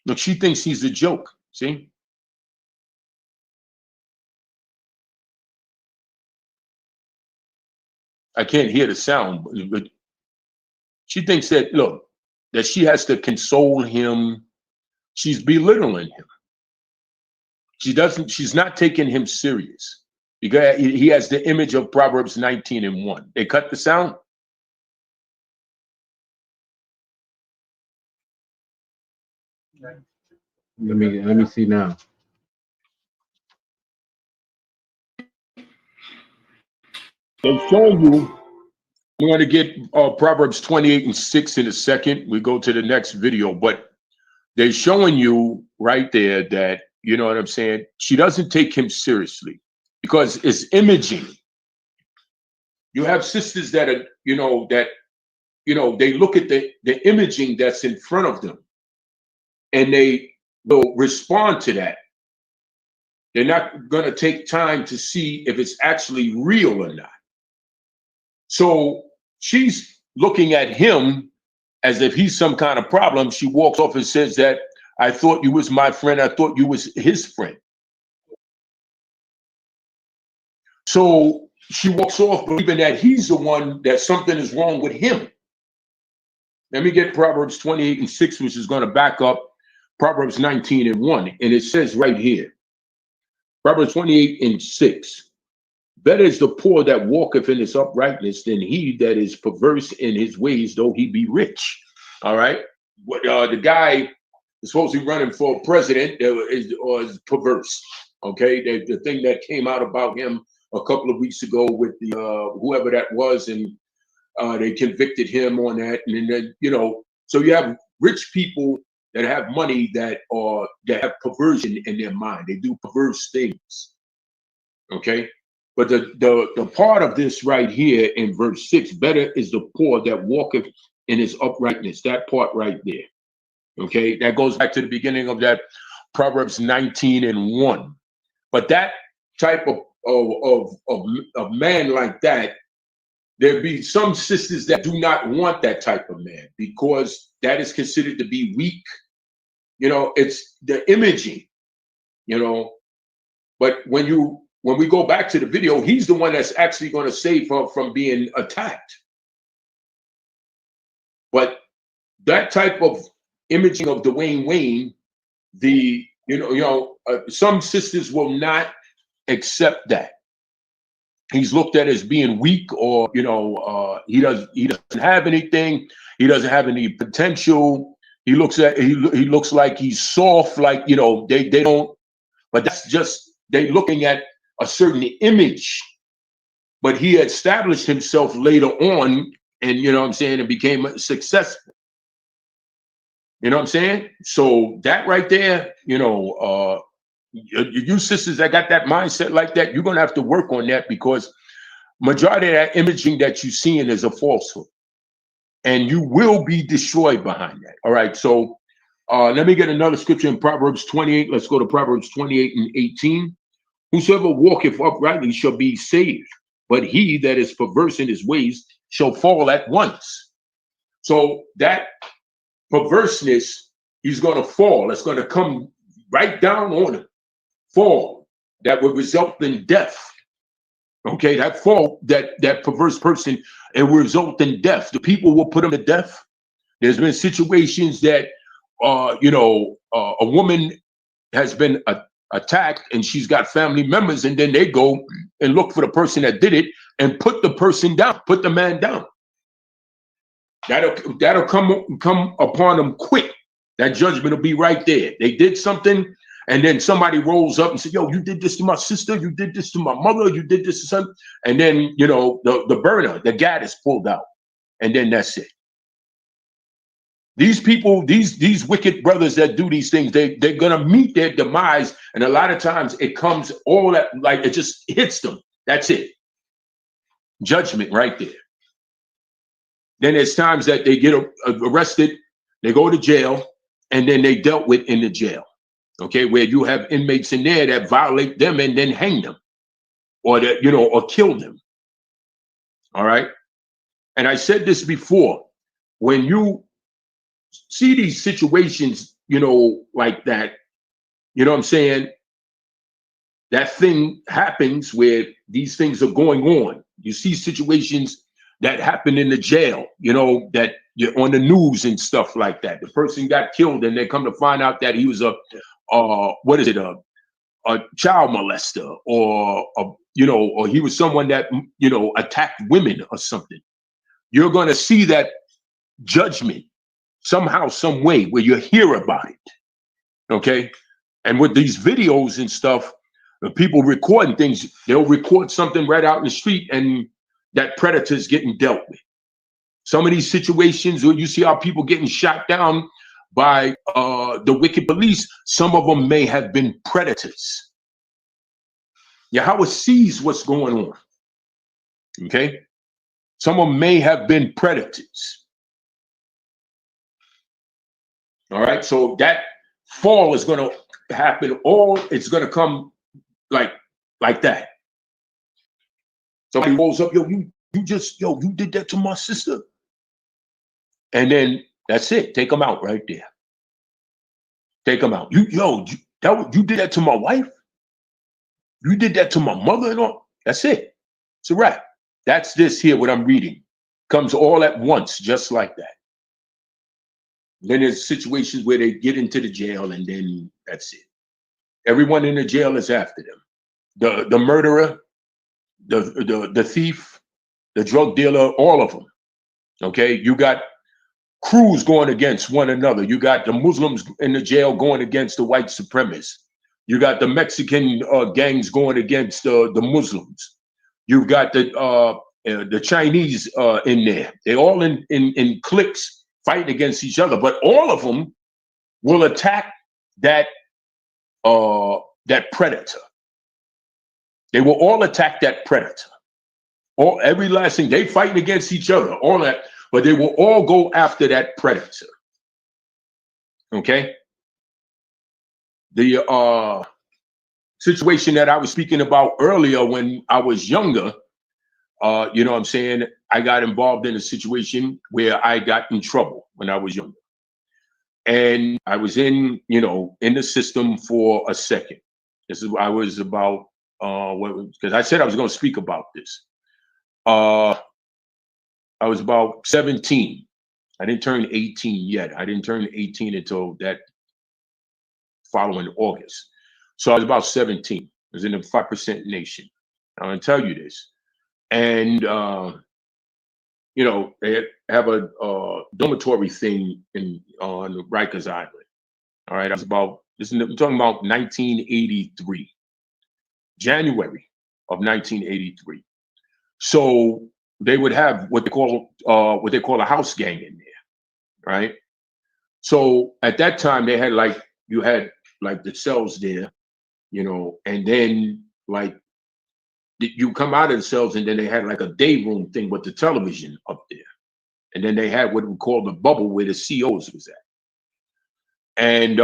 Look, she thinks he's a joke. See? I can't hear the sound, but she thinks that, look, that she has to console him. She's belittling him. She's not taking him serious because he has the image of Proverbs 19:1. They cut the sound. Let me see now. They're showing you. We're going to get Proverbs 28:6 in a second. We go to the next video, but they're showing you right there that, you know what I'm saying? She doesn't take him seriously because it's imaging. You have sisters that are, they look at the imaging that's in front of them and they will respond to that. They're not going to take time to see if it's actually real or not. So she's looking at him as if he's some kind of problem. She walks off and says that, I thought you was my friend. I thought you was his friend. So she walks off believing that he's the one, that something is wrong with him. Let me get Proverbs 28:6, which is going to back up Proverbs 19:1. And it says right here, Proverbs 28:6. Better is the poor that walketh in his uprightness than he that is perverse in his ways, though he be rich. All right. The guy is supposed to be running for president is perverse. Okay. The thing that came out about him a couple of weeks ago with the whoever that was, and they convicted him on that. And then, so you have rich people that have money that have perversion in their mind. They do perverse things. Okay. But the part of this right here in verse 6, better is the poor that walketh in his uprightness. That part right there. Okay, that goes back to the beginning of that Proverbs 19:1. But that type of man like that, there be some sisters that do not want that type of man because that is considered to be weak. It's the imaging, but when we go back to the video, he's the one that's actually going to save her from being attacked. But that type of imaging of Dwayne Wayne, some sisters will not accept that. He's looked at as being weak, or he doesn't have anything. He doesn't have any potential. He looks like he's soft, like they don't. But that's just they looking at a certain image, but he established himself later on, and and became successful. You know what I'm saying? So that right there, you know, you sisters that got that mindset like that, you're gonna have to work on that, because majority of that imaging that you're seeing is a falsehood, and you will be destroyed behind that. All right, so let me get another scripture in Proverbs 28. Let's go to Proverbs 28 and 18. Whosoever walketh uprightly shall be saved, but he that is perverse in his ways shall fall at once. So that perverseness, he's going to fall. It's going to come right down on him. Fall that would result in death. Okay, that fall, that perverse person, it will result in death. The people will put him to death. There's been situations that, you know, a woman has been attacked and she's got family members, and then they go and look for the person that did it and put the person down, put the man down. That'll come upon them quick. That judgment will be right there. They did something, and then somebody rolls up and says, yo, you did this to my sister, you did this to my mother, you did this to something. And then, you know, the burner, the gat is pulled out. And then that's it. These people, these wicked brothers that do these things, they're gonna meet their demise. And a lot of times it comes all that, like, it just hits them. That's it. Judgment right there. Then there's times that they get arrested, they go to jail, and then they dealt with in the jail. Okay, where you have inmates in there that violate them and then hang them, or that, you know, or kill them. All right. And I said this before, when you see these situations, you know, like that, you know what I'm saying? That thing happens where these things are going on. You see situations that happen in the jail, you know, that you're on the news and stuff like that. The person got killed, and they come to find out that he was a child molester, or you know, or he was someone that, you know, attacked women or something. You're going to see that judgment somehow, some way, where you hear about it. Okay, and with these videos and stuff, the people recording things, they'll record something right out in the street, and that predator is getting dealt with. Some of these situations where you see how people getting shot down by the wicked police, some of them may have been predators. Yahweh sees what's going on. Okay, some of them may have been predators. All right, so that fall is going to happen. It's going to come like that. Somebody rolls up, yo, you did that to my sister, and then that's it. Take them out right there. Take them out. You did that to my wife. You did that to my mother-in-law. That's it. It's a wrap. That's this here, what I'm reading. Comes all at once, just like that. Then there's situations where they get into the jail, and then that's it. Everyone in the jail is after them. The murderer, the thief, the drug dealer, all of them. Okay, you got crews going against one another. You got the Muslims in the jail going against the white supremacists. You got the Mexican gangs going against the Muslims. You've got the Chinese in there. They're all in cliques fighting against each other, but all of them will attack that predator. They will all attack that predator. Every last thing, they fighting against each other, all that, but they will all go after that predator. Okay. The situation that I was speaking about earlier, when I was younger, you know what I'm saying, I got involved in a situation where I got in trouble when I was younger. And I was in the system for a second. I was about, because I said I was going to speak about this. I was about 17. I didn't turn 18 yet. I didn't turn 18 until that following August. So I was about 17. I was in the 5% nation. I'm going to tell you this. And, they have a dormitory thing on Rikers Island. All right. I'm talking about 1983, January of 1983. So they would have what they call a house gang in there, right? So at that time, they had like, you had like the cells there, you know, and then like you come out of the cells, and then they had like a day room thing with the television up there. And then they had what we call the bubble where the COs was at. And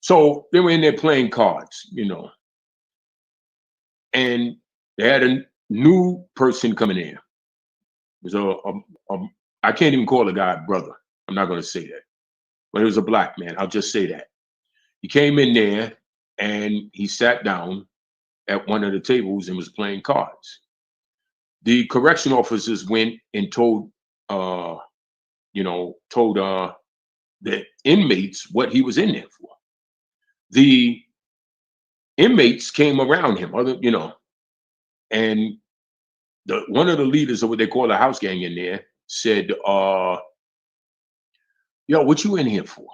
so they were in there playing cards, you know. And they had a new person coming in. It was I can't even call the guy brother. I'm not going to say that. But it was a black man. I'll just say that. He came in there and he sat down at one of the tables and was playing cards. The correction officers went and told the inmates what he was in there for. The inmates came around him, and one of the leaders of what they call the house gang in there said, yo, what you in here for?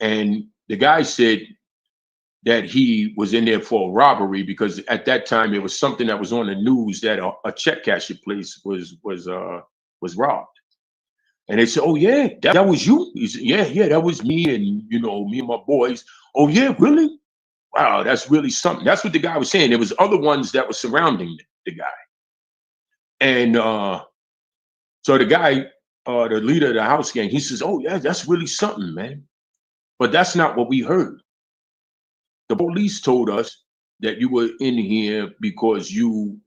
And the guy said that he was in there for a robbery because at that time it was something that was on the news that a check cashier place was robbed. And they said, oh yeah, that was you? He said, yeah, that was me, and me and my boys. Oh yeah, really? Wow, that's really something. That's what the guy was saying. There was other ones that were surrounding the guy. And so the guy, the leader of the house gang, he says, oh yeah, that's really something, man. But that's not what we heard. The police told us that you were in here because you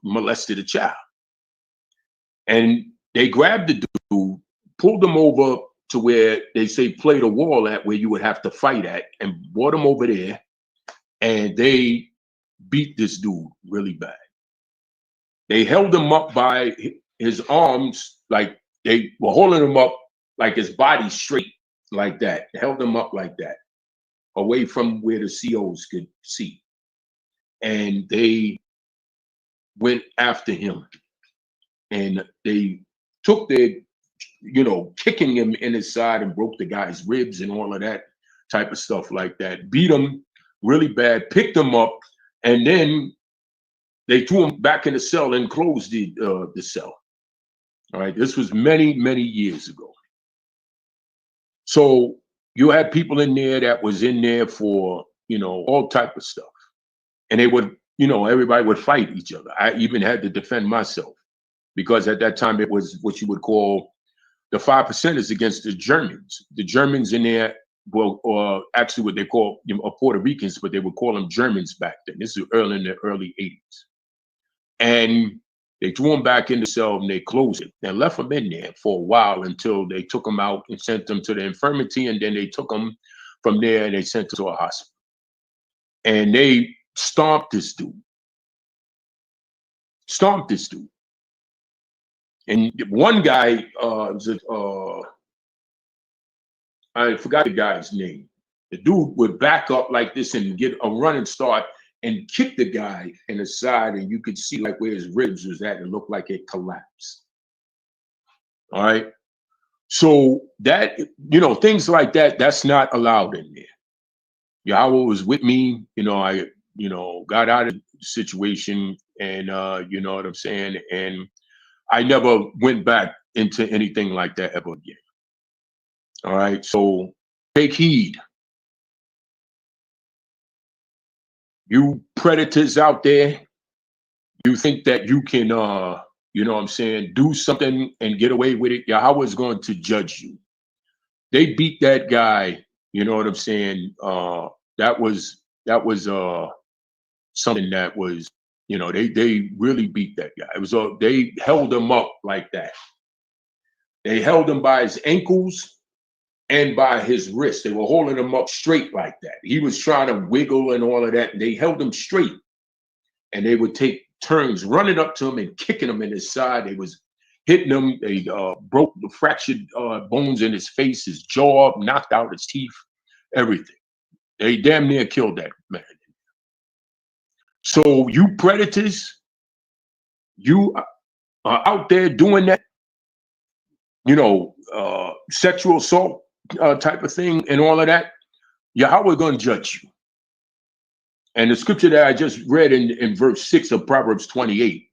molested a child. And they grabbed the dude, pulled him over to where they say play the wall at, where you would have to fight at, and brought him over there. And they beat this dude really bad. They held him up by his arms, like they were holding him up like his body straight like that. They held him up like that, away from where the COs could see. And they went after him. And they took their, kicking him in his side and broke the guy's ribs and all of that type of stuff like that. Beat him really bad, picked him up, and then they threw him back in the cell and closed the cell. All right, this was many, many years ago. So you had people in there that was in there for, all type of stuff. And they would, everybody would fight each other. I even had to defend myself because at that time it was what you would call the 5%ers against the Germans. The Germans in there, or actually what they call Puerto Ricans, but they would call them Germans back then. This is in the early 80s. And they threw him back in the cell and they closed it and left him in there for a while until they took him out and sent them to the infirmary. And then they took him from there and they sent him to a hospital. And they stomped this dude. And one guy, I forgot the guy's name. The dude would back up like this and get a running start and kick the guy in the side, and you could see like where his ribs was at and looked like it collapsed. All right. So that, things like that, that's not allowed in there. Yahweh was with me. I, got out of the situation, and you know what I'm saying? And I never went back into anything like that ever again. All right. So take heed. You predators out there, you think that you can, do something and get away with it. Yahweh is going to judge you. They beat that guy. You know what I'm saying? That was something that was, they really beat that guy. It was they held him up like that. They held him by his ankles and by his wrist. They were holding him up straight like that. He was trying to wiggle and all of that. And they held him straight. And they would take turns running up to him and kicking him in his side. They was hitting him. They broke the fractured bones in his face, his jaw, knocked out his teeth, everything. They damn near killed that man. So you predators, you are out there doing that, sexual assault type of thing and all of that, Yahweh going to judge you. And the scripture that I just read in verse 6 of Proverbs 28,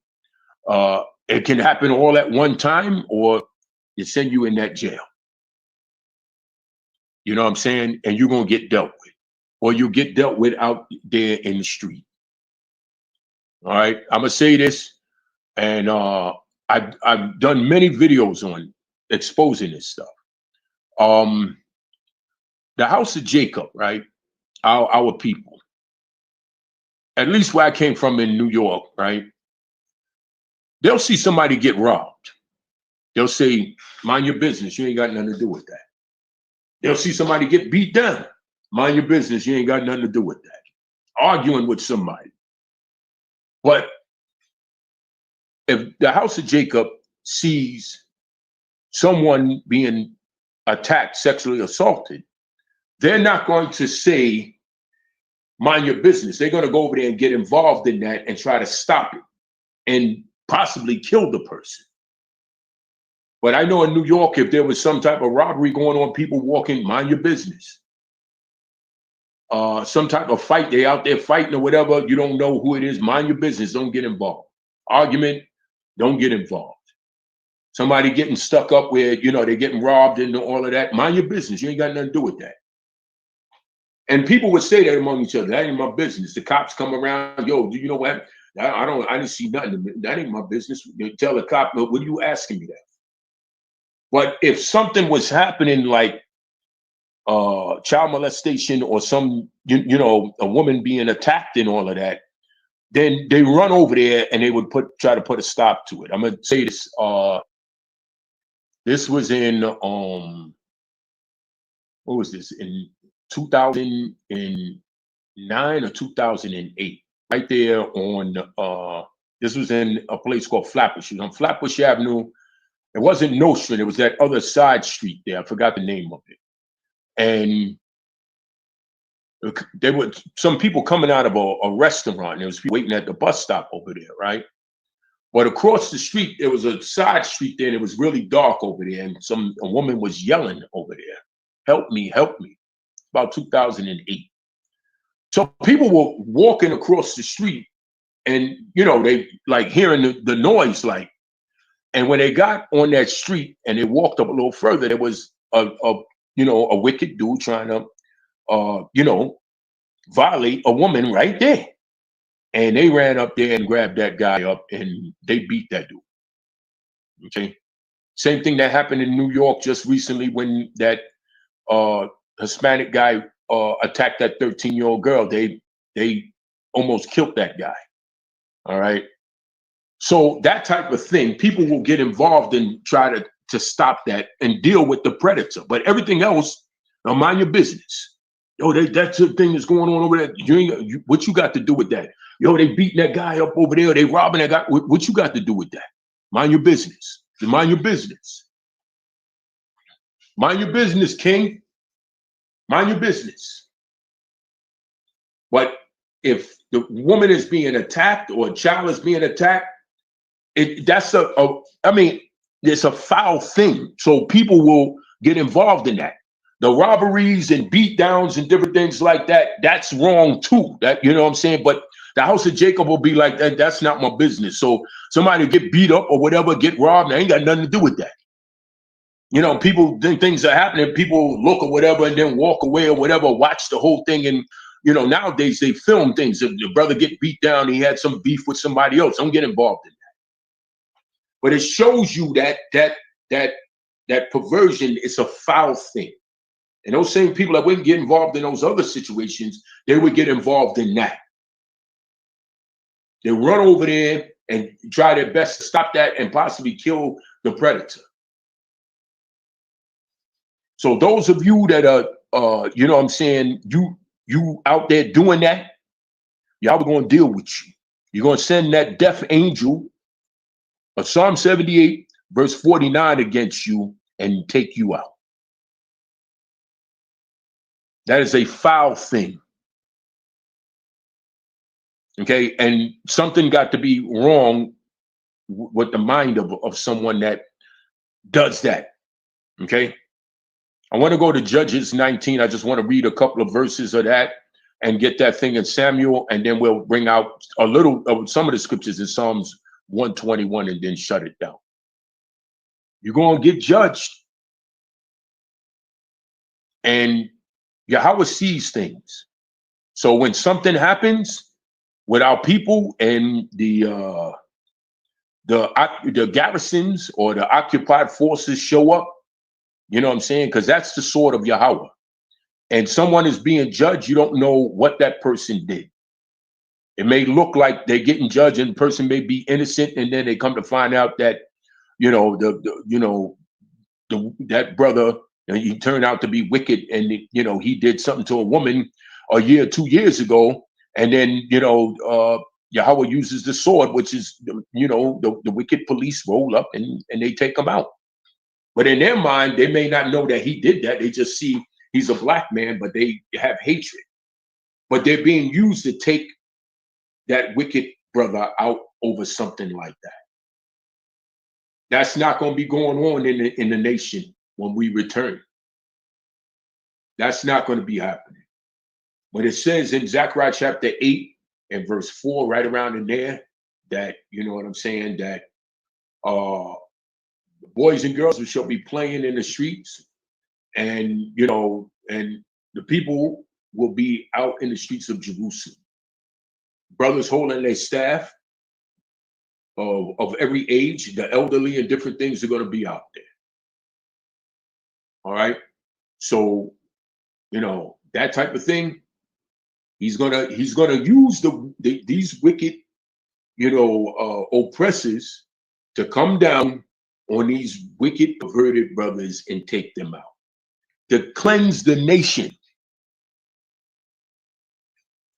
it can happen all at one time, or it send you in that jail. You know what I'm saying? And you're going to get dealt with, or you get dealt with out there in the street. All right. I'm going to say this, and I've done many videos on exposing this stuff. The house of Jacob, right? Our people, at least where I came from in New York, right? They'll see somebody get robbed. They'll say, mind your business. You ain't got nothing to do with that. They'll see somebody get beat down. Mind your business. You ain't got nothing to do with that. Arguing with somebody. But if the house of Jacob sees someone being attacked, sexually assaulted, they're not going to say, mind your business. They're going to go over there and get involved in that and try to stop it and possibly kill the person. But I know in New York, if there was some type of robbery going on, people walking, mind your business. Some type of fight, they out there fighting or whatever, you don't know who it is, mind your business, don't get involved. Argument, don't get involved. Somebody getting stuck up where, you know, they're getting robbed and all of that, mind your business, you ain't got nothing to do with that. And people would say that among each other, that ain't my business. The cops come around, yo, do you know what? I didn't see nothing, that ain't my business. You tell the cop, what are you asking me that? But if something was happening like child molestation or some, you know, a woman being attacked and all of that, then they run over there and they would try to put a stop to it. I'm gonna say this. This was in what was this, in 2009 or 2008? Right there on this was in a place called Flatbush. It was on Flatbush Avenue. It wasn't Nostrand, it was that other side street there. I forgot the name of it. And there were some people coming out of a restaurant, and there was people waiting at the bus stop over there, right? But across the street, there was a side street there, and it was really dark over there, and a woman was yelling over there, help me, help me, about 2008. So people were walking across the street, and, you know, they like hearing the noise, like, and when they got on that street and they walked up a little further, there was a wicked dude trying to, violate a woman right there. And they ran up there and grabbed that guy up and they beat that dude. Okay. Same thing that happened in New York just recently when that Hispanic guy attacked that 13-year-old girl. They almost killed that guy. All right. So that type of thing, people will get involved and try to stop that and deal with the predator. But everything else, mind your business. Yo, that's the thing that's going on over there. What you got to do with that? Yo, they beating that guy up over there. They robbing that guy. What you got to do with that? Mind your business. Mind your business. Mind your business, King. Mind your business. But if the woman is being attacked or a child is being attacked, it's a foul thing. So people will get involved in that. The robberies and beat downs and different things like that, that's wrong too. That, you know what I'm saying? But the house of Jacob will be like that. That's not my business. So somebody get beat up or whatever, get robbed, I ain't got nothing to do with that. You know, people think things are happening, people look or whatever and then walk away or whatever, watch the whole thing. And, you know, nowadays they film things. If the brother get beat down, he had some beef with somebody else, don't get involved in that. But it shows you that perversion is a foul thing. And those same people that wouldn't get involved in those other situations, they would get involved in that. They run over there and try their best to stop that and possibly kill the predator. So those of you that are, you know what I'm saying, you out there doing that, y'all are going to deal with you. You're going to send that death angel of Psalm 78, verse 49 against you and take you out. That is a foul thing. Okay, and something got to be wrong with the mind of someone that does that. Okay, I want to go to Judges 19. I just want to read a couple of verses of that and get that thing in Samuel, and then we'll bring out a little of some of the scriptures in Psalms 121 and then shut it down. You're going to get judged. And Yahweh sees things. So when something happens with our people and the garrisons or the occupied forces show up, you know what I'm saying? Because that's the sword of Yahweh. And someone is being judged, you don't know what that person did. It may look like they're getting judged and the person may be innocent, and then they come to find out that, that brother, he turned out to be wicked, and he did something to a woman a year, 2 years ago, and then Yahweh uses the sword, which is the wicked police roll up and they take him out. But in their mind, they may not know that he did that. They just see he's a black man, but they have hatred. But they're being used to take that wicked brother out over something like that. That's not going to be going on in the nation when we return. That's not going to be happening. But it says in Zechariah chapter 8 and verse 4, right around in there, that, you know what I'm saying, that boys and girls shall be playing in the streets, and and the people will be out in the streets of Jerusalem. Brothers holding their staff of every age, the elderly and different things are going to be out there. All right. So, that type of thing, he's gonna use these wicked, oppressors to come down on these wicked, perverted brothers and take them out, to cleanse the nation.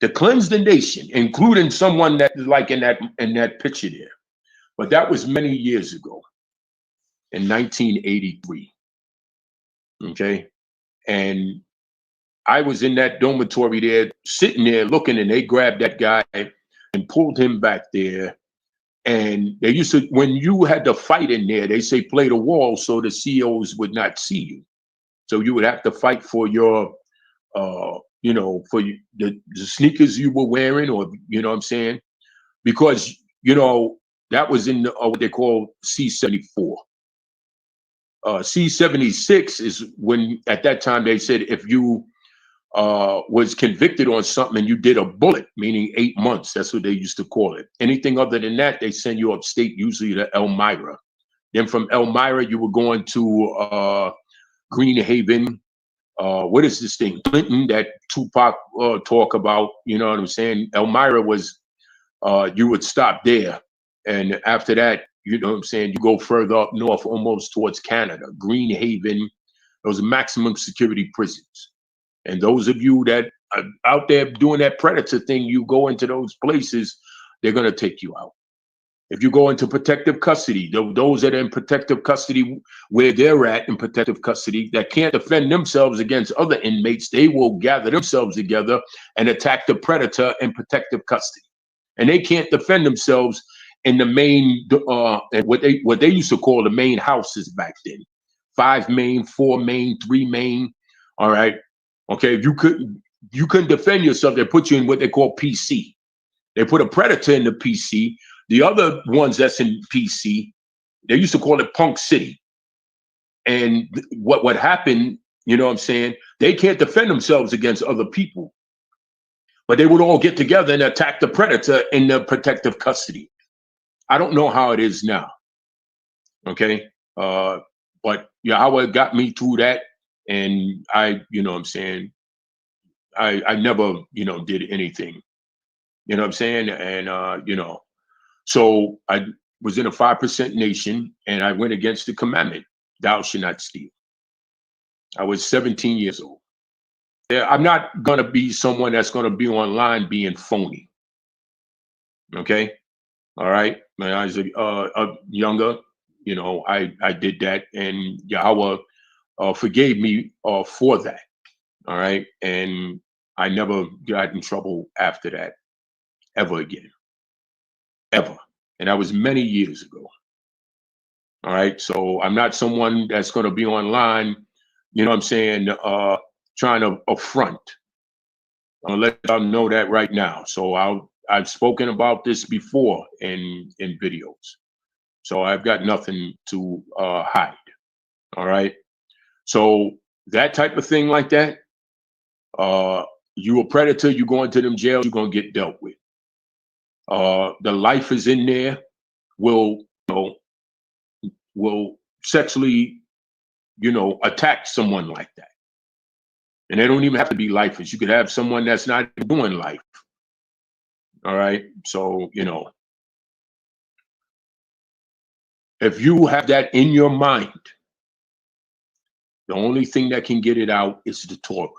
To cleanse the nation, including someone that is like in that picture there. But that was many years ago, in 1983. Okay. And I was in that dormitory there, sitting there looking, and they grabbed that guy and pulled him back there. And they used to, when you had to fight in there, they say play the wall so the COs would not see you. So you would have to fight for your for the sneakers you were wearing, or you know what I'm saying, because that was in what they call C-74. C-76 is when at that time they said if you was convicted on something and you did a bullet, meaning 8 months. That's what they used to call it. Anything other than that, they send you upstate, usually to Elmira. Then from Elmira, you were going to Greenhaven. What is this thing? Clinton, that Tupac talk about, you know what I'm saying? Elmira was, you would stop there. And after that, you know what I'm saying, you go further up north, almost towards Canada. Greenhaven, those are maximum security prisons. And those of you that are out there doing that predator thing, you go into those places, they're going to take you out. If you go into protective custody, those that are in protective custody, where they're at in protective custody, that can't defend themselves against other inmates, they will gather themselves together and attack the predator in protective custody. And they can't defend themselves in the main, what they used to call the main houses back then. 5 main, 4 main, 3 main. All right. Okay. If you couldn't defend yourself, they put you in what they call PC. They put a predator in the PC. The other ones that's in PC, they used to call it Punk City. And what happened, you know what I'm saying? They can't defend themselves against other people. But they would all get together and attack the predator in the protective custody. I don't know how it is now. Okay. But Yahweh got me through that. And I, you know what I'm saying? I never, did anything. You know what I'm saying? And, so I was in a 5% nation, and I went against the commandment, thou shalt not steal. I was 17 years old. I'm not going to be someone that's going to be online being phony. Okay? All right? When I was younger, I did that, and Yahweh forgave me for that. All right? And I never got in trouble after that, ever again. Ever. And that was many years ago. All right. So I'm not someone that's going to be online, you know what I'm saying, trying to affront. I'll let y'all know that right now. So I've spoken about this before in videos. So I've got nothing to hide. All right. So that type of thing like that, you a predator, you go into them jails, you're gonna get dealt with. The life is in there will, will sexually, attack someone like that. And they don't even have to be lifers. You could have someone that's not doing life. All right. So, if you have that in your mind, the only thing that can get it out is the Torah.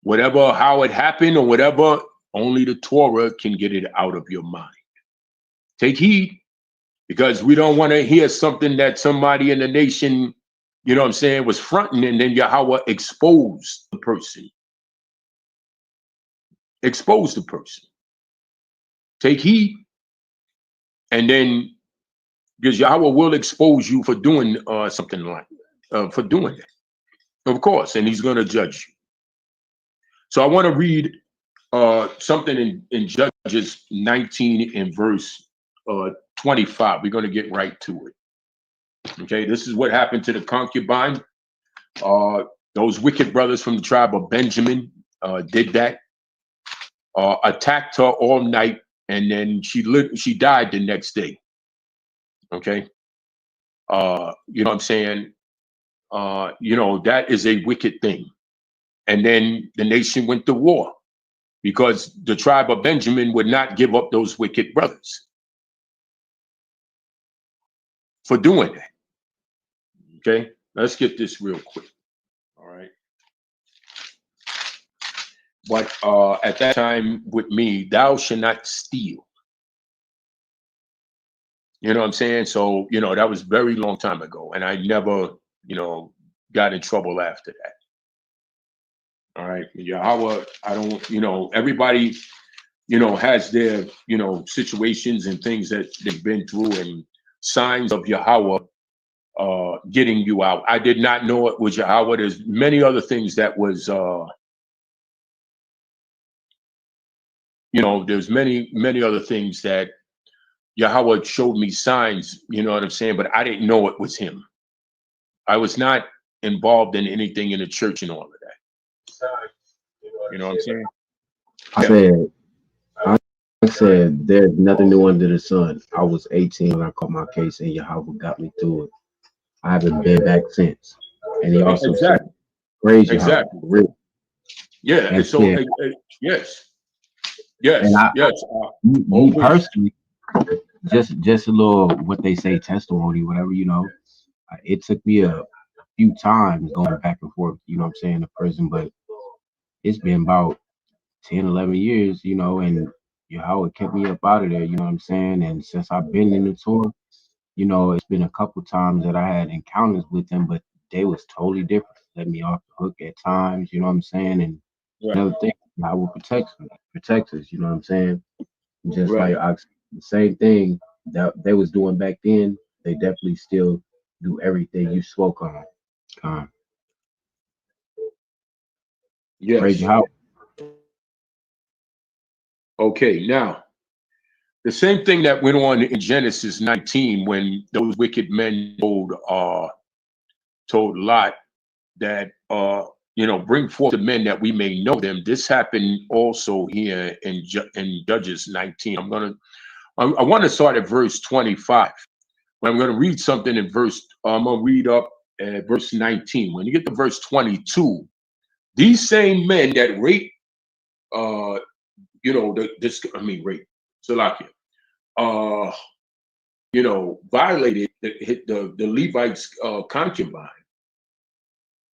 Whatever, how it happened or whatever, only the Torah can get it out of your mind. Take heed, because we don't want to hear something that somebody in the nation, was fronting, and then Yahweh exposed the person. Expose the person. Take heed, and then, because Yahweh will expose you for doing something like for doing that, of course, and he's going to judge you. So I want to read something in Judges 19 and verse 25. We're going to get right to it. Okay, this is what happened to the concubine. Those wicked brothers from the tribe of Benjamin did that. Attacked her all night, and then she died the next day. Okay, you know what I'm saying? That is a wicked thing. And then the nation went to war because the tribe of Benjamin would not give up those wicked brothers for doing that. Okay, let's get this real quick. All right. But at that time with me, thou shalt not steal. You know what I'm saying? So, that was very long time ago. And I never, got in trouble after that. All right. Yahweh, I don't, everybody, has their, situations and things that they've been through and signs of Yahweh getting you out. I did not know it was Yahweh. There's many other things that was, there's many other things that Yahweh showed me signs, you know what I'm saying? But I didn't know it was him. I was not involved in anything in the church and all of that. You know what I'm saying? I said, there's nothing new under the sun. I was 18 when I caught my case, and Yahweh got me through it. I haven't been back since. And he also said, praise exactly. Yahweh. Yeah. And so, yes. And me personally, just a little, what they say, testimony, whatever, it took me a few times going back and forth, to prison, but it's been about 10, 11 years, and Yahweh kept me up out of there, and since I've been in the tour, it's been a couple times that I had encounters with them, but they was totally different. Let me off the hook at times, and another thing, Yahweh protects us, just like the same thing that they was doing back then, they definitely still do everything you spoke on. Yes. Praise Yahweh. Okay, now the same thing that went on in Genesis 19 when those wicked men told Lot that bring forth the men that we may know them. This happened also here in Judges 19. I want to start at verse 25. But I'm going to read something in I'm going to read up at verse 19. When you get to verse 22, these same men that rape, rape, Salakia, violated the Levites' concubine.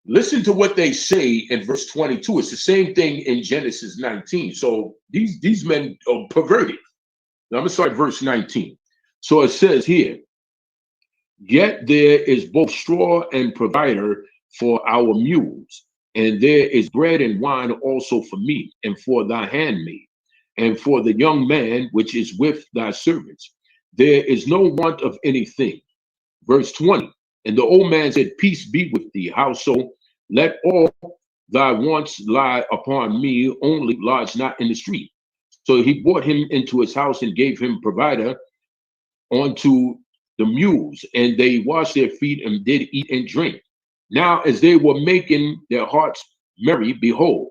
Listen to what they say in verse 22. It's the same thing in Genesis 19. So these men are perverted. Now I'm going to start at verse 19. So it says here, yet there is both straw and provider for our mules, and there is bread and wine also for me, and for thy handmaid, and for the young man which is with thy servants. There is no want of anything. Verse 20, and the old man said, peace be with thee, household. Let all thy wants lie upon me, only lodge not in the street. So he brought him into his house and gave him provider unto the mules, and they washed their feet and did eat and drink. Now, as they were making their hearts merry, behold,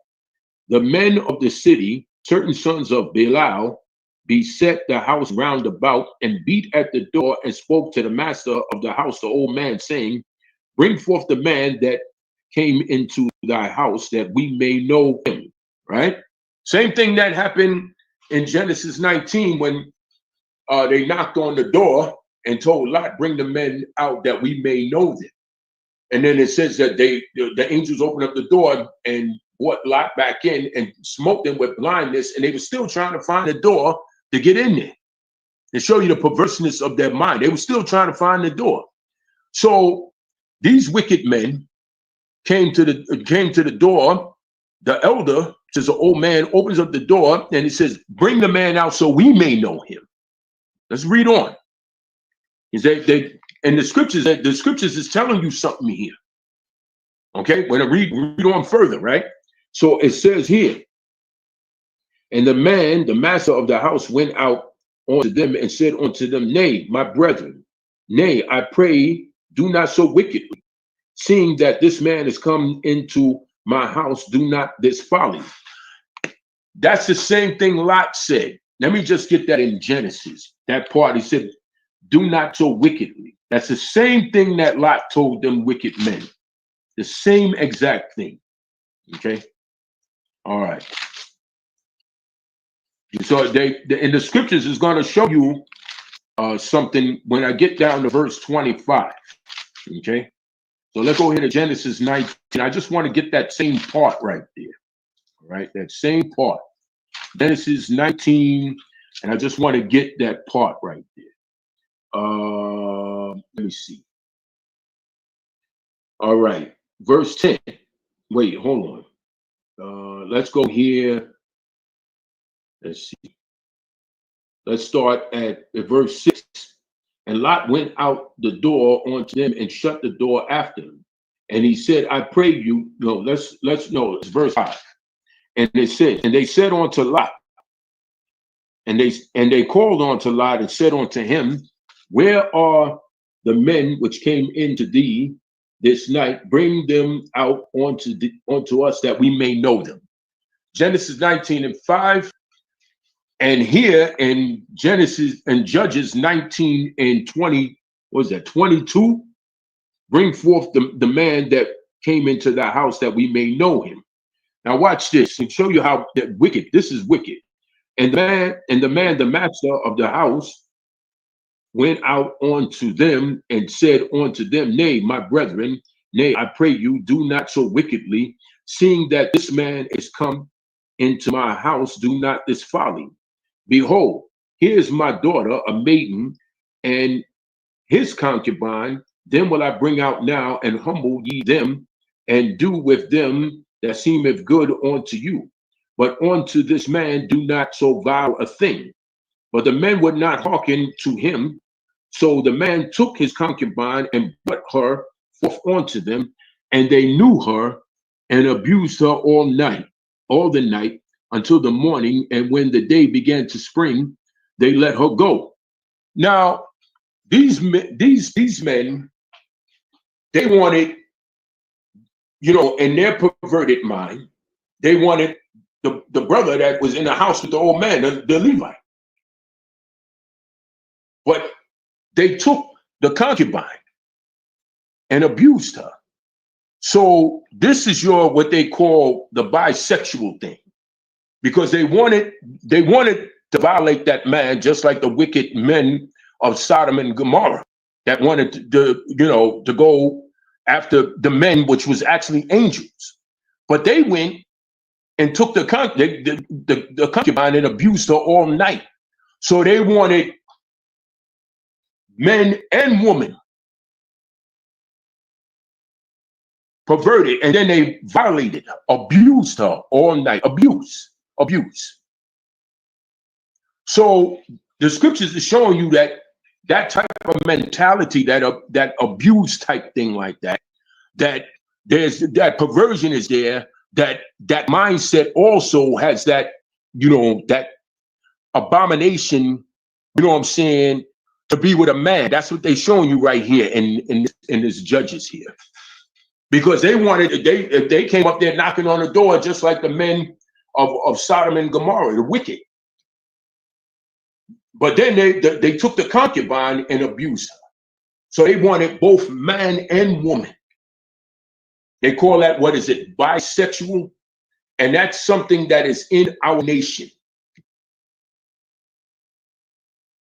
the men of the city, certain sons of Belial, beset the house round about and beat at the door and spoke to the master of the house, the old man, saying, bring forth the man that came into thy house that we may know him. Right? Same thing that happened in Genesis 19 when they knocked on the door and told Lot, bring the men out that we may know them. And then it says that the angels opened up the door and brought Lot back in and smote them with blindness, and they were still trying to find the door to get in there. To show you the perverseness of their mind. They were still trying to find the door. So these wicked men came to the door. The elder, which is an old man, opens up the door and he says, bring the man out so we may know him. Let's read on. He said and the scriptures is telling you something here. Okay, when I read on further, right? So it says here, and the man, the master of the house, went out unto them and said unto them, nay, my brethren, nay, I pray, do not so wickedly, seeing that this man is come into my house, do not this folly. That's the same thing Lot said. Let me just get that in Genesis. That part, he said, do not so wickedly. That's the same thing that Lot told them wicked men. The same exact thing. Okay? All right. So in the scriptures is going to show you something when I get down to verse 25. Okay? So let's go here to Genesis 19. I just want to get that same part right there. All right? That same part. Genesis 19, and I just want to get that part right there. Let me see. All right. Verse 10. Wait, hold on. Let's go here. Let's see. Let's start at verse 6. And Lot went out the door unto them and shut the door after him. And he said, I pray you, no, it's verse 5. And it says, and they said unto Lot, and they called unto Lot and said unto him, where are the men which came into thee this night? Bring them out unto us that we may know them. Genesis 19 and 5. And here in Genesis and Judges 19 and 20, what was that, 22? Bring forth the man that came into the house that we may know him. Now watch this and show you how that wicked, this is wicked. And the man, the master of the house, went out unto them and said unto them, nay, my brethren, nay, I pray you, do not so wickedly, seeing that this man is come into my house, do not this folly. Behold, here is my daughter, a maiden, and his concubine, them will I bring out now, and humble ye them, and do with them that seemeth good unto you. But unto this man do not so vile a thing. But the men would not hearken to him. So the man took his concubine and brought her forth unto them, and they knew her and abused her all the night until the morning. And when the day began to spring, they let her go. Now, these men, they wanted, in their perverted mind, they wanted the brother that was in the house with the old man, the Levite. But they took the concubine and abused her. So this is what they call the bisexual thing, because they wanted to violate that man, just like the wicked men of Sodom and Gomorrah that wanted to go after the men, which was actually angels. But they went and took the concubine and abused her all night. So they wanted men and women perverted, and then they violated her, abused her all night. Abuse. So the scriptures are showing you that type of mentality, that abuse type thing like that there's that perversion is there, that mindset also has that, that abomination, what I'm saying, to be with a man. That's what they're showing you right here in this Judges here. because they wanted, they came up there knocking on the door just like the men of Sodom and Gomorrah, the wicked. But then they took the concubine and abused her. So they wanted both man and woman. They call that, what is it, bisexual? And that's something that is in our nation.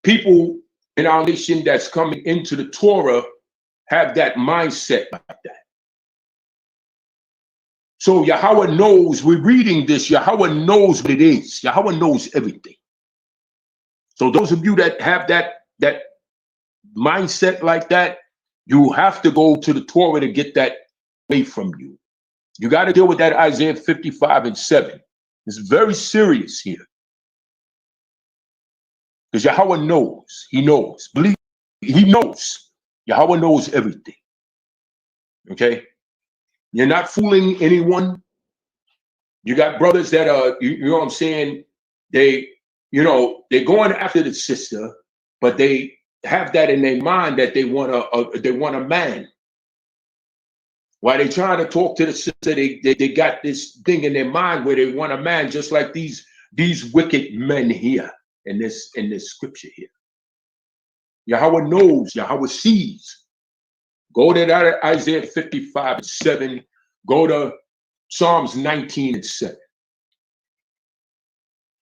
People in our nation that's coming into the Torah have that mindset like that. So Yahweh knows, we're reading this, Yahweh knows what it is. Yahweh knows everything. So those of you that have that mindset like that, you have to go to the Torah to get that away from you. You got to deal with that Isaiah 55:7. It's very serious here. Because Yahweh knows. He knows. Believe me, he knows. Yahweh knows everything. Okay? You're not fooling anyone. You got brothers that are, you know what I'm saying? They, you know, they're going after the sister, but they have that in their mind that they want a man. While they trying to talk to the sister, they got this thing in their mind where they want a man, just like these wicked men here in this scripture here. Yahweh knows, Yahweh sees. Go to that Isaiah 55:7. Go to Psalms 19:7.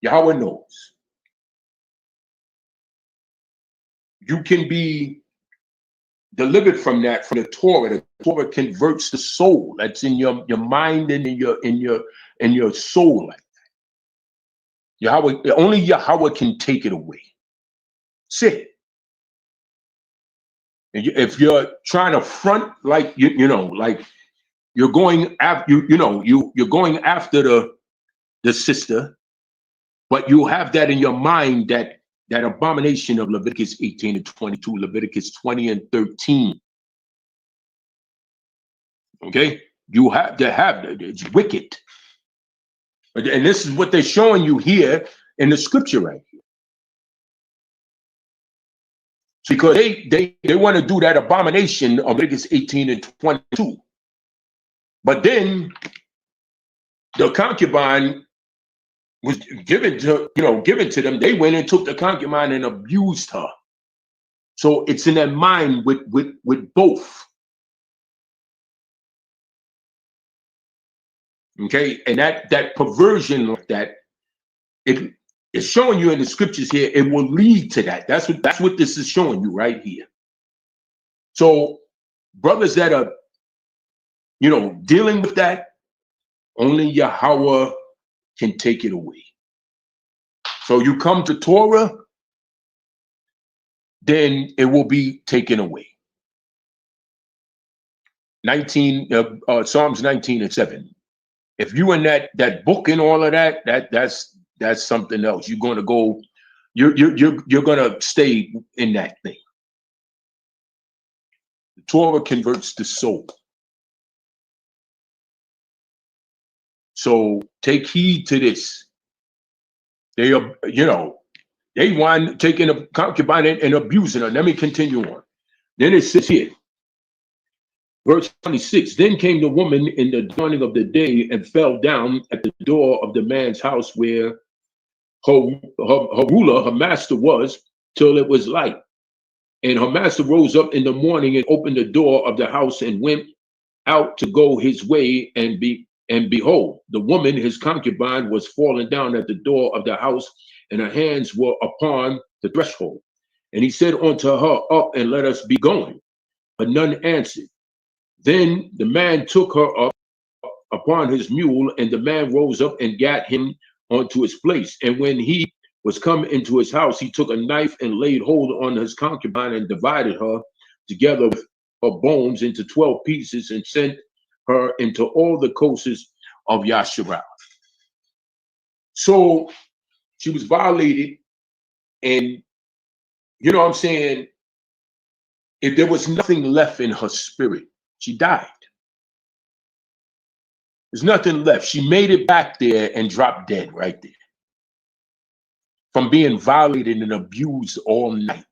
Yahweh knows. You can be delivered from that, from the Torah. The Torah converts the soul. That's in your mind and in your soul like that. Yahweh, only Yahweh can take it away. Sit. If you're trying to front like you know, like you're going after you're going after the sister, but you have that in your mind, that abomination of Leviticus 18:22, Leviticus 20:13. Okay, you have to have that. It's wicked, and this is what they're showing you here in the scripture right here. Because they want to do that abomination of Leviticus 18:22, but then the concubine was given to them. They went and took the concubine and abused her. So it's in their mind with both. Okay, and that perversion like that, it is showing you in the scriptures here. It will lead to that. That's what this is showing you right here. So brothers that are, dealing with that, only Yahweh can take it away. So you come to Torah, then it will be taken away. Psalms 19:7. If you in that book and all of that's something else. You're going to go. You're going to stay in that thing. The Torah converts the soul. So take heed to this. They are, they want taking a concubine and abusing her. Let me continue on. Then it says here, verse 26, then came the woman in the dawning of the day and fell down at the door of the man's house where her ruler, her master was, till it was light. And her master rose up in the morning and opened the door of the house and went out to go his way, and behold, the woman, his concubine, was fallen down at the door of the house, and her hands were upon the threshold. And he said unto her, up and let us be going. But none answered. Then the man took her up upon his mule, and the man rose up and gat him onto his place. And when he was come into his house, he took a knife and laid hold on his concubine and divided her together with her bones into 12 pieces and sent her into all the coasts of Yasharal. So she was violated, and you know what I'm saying, if there was nothing left in her spirit, she died. There's nothing left. She made it back there and dropped dead right there from being violated and abused all night.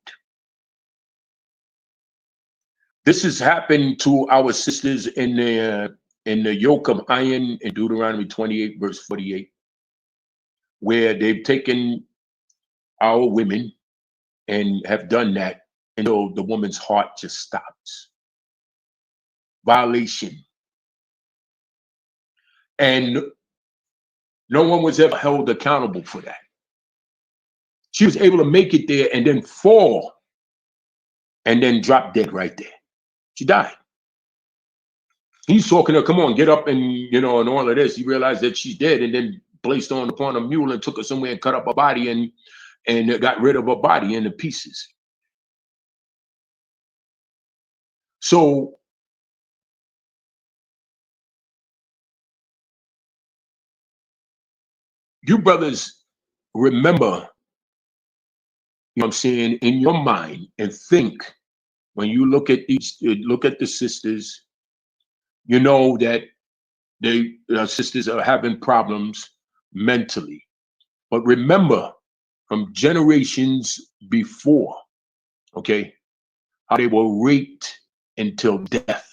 This has happened to our sisters in the yoke of iron in Deuteronomy 28, verse 48, where they've taken our women and have done that until the woman's heart just stops. Violation. And no one was ever held accountable for that. She was able to make it there and then fall and then drop dead right there. She died. He's talking to her, come on, get up, and and all of this. He realized that she's dead and then placed her upon a mule and took her somewhere and cut up her body and got rid of her body into pieces. So you brothers remember, what I'm saying, in your mind, and think when you look at the sisters, you know that sisters are having problems mentally. But remember from generations before, okay, how they were raped until death.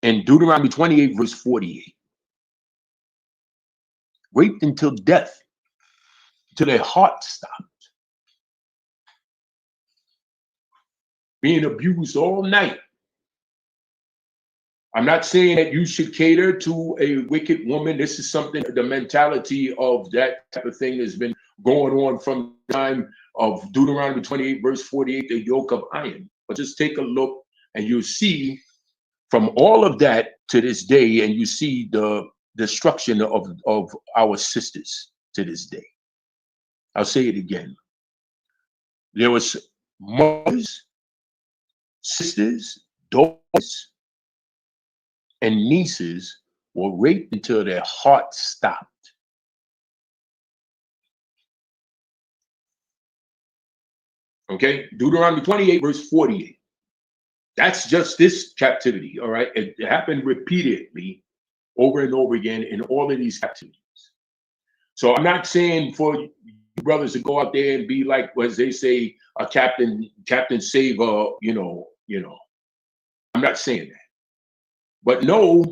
In Deuteronomy 28, verse 48. Raped until death, till their heart stopped. Being abused all night. I'm not saying that you should cater to a wicked woman. This is something, the mentality of that type of thing has been going on from the time of Deuteronomy 28, verse 48, the yoke of iron. But just take a look and you see from all of that to this day, and you see the destruction of our sisters to this day. I'll say it again. There was mothers, sisters, daughters, and nieces were raped until their hearts stopped. Okay, Deuteronomy 28, verse 48. That's just this captivity, all right? It happened repeatedly over and over again in all of these captivities. So I'm not saying for you brothers to go out there and be like, as they say, a Captain Saver, I'm not saying that. But know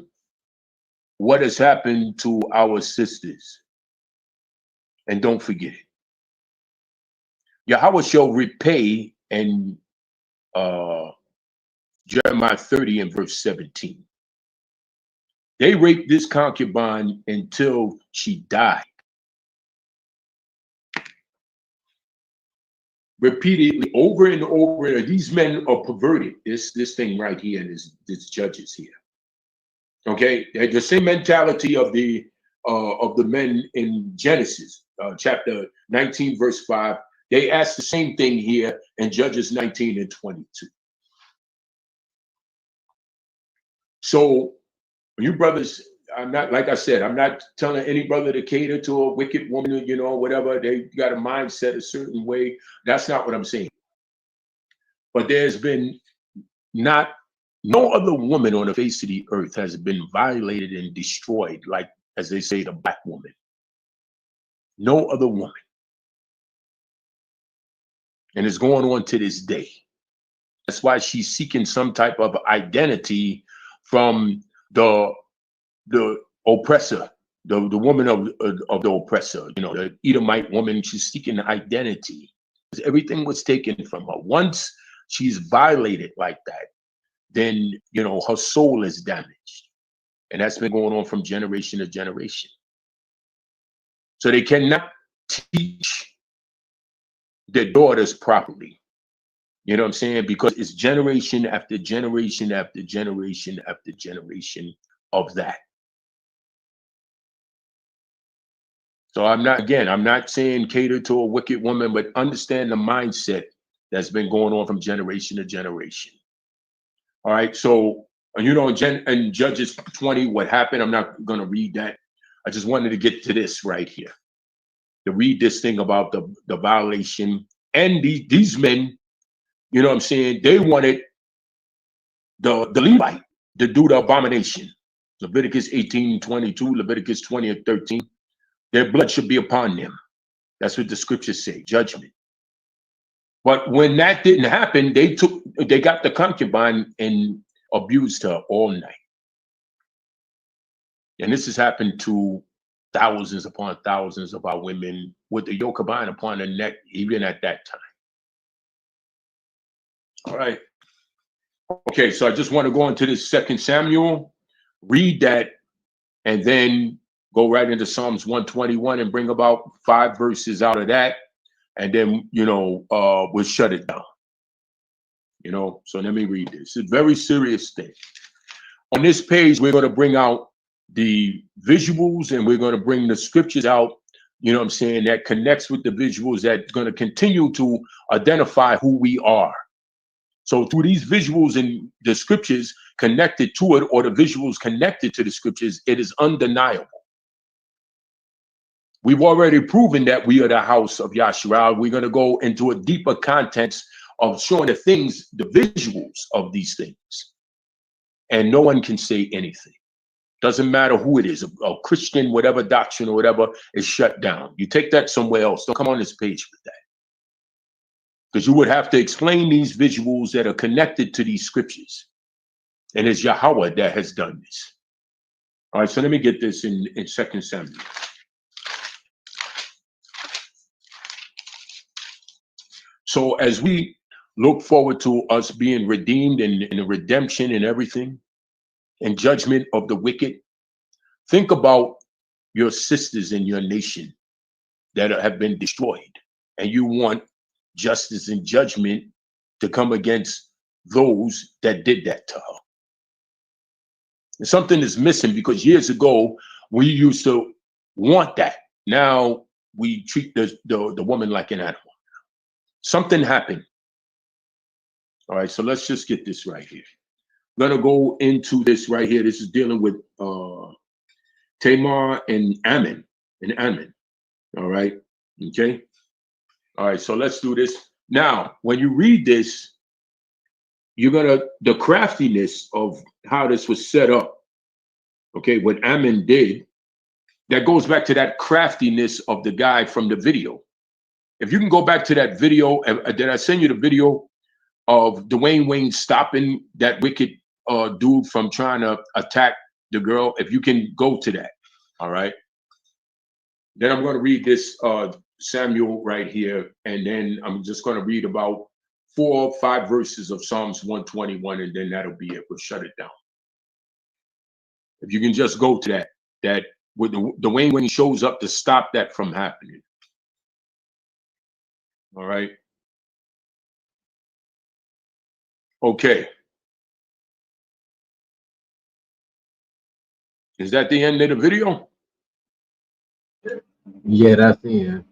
what has happened to our sisters. And don't forget it. Yahweh shall repay, and Jeremiah 30 and verse 17. They raped this concubine until she died. Repeatedly, over and over. These men are perverted. This thing right here, and this judges here. Okay, they had the same mentality of the men in Genesis chapter 19, verse 5. They asked the same thing here in Judges 19 and 22. So, you brothers, I'm not, like I said, I'm not telling any brother to cater to a wicked woman, whatever. They got a mindset a certain way. That's not what I'm saying. But there's been no other woman on the face of the earth has been violated and destroyed, like, as they say, the black woman. No other woman. And it's going on to this day. That's why she's seeking some type of identity from the oppressor, the woman of the oppressor, the Edomite woman. She's seeking identity. Everything was taken from her. Once she's violated like that, then her soul is damaged. And that's been going on from generation to generation. So they cannot teach their daughters properly. You know what I'm saying? Because it's generation after generation after generation after generation of that. So I'm not saying cater to a wicked woman, but understand the mindset that's been going on from generation to generation. All right. So, in Judges 20, what happened, I'm not going to read that. I just wanted to get to this right here, to read this thing about the violation. And these men, you know what I'm saying, they wanted the Levite to do the abomination. Leviticus 18:22, Leviticus 20 and 13. Their blood should be upon them. That's what the scriptures say, judgment. But when that didn't happen, they got the concubine and abused her all night. And this has happened to thousands upon thousands of our women with the yoke of iron upon their neck, even at that time. All right. Okay, so I just want to go into this 2 Samuel, read that, and then go right into Psalms 121 and bring about 5 verses out of that. And then, we'll shut it down. So let me read this. It's a very serious thing. On this page, we're going to bring out the visuals and we're going to bring the scriptures out, that connects with the visuals that's going to continue to identify who we are. So through these visuals and the scriptures connected to it, or the visuals connected to the scriptures, it is undeniable. We've already proven that we are the house of Yahshua. We're going to go into a deeper context of showing the things, the visuals of these things. And no one can say anything. Doesn't matter who it is, a Christian, whatever doctrine or whatever, is shut down. You take that somewhere else. Don't come on this page with that. Because you would have to explain these visuals that are connected to these scriptures. And it's Yahweh that has done this. All right, so let me get this in 2 Samuel. So as we look forward to us being redeemed and the redemption and everything, and judgment of the wicked, think about your sisters in your nation that have been destroyed, and you want justice and judgment to come against those that did that to her. And something is missing, because years ago we used to want that. Now we treat the woman like an animal. Something happened. All right, so let's just get this right here. I'm gonna go into this right here. This is dealing with Tamar and Ammon. All right, okay. All right, so let's do this. Now, when you read this, the craftiness of how this was set up, okay, what Ammon did, that goes back to that craftiness of the guy from the video. If you can go back to that video, did I send you the video of Dwayne Wayne stopping that wicked dude from trying to attack the girl? If you can go to that, all right. Then I'm going to read this Samuel right here, and then I'm just going to read about 4 or 5 verses of Psalms 121, and then that'll be it. We'll shut it down. If you can just go to that with Dwayne when he shows up to stop that from happening. All right. Okay. Is that the end of the video? Yeah, that's the end.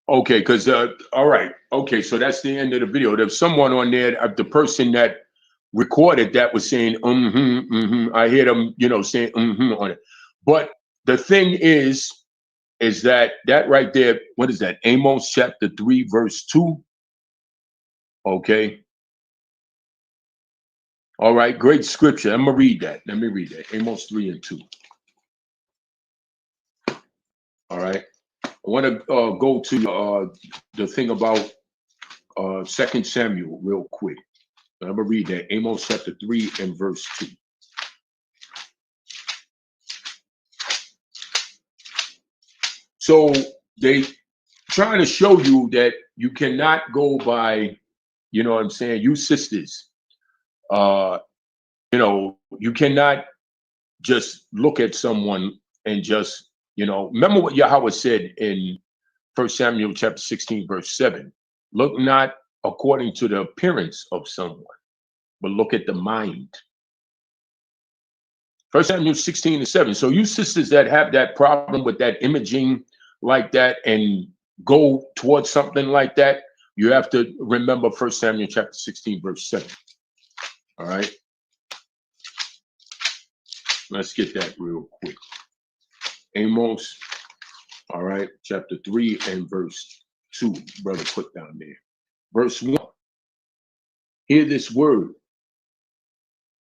Okay, because all right. Okay, so that's the end of the video. There's someone on there, the person that recorded that was saying, I hear them, saying on it. But the thing is that right there, what is that? Amos chapter 3, verse 2. Okay. All right, great scripture. I'm gonna read that. Let me read that. Amos 3 and 2. All right. I want to go to the thing about 2 Samuel real quick. I'm gonna read that. Amos chapter 3 and verse 2. So they trying to show you that you cannot go by, you sisters. You cannot just look at someone and just, remember what Yahweh said in 1 Samuel chapter 16, verse 7. Look not according to the appearance of someone, but look at the mind. 1 Samuel 16 and 7. So you sisters that have that problem with that imaging like that and go towards something like that, you have to remember 1 Samuel chapter 16, verse 7. All right. Let's get that real quick. Amos, all right, chapter 3 and verse 2. Brother, put down there. Verse 1. Hear this word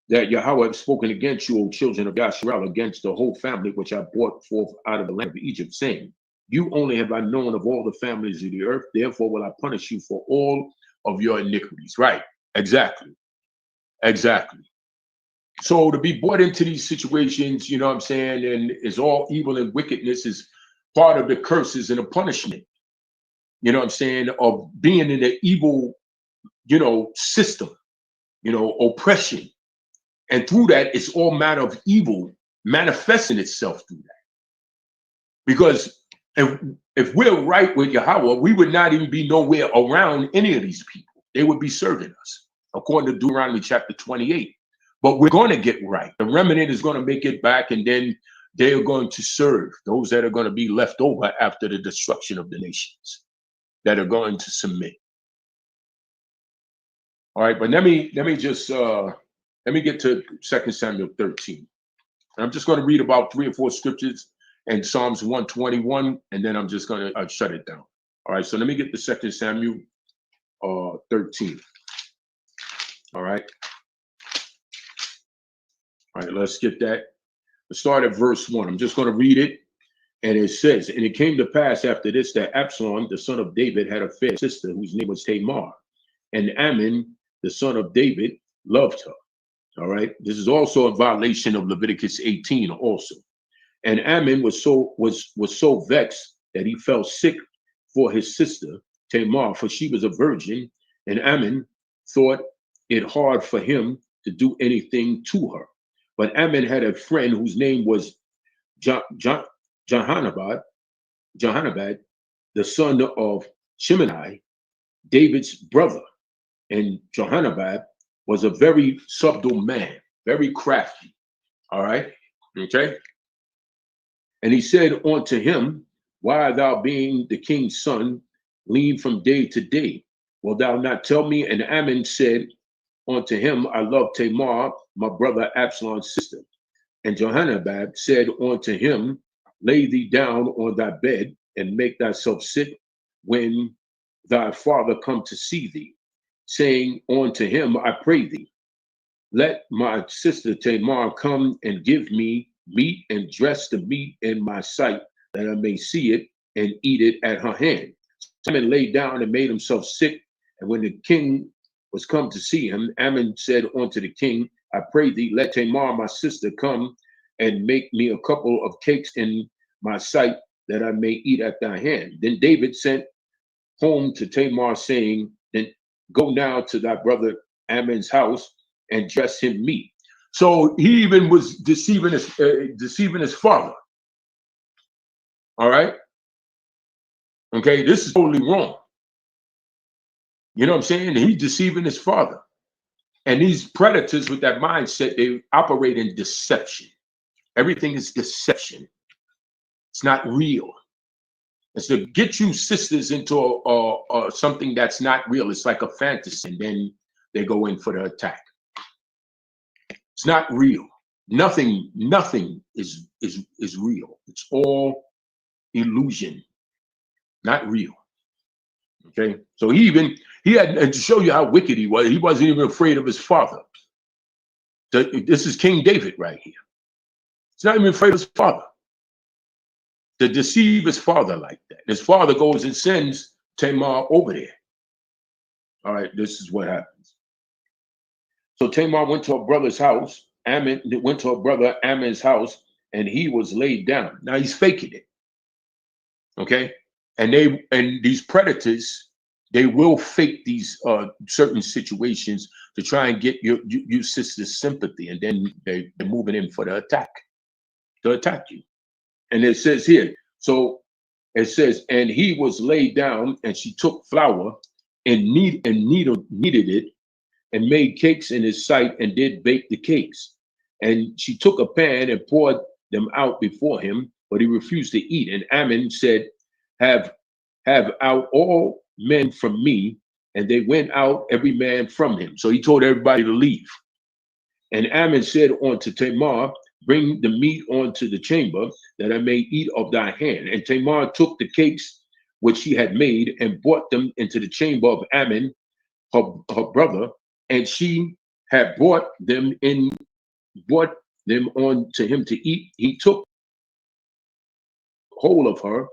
that Yahweh have spoken against you, O children of Yasharel, against the whole family which I brought forth out of the land of Egypt, saying, You only have I known of all the families of the earth. Therefore will I punish you for all of your iniquities. Right. Exactly. Exactly. So to be brought into these situations, you know what I'm saying, and it's all evil and wickedness is part of the curses and the punishment, you know what I'm saying, of being in the evil, you know, system, you know, oppression. And through that, it's all matter of evil manifesting itself through that. Because if we're right with Yahweh, we would not even be nowhere around any of these people. They would be serving us, according to Deuteronomy chapter 28. But we're going to get right. The remnant is going to make it back, and then they are going to serve those that are going to be left over after the destruction of the nations that are going to submit. All right, but let me just let me get to 2 Samuel 13. I'm just going to read about 3 or 4 scriptures and Psalms 121, and then I'm just going to shut it down. All right, so let me get to 2 Samuel 13. All right. All right, let's get that. Let's start at verse 1. I'm just going to read it. And it says, and it came to pass after this that Absalom, the son of David, had a fair sister whose name was Tamar. And Ammon, the son of David, loved her. All right. This is also a violation of Leviticus 18 also. And Ammon was so vexed that he fell sick for his sister Tamar, for she was a virgin. And Ammon thought it hard for him to do anything to her. But Ammon had a friend whose name was Jehonabad, the son of Shimei, David's brother. And Jehonabad was a very subtle man, very crafty. All right. Okay. And he said unto him, why thou being the king's son, lean from day to day? Wilt thou not tell me? And Ammon said unto him, I love Tamar, my brother Absalom's sister. And Jehonabad said unto him, lay thee down on thy bed and make thyself sit when thy father come to see thee, saying unto him, I pray thee, let my sister Tamar come and give me meat and dress the meat in my sight, that I may see it and eat it at her hand. Ammon lay down and made himself sick. And when the king was come to see him, Ammon said unto the king, I pray thee, let Tamar my sister come and make me a couple of cakes in my sight, that I may eat at thy hand. Then David sent home to Tamar, saying, then go now to thy brother Ammon's house and dress him meat. So he even was deceiving his father. All right. Okay, this is totally wrong. You know what I'm saying? He's deceiving his father. And these predators with that mindset, they operate in deception. Everything is deception. It's not real. It's to get you sisters into something that's not real. It's like a fantasy, and then they go in for the attack. It's not real. Nothing is real. It's all illusion, not real. Okay, so he had, and to show you how wicked he wasn't even afraid of his father. This is King David right here. He's not even afraid of his father. To deceive his father like that. His father goes and sends Tamar over there. All right, this is what happens. So Tamar went to her brother's house. Ammon went to her brother Ammon's house, and he was laid down. Now he's faking it. Okay, and these predators, they will fake these certain situations to try and get your sister's sympathy, and then they're moving in for the attack, to attack you. And it says here, so it says, and he was laid down, and she took flour and kneaded it, and made cakes in his sight, and did bake the cakes. And she took a pan and poured them out before him, but he refused to eat. And Ammon said, have out all men from me. And they went out, every man from him. So he told everybody to leave. And Ammon said unto Tamar, bring the meat onto the chamber, that I may eat of thy hand. And Tamar took the cakes which she had made, and brought them into the chamber of Ammon, her brother, and she had brought them on to him to eat. He took hold of her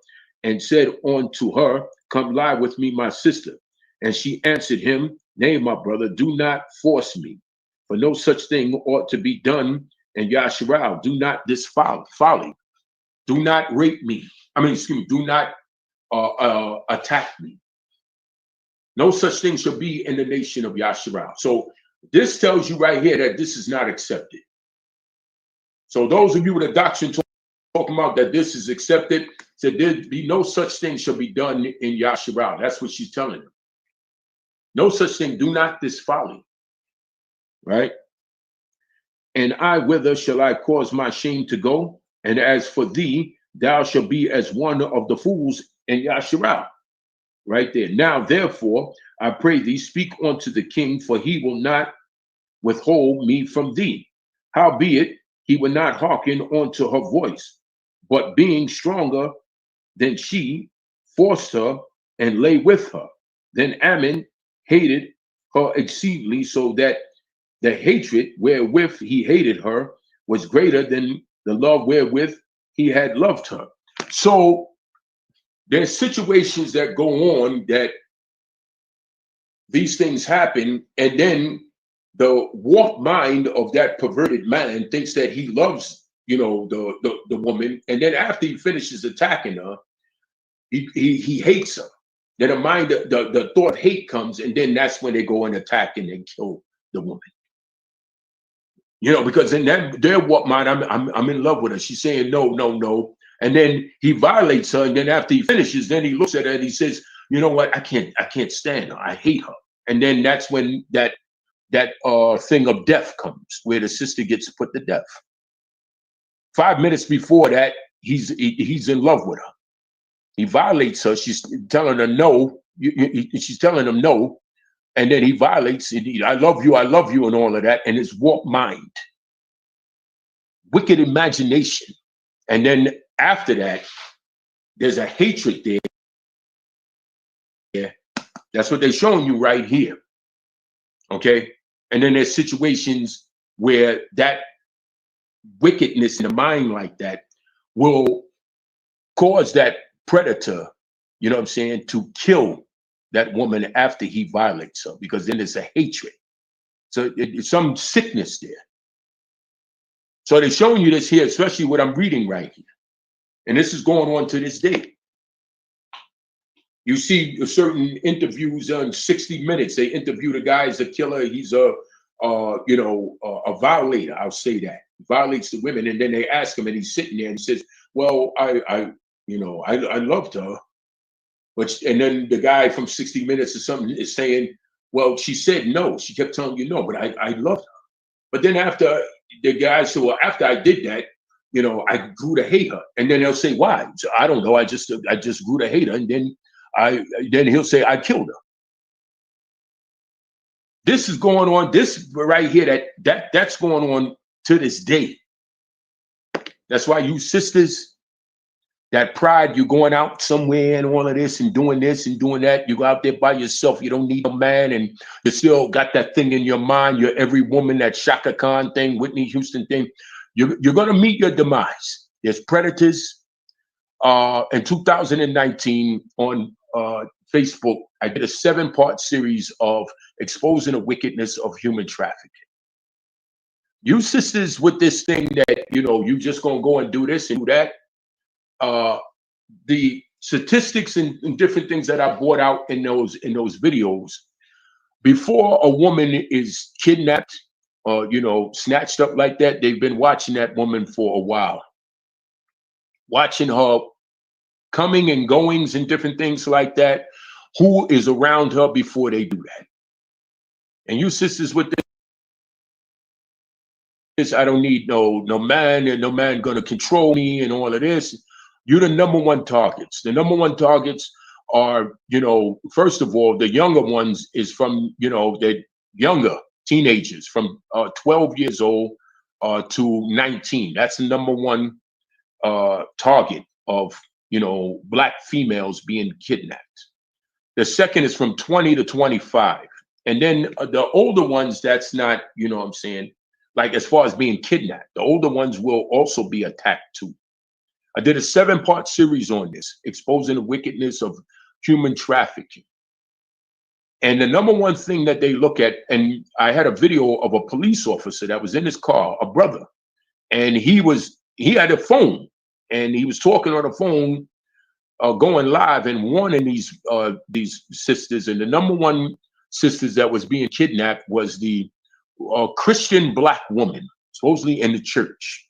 and said unto her, come lie with me, my sister. And she answered him, nay, my brother, do not force me, for no such thing ought to be done in Yasharal. Do not this folly. Do not rape me. I mean, excuse me, do not attack me. No such thing shall be in the nation of Yasharal. So this tells you right here that this is not accepted. So those of you with a doctrine talking about that this is accepted, said there be no such thing shall be done in Yasharal. That's what she's telling them. No such thing, do not this folly. Right? And I, whither shall I cause my shame to go? And as for thee, thou shalt be as one of the fools in Yasharal. Right there. Now, therefore, I pray thee, speak unto the king, for he will not withhold me from thee. Howbeit, he will not hearken unto her voice, but being stronger than she, forced her and lay with her. Then Ammon hated her exceedingly, so that the hatred wherewith he hated her was greater than the love wherewith he had loved her. So there's situations that go on that these things happen, and then the warped mind of that perverted man thinks that he loves, you know, the woman, and then after he finishes attacking her, he hates her. Then the thought hate comes, and then that's when they go and attack and then kill the woman. You know, because in their warped mind, I'm in love with her. She's saying no, no, no. And then he violates her, and then after he finishes, then he looks at her and he says, "You know what? I can't stand her. I hate her." And then that's when that thing of death comes, where the sister gets put to death. 5 minutes before that, he's in love with her. He violates her. She's telling her no. She's telling him no, and then he violates. I love you, and all of that, and his warped mind, wicked imagination, and then after that, there's a hatred there. Yeah, that's what they're showing you right here. Okay, and then there's situations where that wickedness in the mind like that will cause that predator, you know what I'm saying, to kill that woman after he violates her, because then there's a hatred. So it's some sickness there. So they're showing you this here, especially what I'm reading right here. And this is going on to this day. You see certain interviews on 60 Minutes. They interview the guy as a killer. He's a violator. I'll say that. He violates the women, and then they ask him, and he's sitting there and he says, "Well, I loved her," but and then the guy from 60 Minutes or something is saying, "Well, she said no. She kept telling you no, but I loved her." But then after the guy said, "Well, after I did that, you know, I grew to hate her," and then they'll say, "Why?" So, I don't know. I just grew to hate her, and then he'll say, "I killed her." This is going on. This right here, that's going on to this day. That's why you sisters, that pride, you're going out somewhere and all of this and doing that. You go out there by yourself. You don't need a man, and you still got that thing in your mind. You're every woman, that Shaka Khan thing, Whitney Houston thing. You're going to meet your demise. There's predators. In 2019 on Facebook, I did a 7-part series of exposing the wickedness of human trafficking. You sisters with this thing that, you know, you just gonna go and do this and do that. The statistics and different things that I brought out in those videos, before a woman is kidnapped or, you know, snatched up like that, they've been watching that woman for a while, watching her coming and goings and different things like that, who is around her before they do that. And you sisters with this, I don't need no man, and no man gonna control me and all of this. You're the number one targets. The number one targets are, you know, first of all, the younger ones is from, you know, the younger teenagers from 12 years old to 19. That's the number one target of, you know, Black females being kidnapped. The second is from 20 to 25. And then the older ones, that's not, you know what I'm saying, like as far as being kidnapped, the older ones will also be attacked too. I did a 7-part series on this, exposing the wickedness of human trafficking. And the number one thing that they look at, and I had a video of a police officer that was in his car, a brother, and he had a phone, and he was talking on the phone, going live and warning these sisters. And the number one sisters that was being kidnapped was the Christian black woman, supposedly in the church.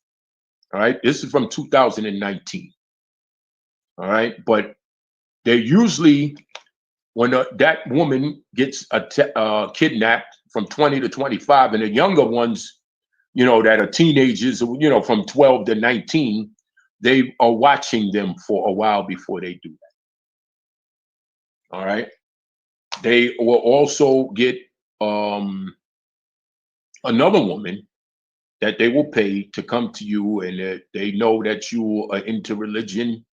All right, this is from 2019. All right, but they usually, when that woman gets kidnapped from 20 to 25, and the younger ones, you know, that are teenagers, you know, from 12 to 19, they are watching them for a while before they do that. All right. They will also get another woman that they will pay to come to you, and they know that you are into religion.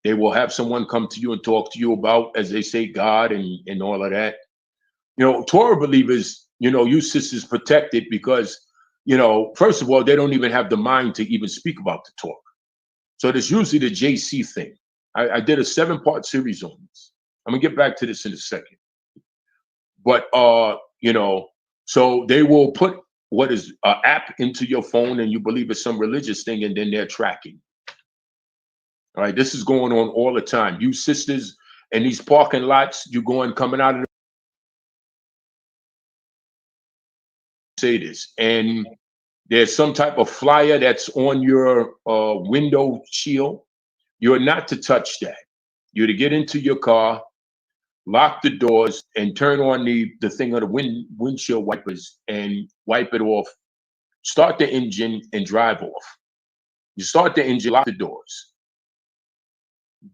They will have someone come to you and talk to you about, as they say, God and all of that. You know, Torah believers, you know, you sisters protected because, you know, first of all, they don't even have the mind to even speak about the Torah. So there's usually the JC thing. I did a 7-part series on this. I'm gonna get back to this in a second. But you know, so they will put what is an app into your phone, and you believe it's some religious thing, and then they're tracking. All right, this is going on all the time. You sisters in these parking lots, you going coming out of the say this, and there's some type of flyer that's on your window shield. You're not to touch that. You're to get into your car, lock the doors, and turn on the thing of the windshield wipers and wipe it off. Start the engine and drive off. You start the engine, lock the doors.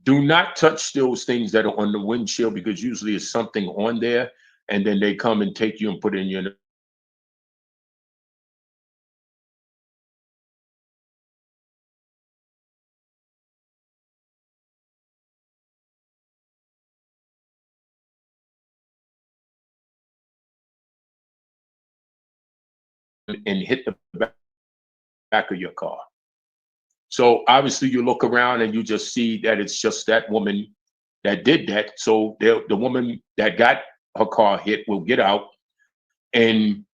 Do not touch those things that are on the windshield, because usually it's something on there, and then they come and take you and put it in your and hit the back of your car. So obviously you look around and you just see that it's just that woman that did that. So the woman that got her car hit will get out and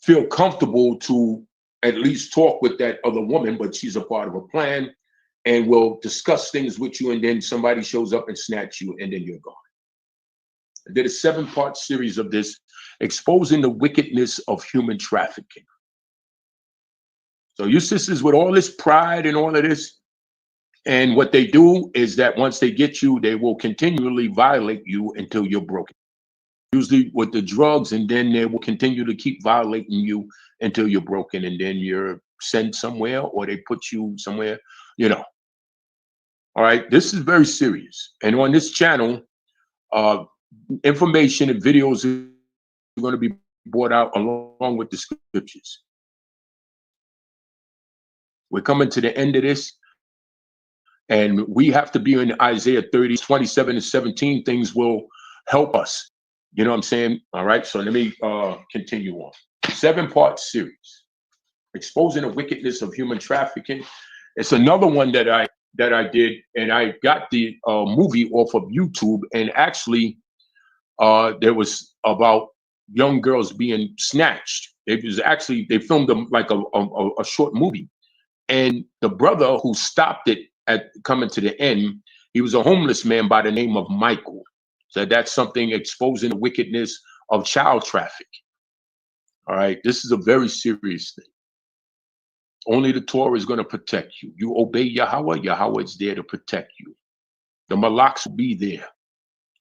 feel comfortable to at least talk with that other woman, but she's a part of a plan, and will discuss things with you, and then somebody shows up and snatch you, and then you're gone. I did a 7-part series of this, exposing the wickedness of human trafficking. So you sisters with all this pride and all of this, and what they do is that once they get you, they will continually violate you until you're broken. Usually with the drugs, and then they will continue to keep violating you until you're broken, and then you're sent somewhere, or they put you somewhere, you know. All right, this is very serious. And on this channel, information and videos are going to be brought out along with the scriptures. We're coming to the end of this, and we have to be in Isaiah 30, 27 and 17. Things will help us. You know what I'm saying? All right, so let me continue on. 7-part series, exposing the wickedness of human trafficking. It's another one that I did, and I got the movie off of YouTube, and actually there was about young girls being snatched. It was actually, they filmed them like a short movie. And the brother who stopped it at coming to the end, he was a homeless man by the name of Michael. So that's something exposing the wickedness of child trafficking. All right, this is a very serious thing. Only the Torah is going to protect you. You obey Yahweh, Yahweh is there to protect you. The Malaks will be there.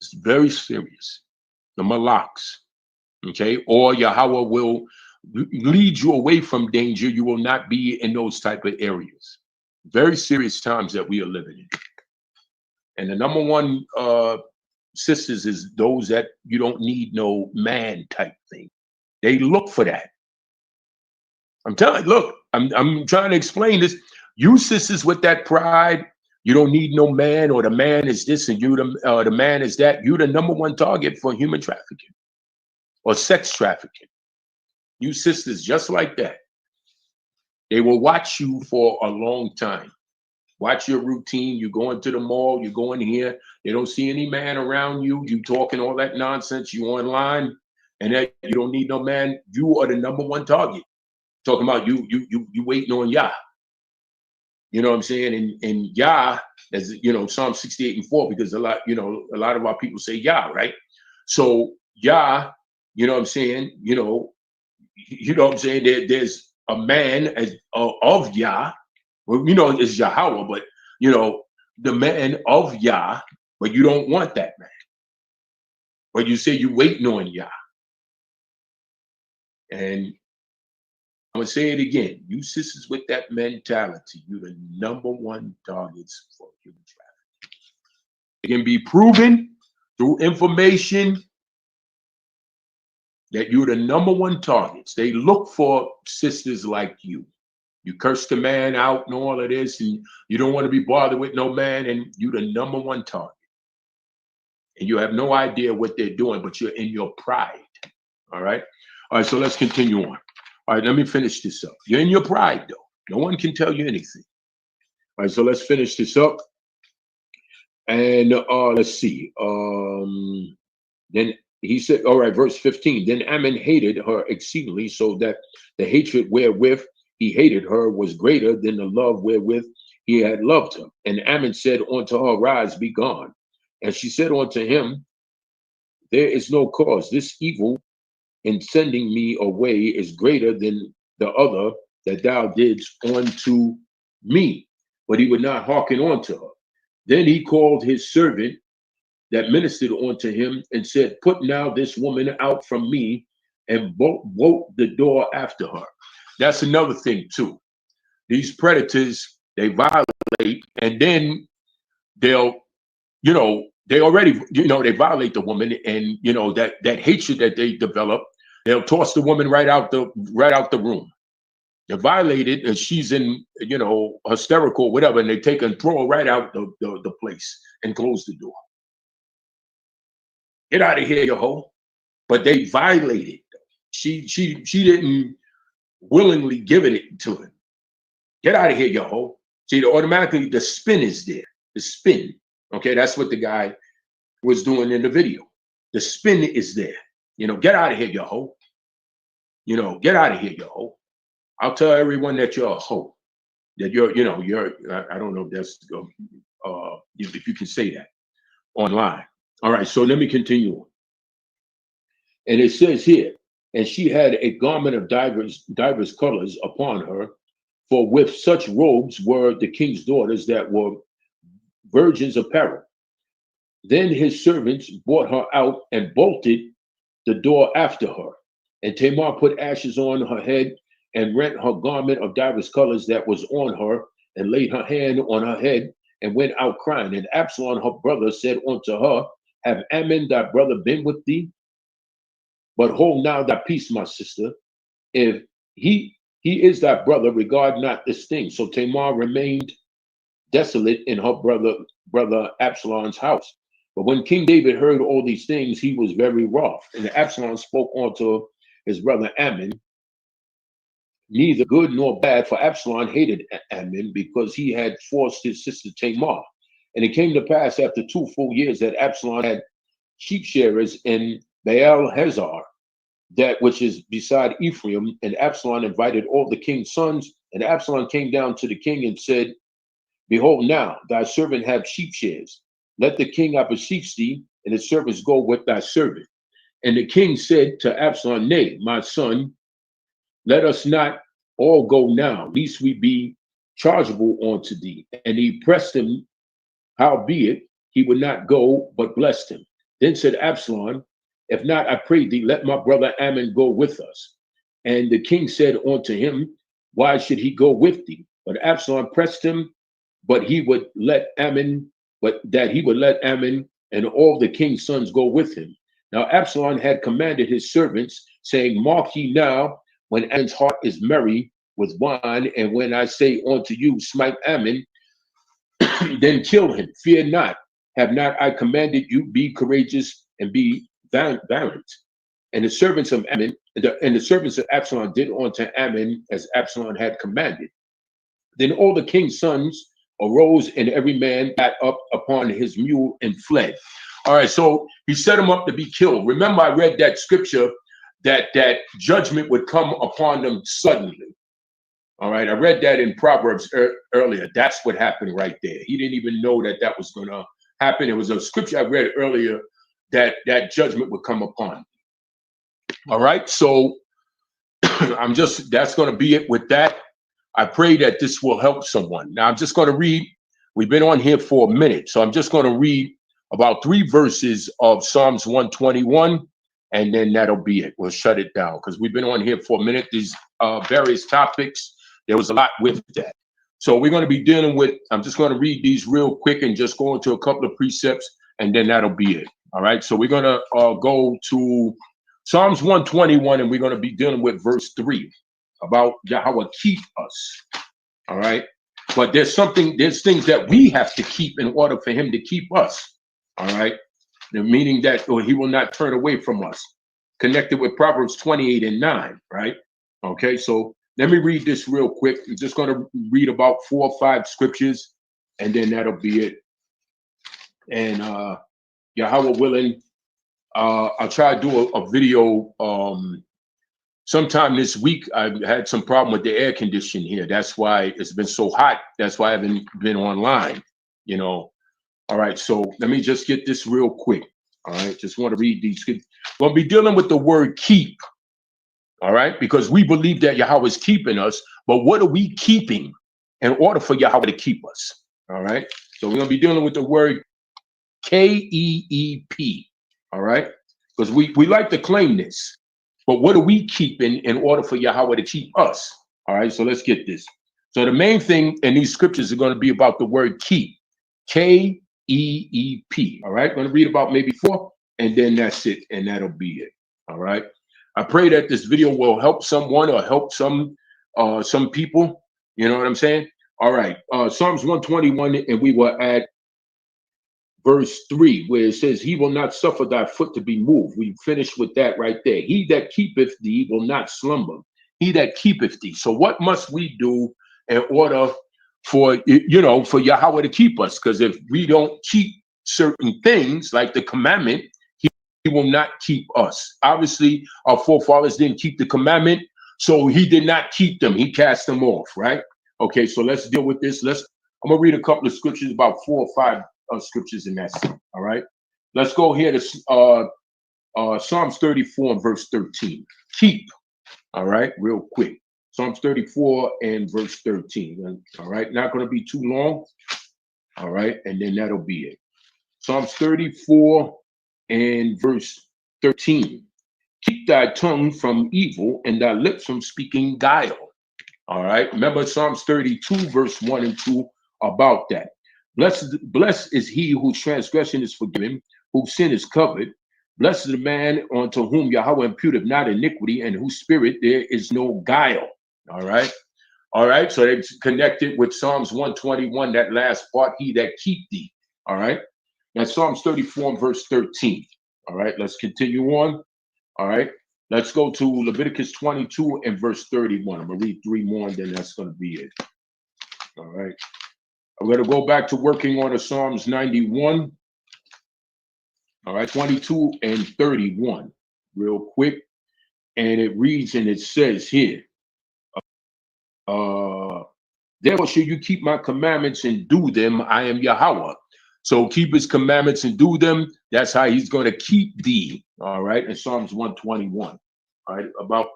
It's very serious. The Malaks, okay? Or Yahweh will lead you away from danger. You will not be in those type of areas. Very serious times that we are living in. And the number one sisters is those that you don't need no man type thing. They look for that. I'm telling you, look, I'm trying to explain this. You sisters with that pride, you don't need no man, or the man is this and you the man is that. You're the number one target for human trafficking or sex trafficking. You sisters just like that. They will watch you for a long time. Watch your routine. You go into the mall, you go in here, they don't see any man around you, you talking all that nonsense, you online, and that you don't need no man. You are the #1 target. Talking about you waiting on Yah. You know what I'm saying? And Yah, as you know, Psalm 68:4, because a lot of our people say Yah, right? So Yah, you know what I'm saying? You know what I'm saying? There's a man of Yah. Well, it's Yahweh, but the man of Yah, but you don't want that man. But you say you waiting on Yah. And I'm gonna say it again. You sisters with that mentality, you're the #1 targets for human trafficking. It can be proven through information that you're the #1 targets. They look for sisters like you. You curse the man out and all of this, and you don't want to be bothered with no man, and you're the #1 target. And you have no idea what they're doing, but you're in your pride. All right? All right, so let's continue on. All right, let me finish this up. You're in your pride, though. No one can tell you anything. All right, so let's finish this up. And let's see. Then he said, all right, verse 15. Then Ammon hated her exceedingly, so that the hatred wherewith he hated her was greater than the love wherewith he had loved her. And Ammon said unto her, Rise, be gone. And she said unto him, There is no cause. This evil in sending me away is greater than the other that thou didst unto me. But he would not hearken unto her. Then he called his servant that ministered unto him and said, Put now this woman out from me, and bolt the door after her. That's another thing too. These predators, they violate, and then they'll, they already, they violate the woman, and that hatred that they develop, they'll toss the woman right out the room. They're violated, and she's in, hysterical, whatever, and they take and throw her right out the place and close the door. Get out of here, you hoe. But they violated. She didn't willingly give it to him. Get out of here, you hoe. See, automatically the spin is there. The spin. Okay, that's what the guy was doing in the video. The spin is there. Get out of here, you hoe. Get out of here, you hoe. I'll tell everyone that you're a hoe. That you're, I don't know if that's, if you can say that online. All right, so let me continue on. And it says here, and she had a garment of divers colors upon her, for with such robes were the king's daughters that were virgins' apparel. Then his servants brought her out and bolted the door after her. And Tamar put ashes on her head and rent her garment of divers colors that was on her, and laid her hand on her head, and went out crying. And Absalom, her brother, said unto her, Have Ammon thy brother been with thee? But hold now thy peace, my sister. If he is thy brother, regard not this thing. So Tamar remained desolate in her brother Absalom's house. But when King David heard all these things, he was very wroth. And Absalom spoke unto his brother Ammon, neither good nor bad, for Absalom hated Ammon, because he had forced his sister Tamar. And it came to pass after 2 full years that Absalom had sheep shearers in Baal Hazor, that which is beside Ephraim. And Absalom invited all the king's sons. And Absalom came down to the king and said, Behold, now thy servant have sheep shears. Let the king, I beseech thee, and his servants go with thy servant. And the king said to Absalom, Nay, my son, let us not all go now, lest we be chargeable unto thee. And he pressed him, howbeit he would not go, but blessed him. Then said Absalom, If not, I pray thee, let my brother Ammon go with us. And the king said unto him, Why should he go with thee? But Absalom pressed him, that he would let Ammon and all the king's sons go with him. Now Absalom had commanded his servants, saying, Mark ye now, when Ammon's heart is merry with wine, and when I say unto you, Smite Ammon, then kill him. Fear not. Have not I commanded you, be courageous and be valiant? And the servants of Ammon, and the servants of Absalom did unto Ammon as Absalom had commanded. Then all the king's sons arose, and every man got up upon his mule and fled. All right, so he set him up to be killed. Remember, I read that scripture that judgment would come upon them suddenly. All right, I read that in Proverbs earlier. That's what happened right there. He didn't even know that was going to happen. It was a scripture I read earlier that judgment would come upon him. All right, so that's going to be it with that. I pray that this will help someone. Now, I'm just going to read. We've been on here for a minute, so I'm just going to read about 3 verses of Psalms 121, and then that'll be it. We'll shut it down because we've been on here for a minute. These various topics, there was a lot with that. So we're going to be dealing with, I'm just going to read these real quick and just go into a couple of precepts, and then that'll be it. All right, so we're going to go to Psalms 121, and we're going to be dealing with verse 3 about Yahweh keep us. All right, but there's things that we have to keep in order for him to keep us. All right, the meaning that he will not turn away from us, connected with Proverbs 28:9, right? Okay, so let me read this real quick. I'm just going to read about 4 or 5 scriptures, and then that'll be it. And Yahweh willing, I'll try to do a video sometime this week. I've had some problem with the air conditioning here. That's why it's been so hot. That's why I haven't been online, you know. All right, so let me just get this real quick. All right, just want to read these. We'll be dealing with the word keep. All right, because we believe that Yahweh is keeping us, but what are we keeping in order for Yahweh to keep us? All right, so we're going to be dealing with the word KEEP. All right, because we like to claim this, but what are we keeping in order for Yahweh to keep us? All right, so let's get this. So the main thing in these scriptures are going to be about the word keep, KEEP. All right, I'm going to read about maybe 4, and then that's it, and that'll be it. All right, I pray that this video will help someone or help some people. You know what I'm saying? All right, Psalms 121, and we were at verse 3, where it says, he will not suffer thy foot to be moved. We finished with that right there. He that keepeth thee will not slumber. He that keepeth thee. So what must we do in order for, for Yahweh to keep us? Because if we don't keep certain things, like the commandment, he will not keep us. Obviously, our forefathers didn't keep the commandment, so he did not keep them. He cast them off, right? Okay, so let's deal with this. I'm going to read a couple of scriptures, about 4 or 5 scriptures in that. All right, let's go here to Psalms 34 and verse 13. Keep. All right, real quick. Psalms 34 and verse 13. All right, not going to be too long. All right, and then that'll be it. Psalms 34 and verse 13. Keep thy tongue from evil and thy lips from speaking guile. All right, remember Psalms 32 verse 1 and 2 about that. Blessed is he whose transgression is forgiven, whose sin is covered. Blessed is the man unto whom Yahweh imputeth not iniquity, and whose spirit there is no guile. All right. All right. So it's connected with Psalms 121, that last part, he that keep thee. All right. That's Psalms 34 and verse 13. All right. Let's continue on. All right. Let's go to Leviticus 22 and verse 31. I'm going to read 3 more, and then that's going to be it. All right. I'm going to go back to working on the Psalms 91. All right, 22 and 31, real quick. And it reads and it says here, therefore shall you keep my commandments and do them. I am Yahweh. So keep his commandments and do them. That's how he's going to keep thee. All right, in Psalms 121. All right, about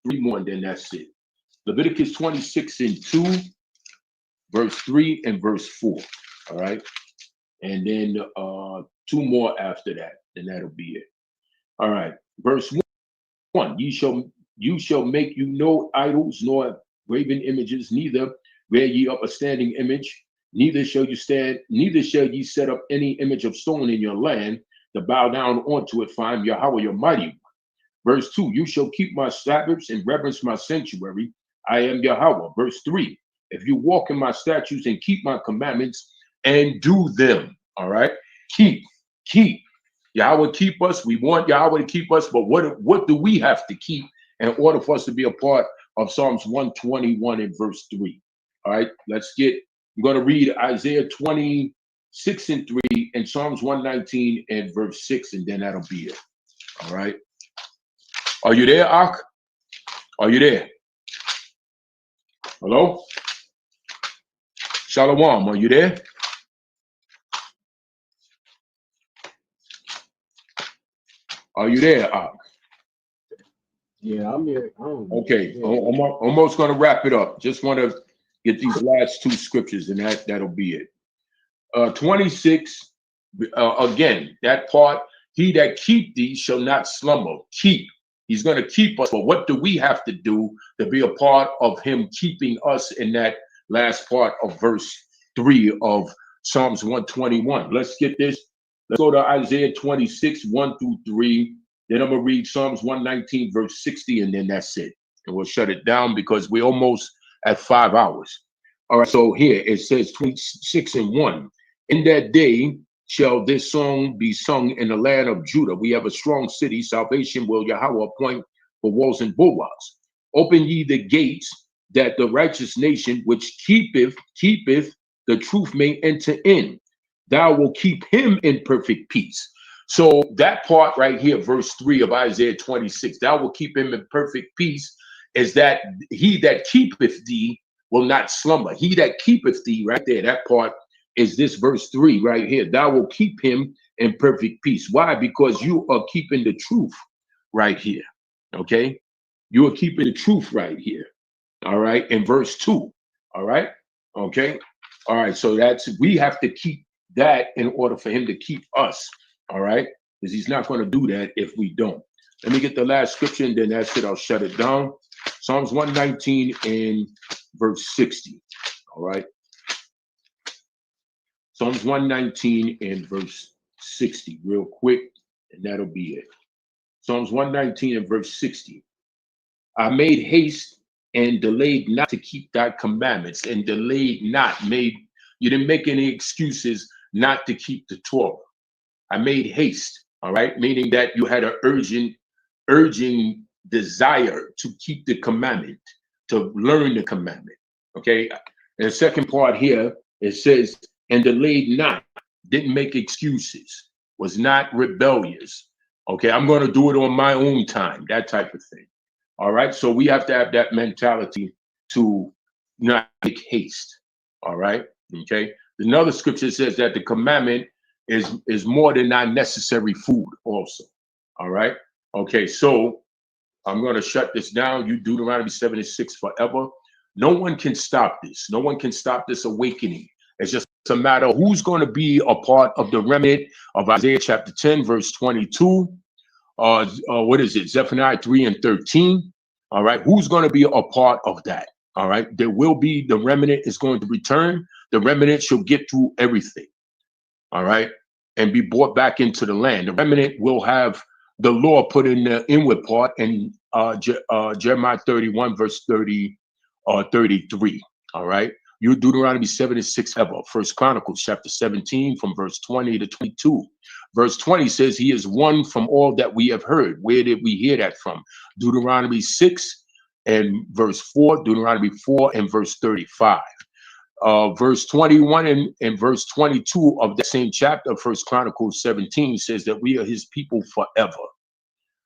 3 more, and then that's it. Leviticus 26 and 2. Verse 3 and verse 4. All right. And then 2 more after that, and that'll be it. All right. Verse 1. You shall make you no idols, nor graven images, neither rear ye up a standing image, neither shall ye set up any image of stone in your land to bow down unto it, for I am Yahweh your mighty one. Verse 2. You shall keep my Sabbaths and reverence my sanctuary. I am Yahweh. Verse 3. If you walk in my statutes and keep my commandments and do them, all right? Keep. Yahweh keep us. We want Yahweh to keep us, but what do we have to keep in order for us to be a part of Psalms 121 and verse 3? All right, let's get I'm going to read Isaiah 26 and 3 and Psalms 119 and verse 6, and then that'll be it. All right. Are you there, Ak? Are you there? Hello? Shalom, are you there? Are you there, Ak? Yeah, I'm here. Okay, Yeah. I'm almost going to wrap it up. Just want to get these last two scriptures, and that'll be it. 26, again, that part, he that keep thee shall not slumber. Keep. He's going to keep us. But what do we have to do to be a part of him keeping us in that last part of verse 3 of Psalms 121? Let's get this. Let's go to Isaiah 26, 1 through 3. Then I'm going to read Psalms 119, verse 60, and then that's it. And we'll shut it down because we're almost at 5 hours. All right, so here it says 26 and 1. In that day shall this song be sung in the land of Judah. We have a strong city. Salvation will Yahweh appoint for walls and bulwarks. Open ye the gates, that the righteous nation which keepeth the truth may enter in. Thou will keep him in perfect peace. So that part right here, verse 3 of Isaiah 26, thou will keep him in perfect peace, is that he that keepeth thee will not slumber. He that keepeth thee, right there, that part is this verse 3 right here. Thou will keep him in perfect peace. Why? Because you are keeping the truth right here. Okay? You are keeping the truth right here. All right? In verse 2. All right? Okay? All right. So we have to keep that in order for him to keep us. All right? Because he's not going to do that if we don't. Let me get the last scripture, and then that's it. I'll shut it down. Psalms 119 and verse 60. All right? Psalms 119 and verse 60, real quick, and that'll be it. Psalms 119 and verse 60. I made haste and delayed not to keep thy commandments, and delayed not, you didn't make any excuses not to keep the Torah. I made haste, all right, meaning that you had an urging desire to keep the commandment, to learn the commandment, okay? And the second part here, it says, and delayed not, didn't make excuses, was not rebellious. Okay, I'm going to do it on my own time, that type of thing. All right, so we have to have that mentality to not make haste. All right, okay. Another scripture says that the commandment is more than not necessary food also. All right, okay, so I'm going to shut this down. You Deuteronomy 76 forever. No one can stop this. No one can stop this awakening. It's just a matter of who's going to be a part of the remnant of Isaiah chapter 10, verse 22. What is it? Zephaniah 3 and 13. All right. Who's going to be a part of that? All right. There will be, the remnant is going to return. The remnant shall get through everything. All right. And be brought back into the land. The remnant will have the law put in the inward part in Jeremiah 31, verse 33. All right. You Deuteronomy 76 ever. First Chronicles chapter 17 from verse 20 to 22. Verse 20 says, he is one from all that we have heard. Where did we hear that from? Deuteronomy 6 and verse 4, Deuteronomy 4 and verse 35. Verse 21 and verse 22 of the same chapter, First Chronicles 17, says that we are his people forever.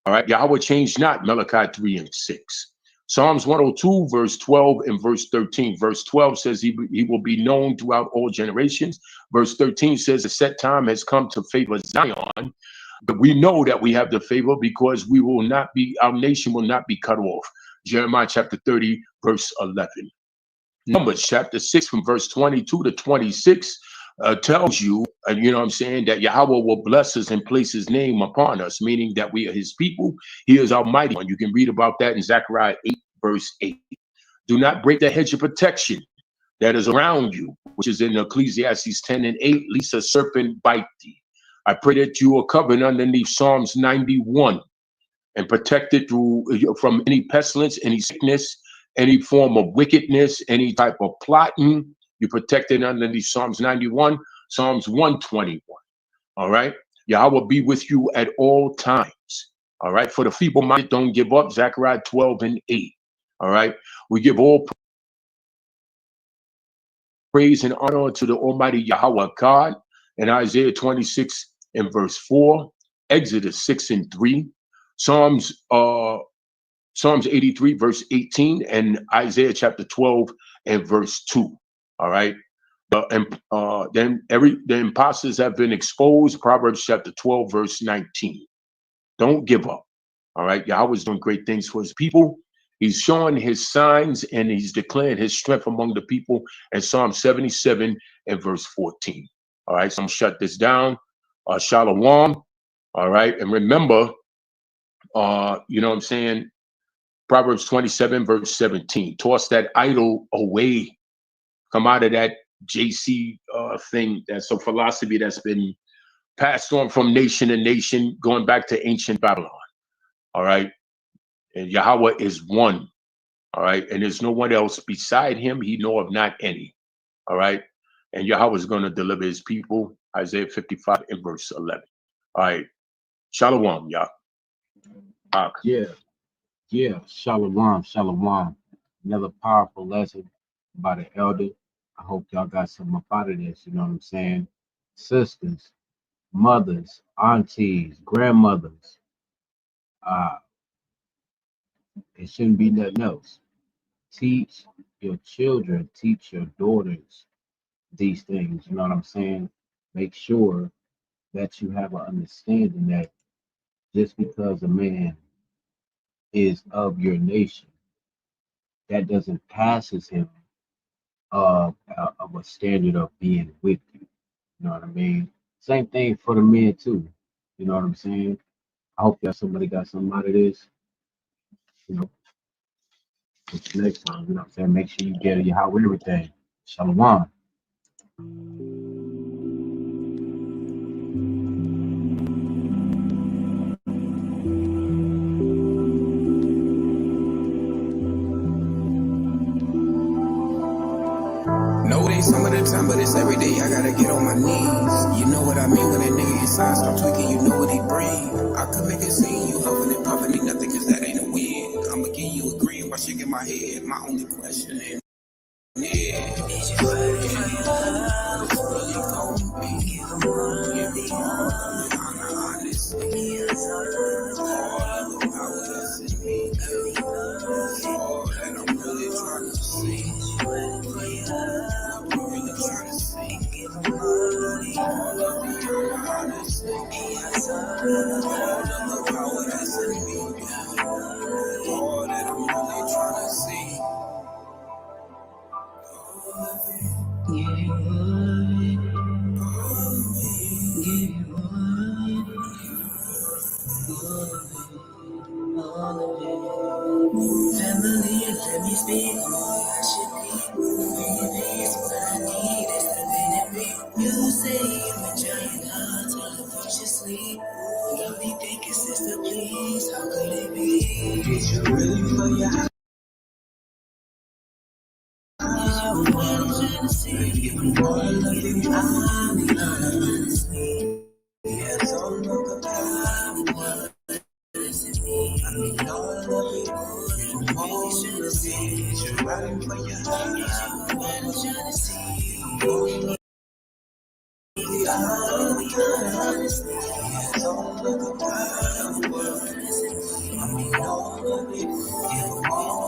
All right, Yahweh changed not, Malachi 3 and 6. Psalms 102, verse 12 and verse 13. Verse 12 says he will be known throughout all generations. Verse 13 says the set time has come to favor Zion. But we know that we have the favor because we will not be, our nation will not be cut off. Jeremiah chapter 30, verse 11. Numbers chapter 6 from verse 22 to 26 tells you, you know what I'm saying, that Yahweh will bless us and place his name upon us, meaning that we are his people. He is our mighty one. You can read about that in Zechariah 8, verse 8. Do not break the hedge of protection that is around you, which is in Ecclesiastes 10 and 8, lest a serpent bite thee. I pray that you are covered underneath Psalms 91 and protected from any pestilence, any sickness, any form of wickedness, any type of plotting. You're protected underneath Psalms 91, Psalms 121. All right. Yahweh will be with you at all times. All right. For the feeble-minded, don't give up. Zechariah 12 and 8. All right. We give all praise and honor to the Almighty Yahweh God in Isaiah 26 and verse 4, Exodus 6 and 3, Psalms 83 verse 18, and Isaiah chapter 12 and verse 2. All right. Then the imposters have been exposed. Proverbs chapter 12 verse 19. Don't give up. All right. Yahweh's doing great things for his people. He's showing his signs and he's declaring his strength among the people in Psalm 77 and verse 14. All right. So I'm gonna shut this down. Shalom. All right. And remember, you know what I'm saying? Proverbs 27 verse 17. Toss that idol away. Come out of that JC thing. That's a philosophy that's been passed on from nation to nation, going back to ancient Babylon. All right. And Yahweh is one. All right. And there's no one else beside him. He know of not any. All right. And Yahweh is going to deliver his people. Isaiah 55 and verse 11. All right. Shalom, Yah. Yeah. Shalom. Another powerful lesson by the elder. I hope y'all got something up out of this. You know what I'm saying? Sisters, mothers, aunties, grandmothers. It shouldn't be nothing else. Teach your children, teach your daughters these things. You know what I'm saying? Make sure that you have an understanding that just because a man is of your nation, that doesn't passes him of a standard of being with you. You know what I mean? Same thing for the men too. You know what I'm saying? I hope that somebody got something out of this. You know, until next time, you know what I'm saying? Make sure you get your how everything. Shalom. No, it ain't some of the time, but it's every day I gotta get on my knees. You know what I mean when that nigga inside start tweaking, you know what he bring. I could make a scene, you huffing and puffing, ain't nothing cause that ain't a win. I'ma give you a green while shaking my head. My only question is, family, let me speak. I should be moving peace. What I need is the pain in me. You say you enjoy love, tell the push you sleep. Got me thinking, sister, please, how could it be? Did you really for your house? Give me more love, you I need honestly. Yeah, don't look about what is in me. I mean, all of it, you all should have seen. Is you riding for your house? Is you riding trying to see? Honestly, yeah, don't look about what is in me. I mean, all of it, you all